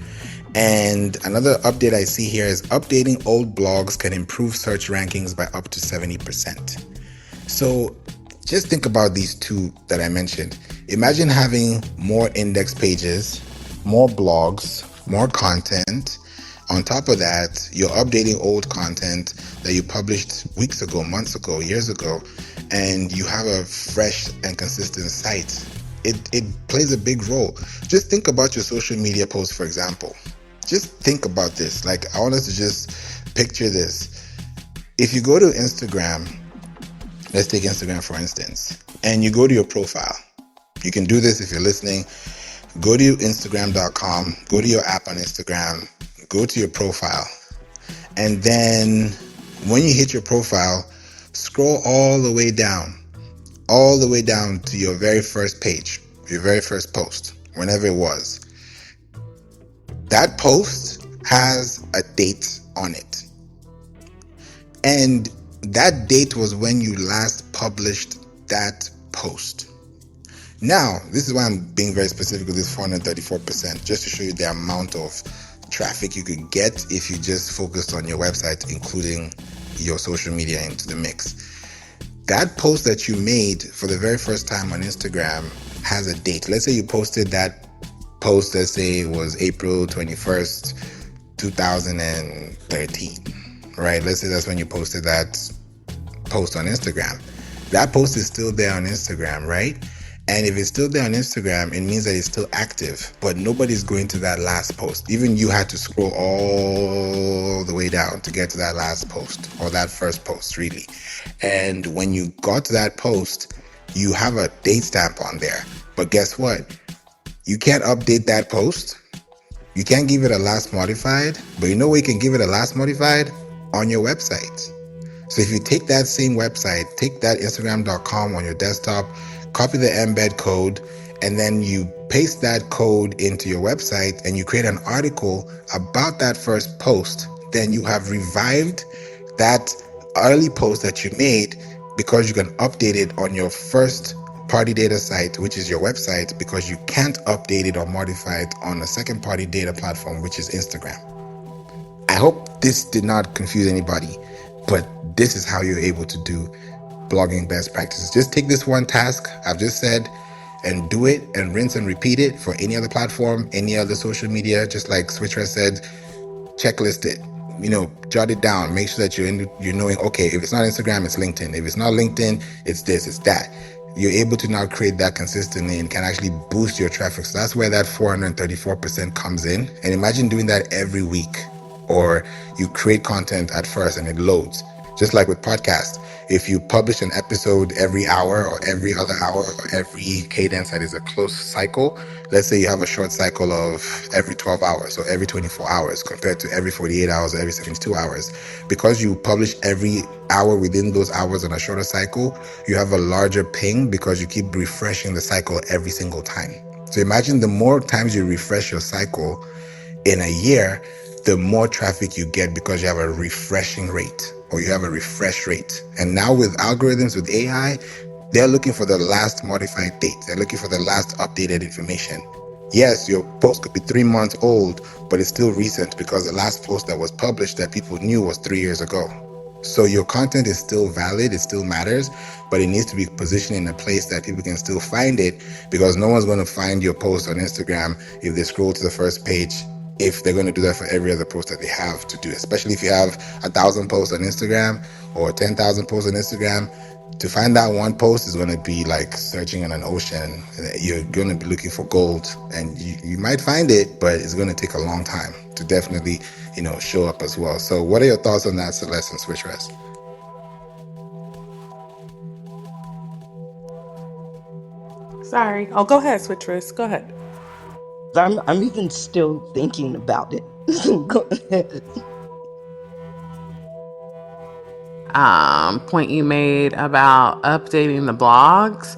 And another update I see here is updating old blogs can improve search rankings by up to 70%. So just think about these two that I mentioned. Imagine having more index pages, more blogs, more content. On top of that, you're updating old content that you published weeks ago, months ago, years ago, and you have a fresh and consistent site. It plays a big role. Just think about your social media posts, for example. Just think about this. Like, I want us to just picture this. If you go to Instagram, let's take Instagram for instance, and you go to your profile. You can do this if you're listening. Go to Instagram.com, go to your app on Instagram, go to your profile. And then when you hit your profile, scroll all the way down to your very first page, your very first post, whenever it was. That post has a date on it. And that date was when you last published that post. Now, this is why I'm being very specific with this 434%, just to show you the amount of traffic you could get if you just focused on your website, including your social media into the mix. That post that you made for the very first time on Instagram has a date. Let's say you posted that post, let's say it was April 21st, 2013, right? Let's say that's when you posted that post on Instagram. That post is still there on Instagram, right? And if it's still there on Instagram, it means that it's still active, but nobody's going to that last post. Even you had to scroll all the way down to get to that last post, or that first post, really. And when you got to that post, you have a date stamp on there. But guess what? You can't update that post. You can't give it a last modified, but you know where you can give it a last modified? On your website. So if you take that same website, take that Instagram.com on your desktop, copy the embed code, and then you paste that code into your website and you create an article about that first post, then you have revived that early post that you made, because you can update it on your first party data site, which is your website, because you can't update it or modify it on a second party data platform, which is Instagram. I hope this did not confuse anybody, but this is how you're able to do blogging best practices. Just take this one task I've just said and do it, and rinse and repeat it for any other platform, any other social media. Just like Switcher said, checklist it, jot it down. Make sure that you're knowing, okay, if it's not Instagram, it's LinkedIn. If it's not LinkedIn, it's this, it's that. You're able to now create that consistently and can actually boost your traffic. So that's where that 434% comes in. And imagine doing that every week. Or you create content at first and it loads. Just like with podcasts, if you publish an episode every hour or every other hour or every cadence that is a close cycle, let's say you have a short cycle of every 12 hours or every 24 hours compared to every 48 hours or every 72 hours. Because you publish every hour within those hours on a shorter cycle, you have a larger ping because you keep refreshing the cycle every single time. So imagine the more times you refresh your cycle in a year, the more traffic you get because you have a refreshing rate, or you have a refresh rate. And now with algorithms, with AI, they're looking for the last modified date. They're looking for the last updated information. Yes, your post could be 3 months old, but it's still recent because the last post that was published that people knew was 3 years ago. So your content is still valid, it still matters, but it needs to be positioned in a place that people can still find it, because no one's going to find your post on Instagram if they scroll to the first page, if they're going to do that for every other post that they have to do, especially if you have 1,000 posts on Instagram or 10,000 posts on Instagram. To find that one post is going to be like searching in an ocean. You're going to be looking for gold, and you might find it, but it's going to take a long time to definitely, show up as well. So what are your thoughts on that, Celeste and Switchers? Sorry. Oh, go ahead, Switchers. Go ahead. I'm even still thinking about it. Go ahead. Point you made about updating the blogs,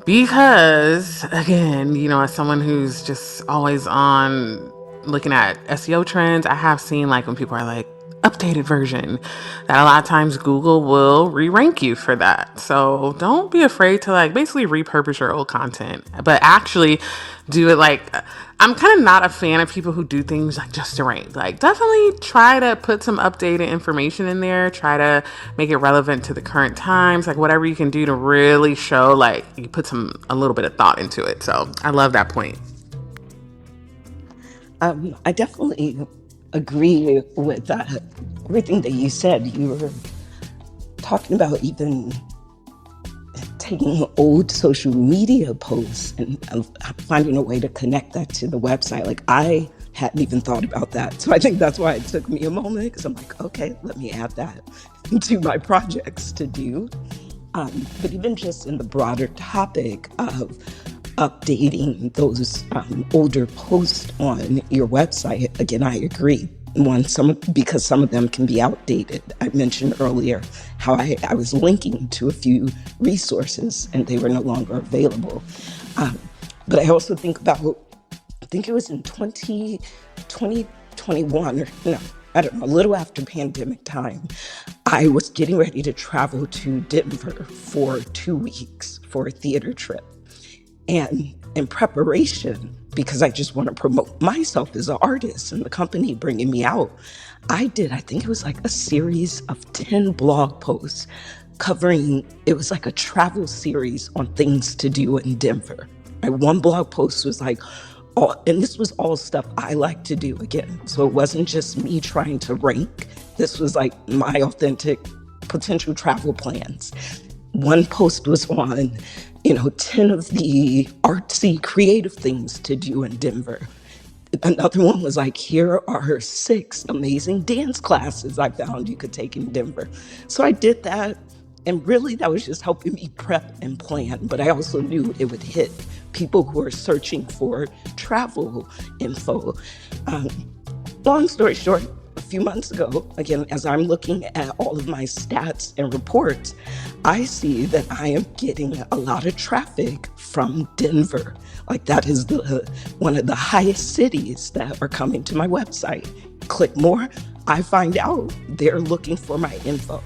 because again, as someone who's just always on looking at SEO trends, I have seen like when people are like updated version, that a lot of times Google will re-rank you for that. So don't be afraid to like basically repurpose your old content, but actually do it. Like, I'm kind of not a fan of people who do things like just to rank. Like, definitely try to put some updated information in there, try to make it relevant to the current times, like whatever you can do to really show like you put a little bit of thought into it. So I love that point. I definitely agree with that. Everything that you said. You were talking about even taking old social media posts and finding a way to connect that to the website. Like, I hadn't even thought about that. So I think that's why it took me a moment, because I'm like, okay, let me add that to my projects to do. But even just in the broader topic of updating those older posts on your website, again, I agree. Because some of them can be outdated. I mentioned earlier how I was linking to a few resources and they were no longer available. But I also think about, I think it was in 2021, or no, I don't know, a little after pandemic time, I was getting ready to travel to Denver for 2 weeks for a theater trip. And in preparation, because I just want to promote myself as an artist and the company bringing me out, I think it was like a series of 10 blog posts covering, it was like a travel series on things to do in Denver. One blog post was like, and this was all stuff I like to do again. So it wasn't just me trying to rank. This was like my authentic potential travel plans. One post was on, 10 of the artsy creative things to do in Denver. Another one was like, here are 6 amazing dance classes I found you could take in Denver. So I did that. And really, that was just helping me prep and plan. But I also knew it would hit people who are searching for travel info. Long story short, a few months ago, again, as I'm looking at all of my stats and reports, I see that I am getting a lot of traffic from Denver. Like, that is one of the highest cities that are coming to my website. Click more, I find out they're looking for my info,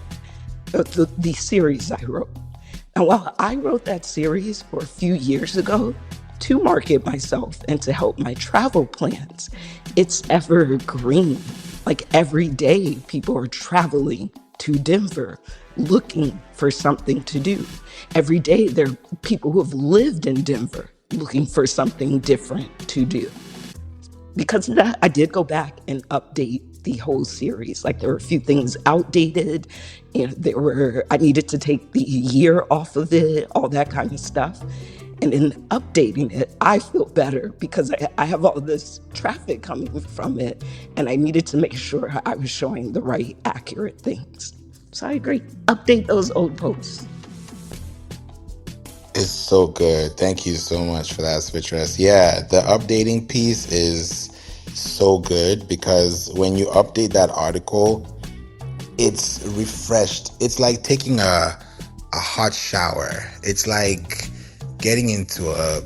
the series I wrote. And while I wrote that series for a few years ago to market myself and to help my travel plans, it's evergreen. Like, every day, people are traveling to Denver looking for something to do. Every day, there are people who have lived in Denver looking for something different to do. Because of that, I did go back and update the whole series. Like, there were a few things outdated, and I needed to take the year off of it, all that kind of stuff. And in updating it, I feel better because I have all this traffic coming from it, and I needed to make sure I was showing the right, accurate things. So I agree. Update those old posts. It's so good. Thank you so much for that, Switchers. Yeah, the updating piece is so good because when you update that article, it's refreshed. It's like taking a hot shower. It's like getting into a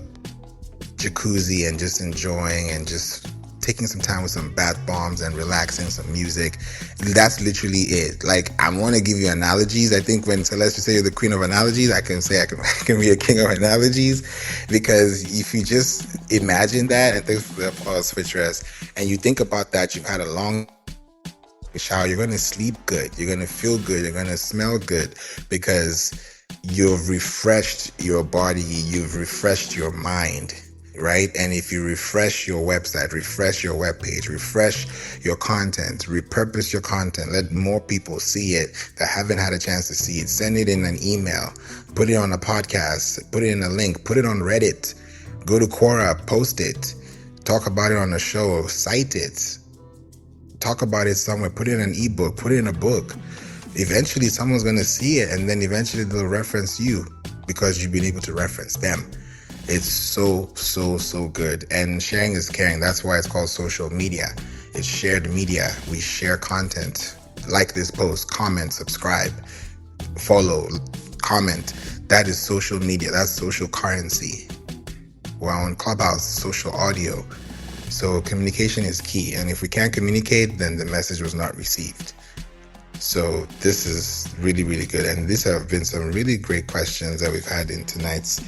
jacuzzi and just enjoying and just taking some time with some bath bombs and relaxing, some music. That's literally it. Like, I want to give you analogies. I think when Celeste you say you're the queen of analogies, I can say I can be a king of analogies, because if you just imagine that, and thanks for the applause, Switch Rest, and you think about that, you've had a long shower, you're going to sleep good, you're going to feel good, you're going to smell good, because you've refreshed your body, you've refreshed your mind, right? And if you refresh your website, refresh your webpage, refresh your content, repurpose your content, let more people see it that haven't had a chance to see it, send it in an email, put it on a podcast, put it in a link, put it on Reddit, go to Quora, post it, talk about it on a show, cite it, talk about it somewhere, put it in an ebook, put it in a book. Eventually someone's going to see it, and then eventually they'll reference you because you've been able to reference them. It's so good. And sharing is caring. That's why it's called social media. It's shared media. We share content. Like this post, comment, subscribe, follow, comment. That is social media. That's social currency. We're on Clubhouse, social audio. So communication is key. And if we can't communicate, then the message was not received. So this is really, really good. And these have been some really great questions that we've had in tonight's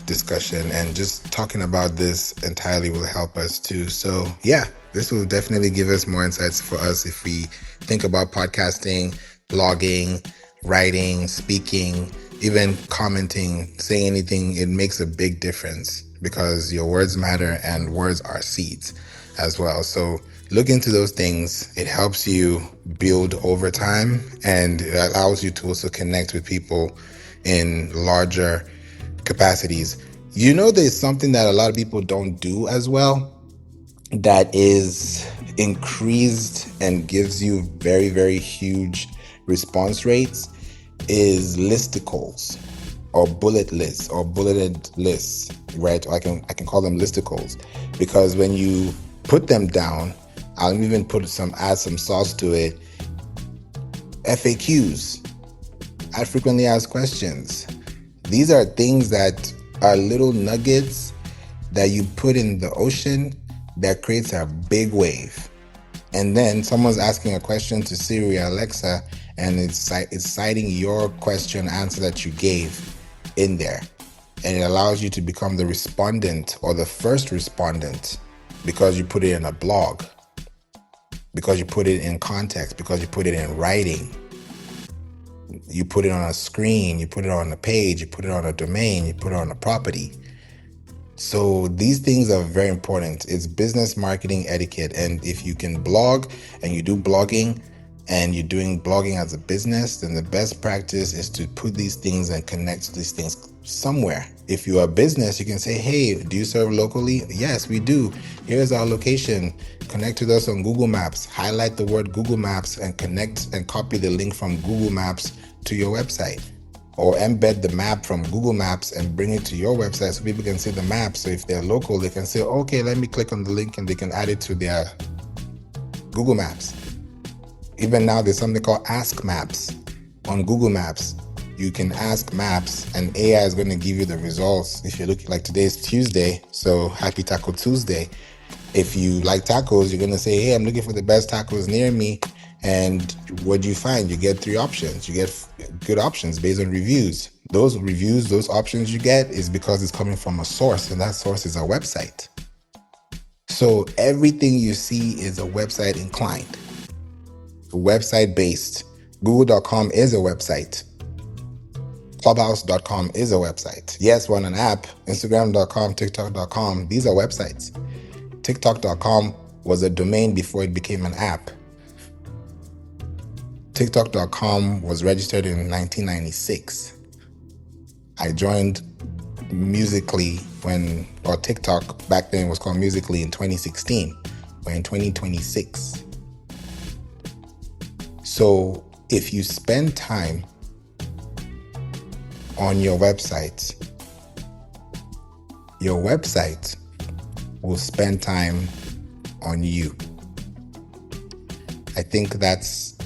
discussion. And just talking about this entirely will help us too. So yeah, this will definitely give us more insights for us if we think about podcasting, blogging, writing, speaking, even commenting, saying anything. It makes a big difference because your words matter, and words are seeds as well. So look into those things. It helps you build over time, and it allows you to also connect with people in larger capacities. You know, there's something that a lot of people don't do as well that is increased and gives you very, very huge response rates is listicles, or bullet lists, or bulleted lists, right? Or I can call them listicles, because when you put them down, I'll even add some sauce to it. FAQs, add frequently asked questions. These are things that are little nuggets that you put in the ocean that creates a big wave. And then someone's asking a question to Siri or Alexa, and it's citing your question answer that you gave in there. And it allows you to become the respondent or the first respondent because you put it in a blog, because you put it in context, because you put it in writing. You put it on a screen, you put it on a page, you put it on a domain, you put it on a property. So these things are very important. It's business marketing etiquette. And if you can blog and you do blogging and you're doing blogging as a business, then the best practice is to put these things and connect to these things somewhere. If you're a business, you can say, hey, do you serve locally? Yes, we do. Here's our location. Connect with us on Google Maps. Highlight the word Google Maps and connect and copy the link from Google Maps to your website. Or embed the map from Google Maps and bring it to your website so people can see the map. So if they're local, they can say, okay, let me click on the link, and they can add it to their Google Maps. Even now, there's something called Ask Maps on Google Maps. You can ask Maps, and AI is going to give you the results. If you're looking, like today's Tuesday, so happy Taco Tuesday. If you like tacos, you're going to say, hey, I'm looking for the best tacos near me. And what do you find? You get 3 options. You get good options based on reviews. Those reviews, those options you get is because it's coming from a source, and that source is a website. So everything you see is a website inclined, website based. Google.com is a website. Clubhouse.com is a website. Yes, we're on an app. Instagram.com, TikTok.com, these are websites. TikTok.com was a domain before it became an app. TikTok.com was registered in 1996. I joined Musical.ly or TikTok back then was called Musical.ly in 2016. We're in 2026. So if you spend time on your website will spend time on you. I think that's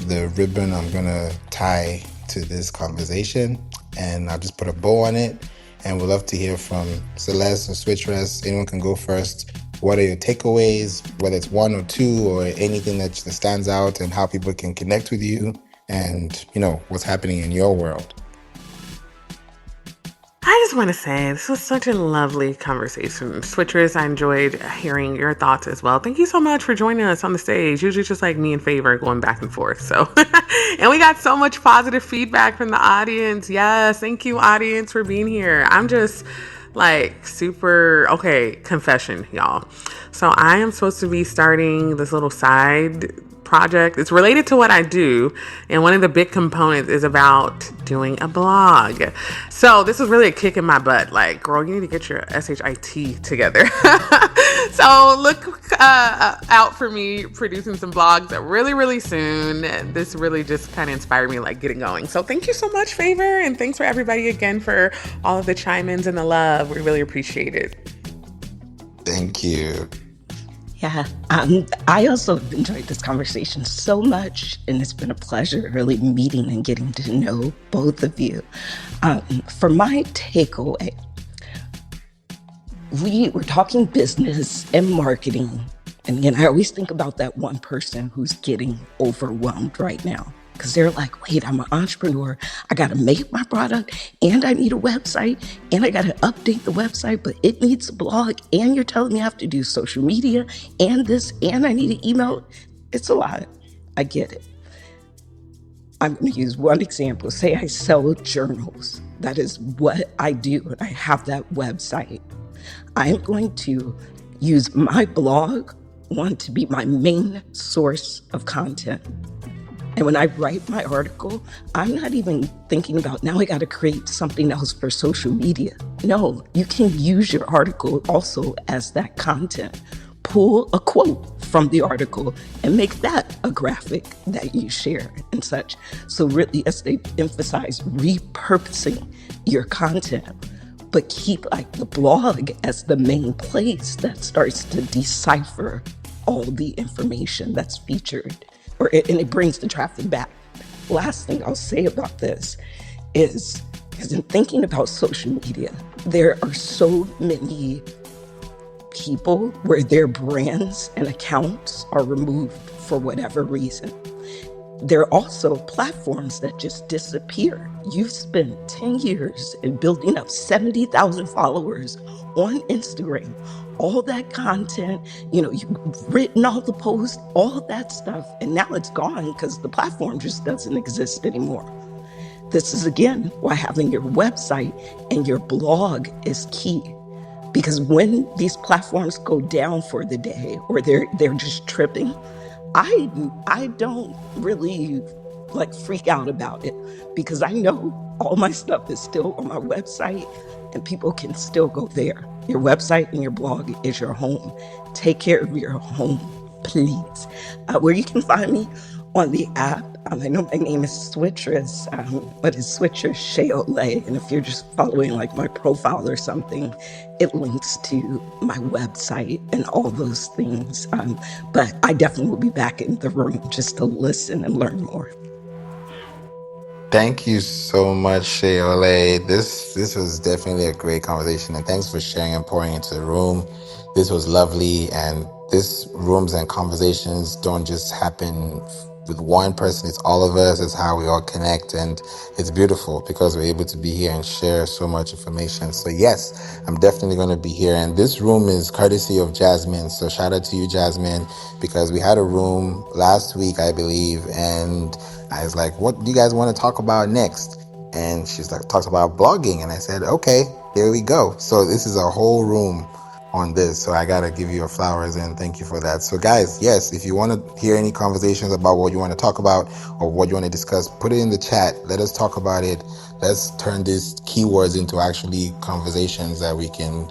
the ribbon I'm gonna tie to this conversation, and I'll just put a bow on it. And we'd love to hear from Celeste or Switch Rest. Anyone can go first. what are your takeaways, whether it's one or two or anything that stands out, and how people can connect with you and, what's happening in your world. I just want to say this was such a lovely conversation. Switchers, I enjoyed hearing your thoughts as well. Thank you so much for joining us on the stage. Usually just like me and Favour going back and forth. So, and we got so much positive feedback from the audience. Yes, thank you, audience, for being here. I'm just like super, okay, confession, y'all. So I am supposed to be starting this little side project. It's related to what I do, and one of the big components is about doing a blog. So this is really a kick in my butt. Like, girl, you need to get your SHIT together. So look out for me producing some blogs really, really soon. This really just kind of inspired me, like, getting going. So thank you so much, Favour, and thanks for everybody again for all of the chime-ins and the love. We really appreciate it. Thank you. Yeah, I also enjoyed this conversation so much, and it's been a pleasure really meeting and getting to know both of you. For my takeaway, we were talking business and marketing, and again, I always think about that one person who's getting overwhelmed right now. Because they're like, wait, I'm an entrepreneur. I got to make my product, and I need a website, and I got to update the website, but it needs a blog, and you're telling me I have to do social media, and this, and I need an email. It's a lot. I get it. I'm going to use one example. Say I sell journals. That is what I do, and I have that website. I am going to use my blog, one, to be my main source of content. And when I write my article, I'm not even thinking about, now I got to create something else for social media. No, you can use your article also as that content. Pull a quote from the article and make that a graphic that you share and such. So really, as they emphasize, repurposing your content, but keep like the blog as the main place that starts to decipher all the information that's featured. And it brings the traffic back. Last thing I'll say about this is, because in thinking about social media, there are so many people where their brands and accounts are removed for whatever reason. There are also platforms that just disappear. You've spent 10 years in building up 70,000 followers on Instagram, all that content, you've written all the posts, all that stuff, and now it's gone because the platform just doesn't exist anymore. This is, again, why having your website and your blog is key. Because when these platforms go down for the day or they're just tripping, I don't really freak out about it, because I know all my stuff is still on my website and people can still go there. Your website and your blog is your home. Take care of your home, please. Where you can find me on the app. I know my name is Switchers, but it's Switchers Sheole. And if you're just following my profile or something, it links to my website and all those things. But I definitely will be back in the room just to listen and learn more. Thank you so much, Sheole. This was definitely a great conversation, and thanks for sharing and pouring into the room. This was lovely, and these rooms and conversations don't just happen with one person. It's all of us. It's how we all connect, and it's beautiful because we're able to be here and share so much information. So yes, I'm definitely going to be here, and this room is courtesy of Jasmine. So shout out to you, Jasmine, because we had a room last week, I believe, and I was like, what do you guys want to talk about next? And she's like, talks about blogging. And I said, okay, there we go. So this is a whole room on this. So I got to give you your flowers and thank you for that. So guys, yes, if you want to hear any conversations about what you want to talk about or what you want to discuss, put it in the chat. Let us talk about it. Let's turn these keywords into actually conversations that we can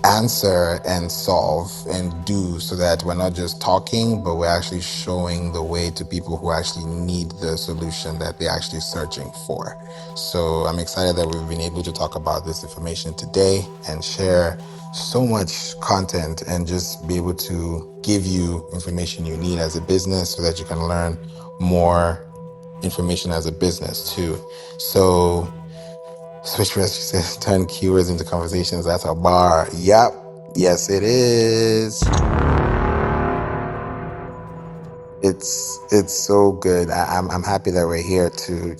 answer and solve and do, so that we're not just talking, but we're actually showing the way to people who actually need the solution that they're actually searching for. So I'm excited that we've been able to talk about this information today and share so much content and just be able to give you information you need as a business so that you can learn more information as a business too. So Switch Rest says turn keywords into conversations. That's a bar. Yep. Yes, it is. It's so good. I'm happy that we're here to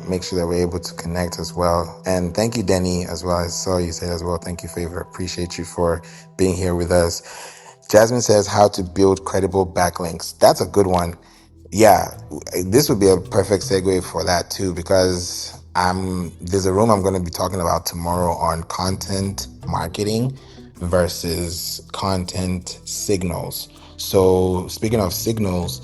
make sure that we're able to connect as well. And thank you, Denny, as well. I saw you say as well. Thank you, Favour. Appreciate you for being here with us. Jasmine says how to build credible backlinks. That's a good one. Yeah, this would be a perfect segue for that too, because there's a room I'm going to be talking about tomorrow on content marketing versus content signals. So speaking of signals,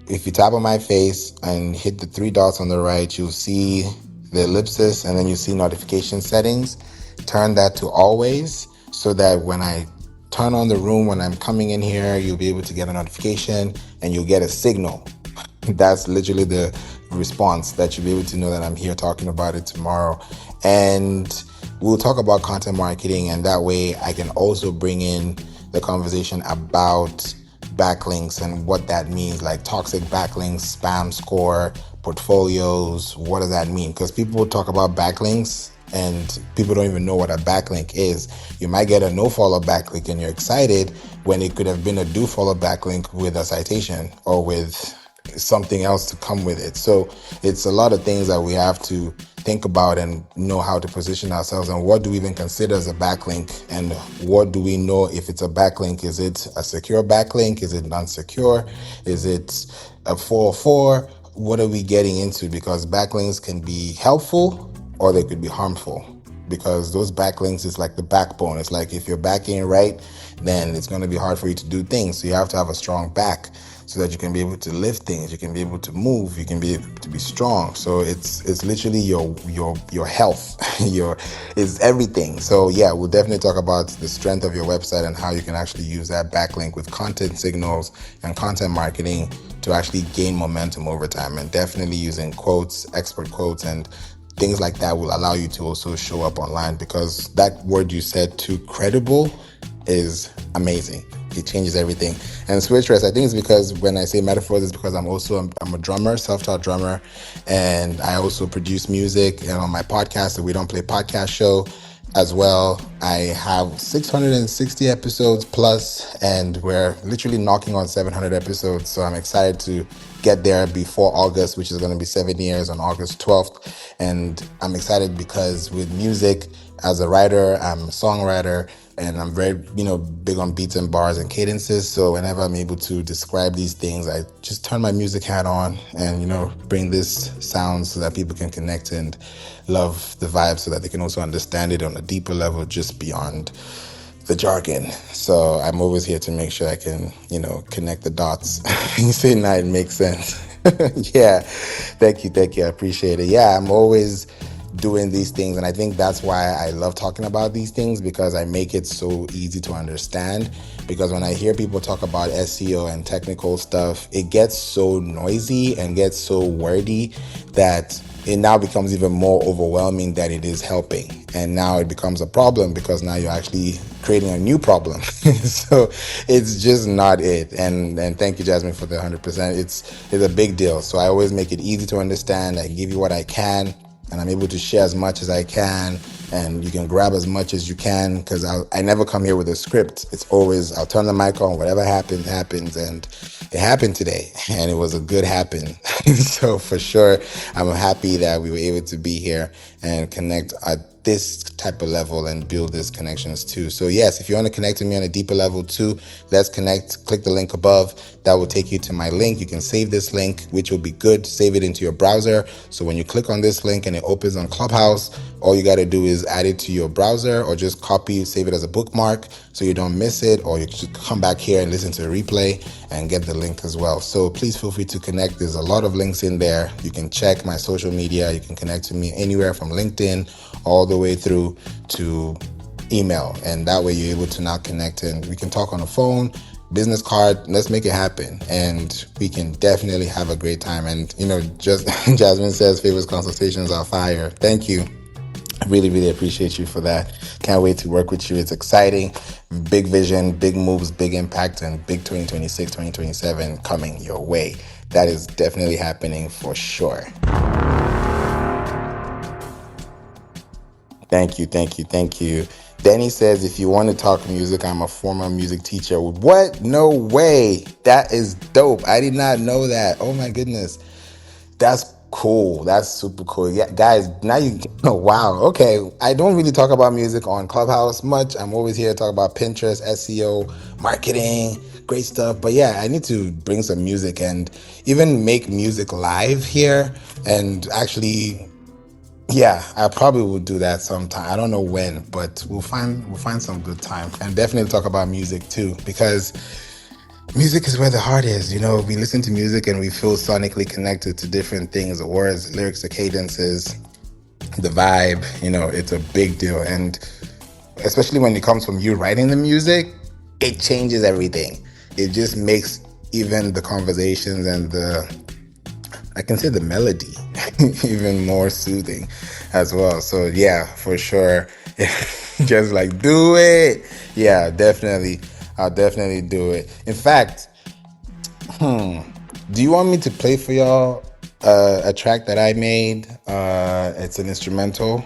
if you tap on my face and hit the three dots on the right, you'll see the ellipsis and then you see notification settings. Turn that to always so that when I turn on the room, when I'm coming in here, you'll be able to get a notification and you'll get a signal. That's literally the response that you'll be able to know that I'm here talking about it tomorrow. And we'll talk about content marketing, and that way I can also bring in the conversation about backlinks and what that means, like toxic backlinks, spam score, portfolios. What does that mean? Because people talk about backlinks and people don't even know what a backlink is. You might get a no follow backlink and you're excited when it could have been a do follow backlink with a citation or with something else to come with it. So it's a lot of things that we have to think about and know how to position ourselves, and what do we even consider as a backlink, and what do we know if it's a backlink? Is it a secure backlink? Is it non-secure? Is it a 404? What are we getting into? Because backlinks can be helpful or they could be harmful, because those backlinks is like the backbone. It's like if you're backing right, then it's going to be hard for you to do things. So you have to have a strong back so that you can be able to lift things, you can be able to move, you can be able to be strong. So it's literally your health, it's everything. So yeah, we'll definitely talk about the strength of your website and how you can actually use that backlink with content signals and content marketing to actually gain momentum over time, and definitely using quotes, expert quotes, and things like that will allow you to also show up online, because that word you said, too credible, is amazing. It changes everything. And switch rest, I think it's because when I say metaphors, it's because I'm a drummer, self-taught drummer, and I also produce music. And on my podcast, the We Don't Play podcast show as well, I have 660 episodes plus, and we're literally knocking on 700 episodes. So I'm excited to get there before August, which is going to be 7 years on August 12th. And I'm excited because with music, as a writer, I'm a songwriter, and I'm very, big on beats and bars and cadences. So whenever I'm able to describe these things, I just turn my music hat on and, bring this sound so that people can connect and love the vibe, so that they can also understand it on a deeper level, just beyond the jargon. So I'm always here to make sure I can, connect the dots. You say now it makes sense. Yeah. Thank you. I appreciate it. Yeah, I'm always doing these things, and I think that's why I love talking about these things, because I make it so easy to understand. Because when I hear people talk about SEO and technical stuff, it gets so noisy and gets so wordy that it now becomes even more overwhelming that it is helping. And now it becomes a problem, because now you're actually creating a new problem. So it's just not it. And thank you, Jasmine, for the 100%. It's a big deal. So I always make it easy to understand. I give you what I can, and I'm able to share as much as I can, and you can grab as much as you can, because I never come here with a script. It's always, I'll turn the mic on, whatever happens, and it happened today, and it was a good happen. So for sure, I'm happy that we were able to be here and connect at this type of level and build these connections too. So yes, if you want to connect with me on a deeper level too, let's connect. Click the link above. That will take you to my link. You can save this link, which will be good. Save it into your browser. So when you click on this link and it opens on Clubhouse, all you got to do is add it to your browser, or just copy, save it as a bookmark so you don't miss it, or you can come back here and listen to the replay and get the link as well. So please feel free to connect. There's a lot of links in there. You can check my social media. You can connect to me anywhere from LinkedIn all the way through to email. And that way you're able to now connect, and we can talk on the phone, business card. Let's make it happen, and we can definitely have a great time. And just Jasmine says Favor's consultations are fire. Thank you. I really, really appreciate you for that. Can't wait to work with you. It's exciting. Big vision, big moves, big impact, and big 2026, 2027 coming your way. That is definitely happening for sure. Thank you. Danny says, if you want to talk music, I'm a former music teacher. What? No way. That is dope. I did not know that. Oh my goodness. That's cool. That's super cool. Yeah, guys, now you, oh, wow. Okay. I don't really talk about music on Clubhouse much. I'm always here to talk about Pinterest, SEO, marketing, great stuff. But yeah, I need to bring some music and even make music live here and actually, yeah, I probably will do that sometime. I don't know when, but we'll find some good time and definitely talk about music too, because music is where the heart is. You know, we listen to music and we feel sonically connected to different things, the words, lyrics, the cadences, the vibe. You know, it's a big deal. And especially when it comes from you writing the music, it changes everything. It just makes even the conversations and I can say the melody even more soothing as well. So yeah, for sure. Just like do it. Yeah, definitely. I'll definitely do it. In fact, do you want me to play for y'all a track that I made? It's an instrumental.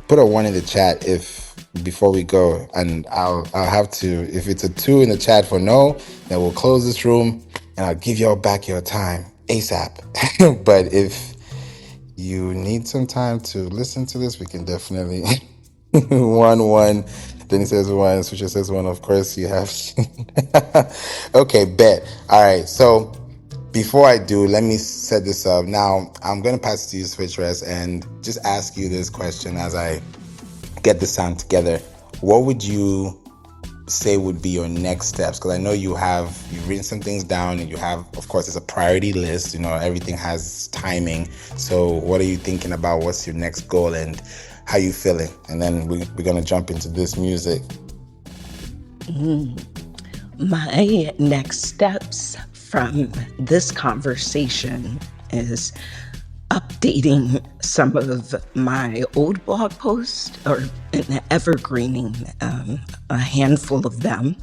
Put a 1 in the chat if before we go, and I'll have to. If it's a 2 in the chat for no, then we'll close this room and I'll give y'all back your time ASAP. But if you need some time to listen to this, we can definitely 1. Then he says 1. Switcher says 1. Of course, you have. Okay, bet. All right, so. Before I do, let me set this up. Now, I'm going to pass it to you, Switchers, and just ask you this question as I get the sound together. What would you say would be your next steps? Because I know you've written some things down and you have, of course, it's a priority list. You know, everything has timing. So what are you thinking about? What's your next goal and how you feeling? And then we're going to jump into this music. My next steps from this conversation is updating some of my old blog posts or evergreening a handful of them.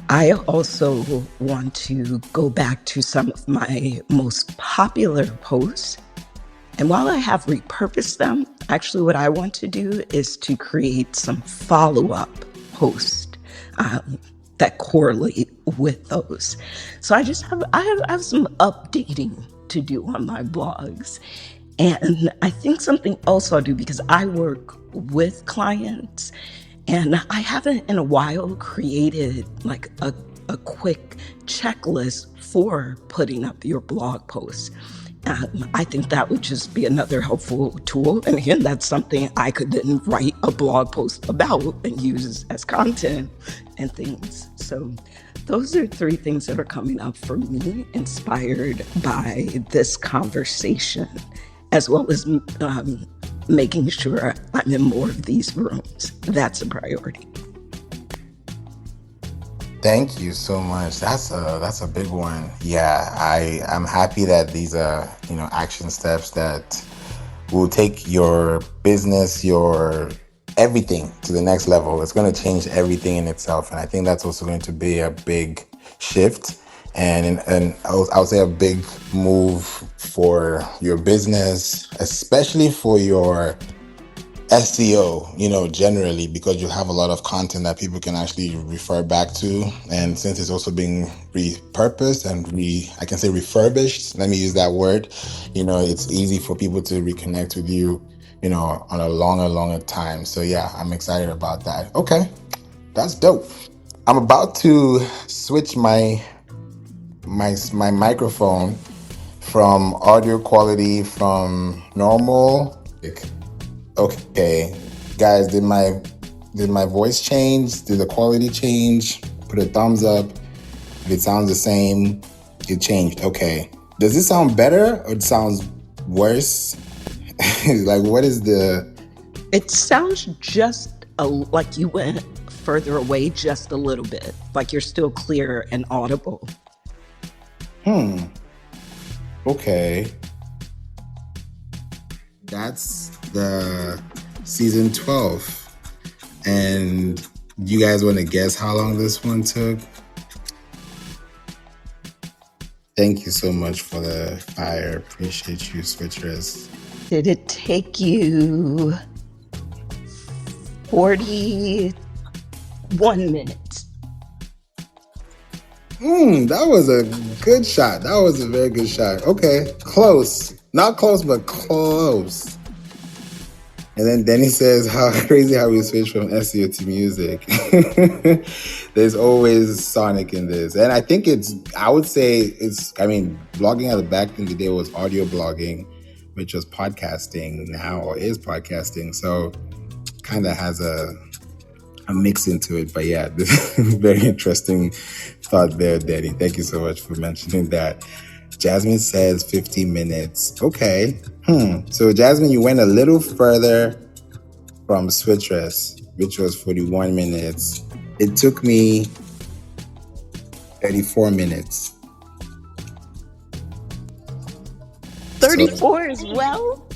I also want to go back to some of my most popular posts. And while I have repurposed them, actually what I want to do is to create some follow-up posts that correlate with those. So I have some updating to do on my blogs. And I think something else I'll do, because I work with clients and I haven't in a while created like a quick checklist for putting up your blog posts. I think that would just be another helpful tool. And again, that's something I could then write a blog post about and use as content and things. So those are 3 things that are coming up for me, inspired by this conversation, as well as making sure I'm in more of these rooms. That's a priority. Thank you so much. That's a big one. Yeah, I'm happy that these are, action steps that will take your business, your everything to the next level. It's going to change everything in itself, and I think that's also going to be a big shift and I would say a big move for your business, especially for your SEO, generally, because you have a lot of content that people can actually refer back to. And since it's also being repurposed and I can say refurbished, let me use that word, it's easy for people to reconnect with you, on a longer time. So yeah, I'm excited about that. Okay, that's dope. I'm about to switch my microphone from audio quality from normal. Okay, guys, did my voice change? Did the quality change? Put a thumbs up. If it sounds the same, it changed. Okay. Does it sound better or it sounds worse? Like, what is the... It sounds just like you went further away just a little bit, like you're still clear and audible. Okay. That's the season 12. And you guys want to guess how long this one took? Thank you so much for the fire. Appreciate you, Switchers. Did it take you 41 minutes. That was a good shot. That was a very good shot. Okay, close. Not close, but close. And then Denny says, how crazy how we switch from SEO to music. There's always Sonic in this. And I think blogging at the back in the day was audio blogging, which was podcasting now, or is podcasting. So kind of has a mix into it. But yeah, this is very interesting thought there, Denny. Thank you so much for mentioning that. Jasmine says 50 minutes. Okay. So Jasmine, you went a little further from Switchers, which was 41 minutes. It took me 34 minutes. 34 as well?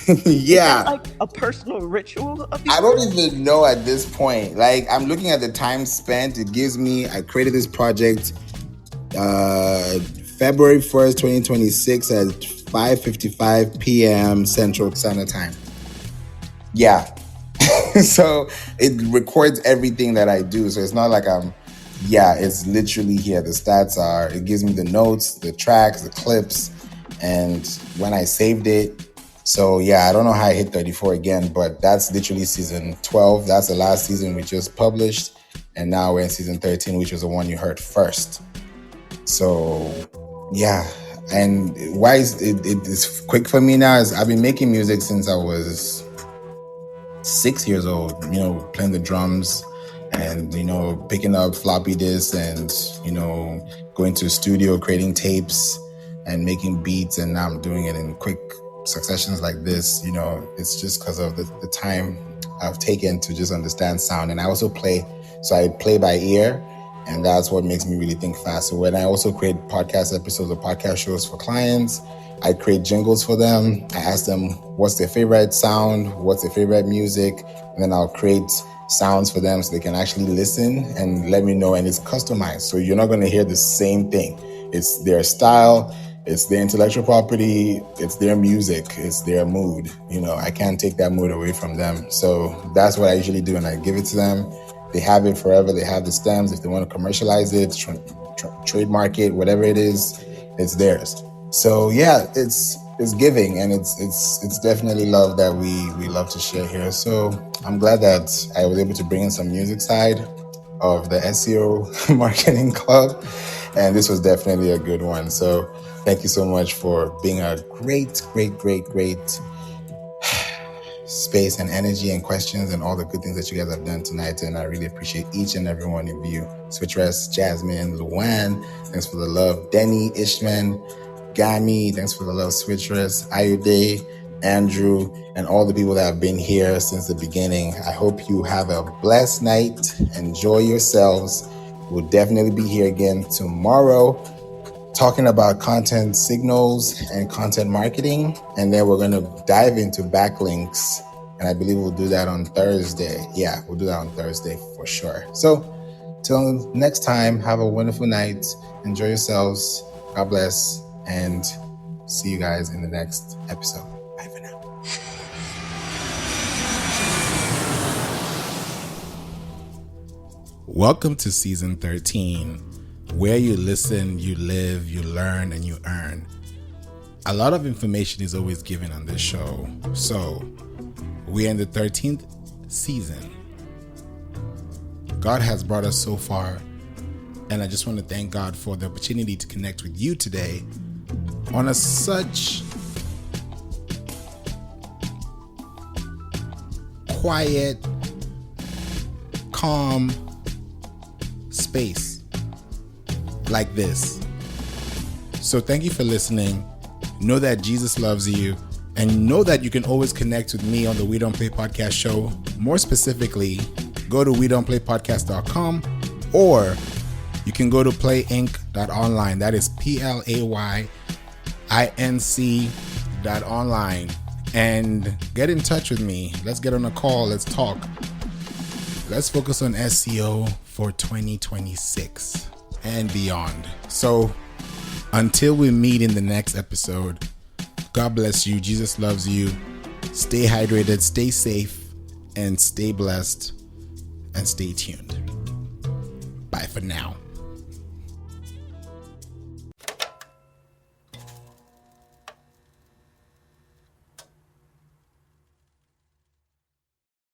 Yeah. Is that like a personal ritual of yours? I don't even know at this point. Like, I'm looking at the time spent. It gives me, I created this project February 1st, 2026 at 5:55 p.m. Central Standard Time. Yeah. So it records everything that I do. So it's not like it's literally here. The stats are, it gives me the notes, the tracks, the clips, and when I saved it. So yeah, I don't know how I hit 34 again, but that's literally season 12. That's the last season we just published. And now we're in season 13, which was the one you heard first. So yeah. And why it's quick for me now is I've been making music since I was 6 years old, playing the drums and, picking up floppy disks and, going to a studio, creating tapes and making beats. And now I'm doing it in quick successions like this. It's just because of the time I've taken to just understand sound. And I also play by ear. And that's what makes me really think fast. So when I also create podcast episodes or podcast shows for clients, I create jingles for them. I ask them what's their favorite sound, what's their favorite music, and then I'll create sounds for them so they can actually listen and let me know. And it's customized. So you're not going to hear the same thing. It's their style, it's their intellectual property, it's their music, it's their mood. I can't take that mood away from them. So that's what I usually do. And I give it to them. They have it forever. They have the stems. If they want to commercialize it, trademark it, whatever it is, it's theirs. So yeah, it's giving, and it's definitely love that we love to share here. So I'm glad that I was able to bring in some music side of the SEO marketing club, and this was definitely a good one. So thank you so much for being a great space and energy and questions and all the good things that you guys have done tonight. And I really appreciate each and every one of you. Switchers, Jasmine, Luan, thanks for the love. Denny, Ishman, Gami, thanks for the love. Switchers, Ayude, Andrew, and all the people that have been here since the beginning. I hope you have a blessed night. Enjoy yourselves. We'll definitely be here again tomorrow talking about content signals and content marketing. And then we're going to dive into backlinks. And I believe we'll do that on Thursday. Yeah, we'll do that on Thursday for sure. So till next time, have a wonderful night. Enjoy yourselves. God bless. And see you guys in the next episode. Bye for now. Welcome to season 13, where you listen, you live, you learn, and you earn. A lot of information is always given on this show. So we're in the 13th season. God has brought us so far, and I just want to thank God for the opportunity to connect with you today on such quiet, calm space like this. So thank you for listening. Know that Jesus loves you, and know that you can always connect with me on the We Don't Play Podcast show. More specifically, go to wedon'tplaypodcast.com, or you can go to playinc.online. That is PLAYINC.online, and get in touch with me. Let's get on a call. Let's talk. Let's focus on SEO for 2026 and beyond. So until we meet in the next episode, God bless you. Jesus loves you. Stay hydrated, stay safe, and stay blessed and stay tuned. Bye for now.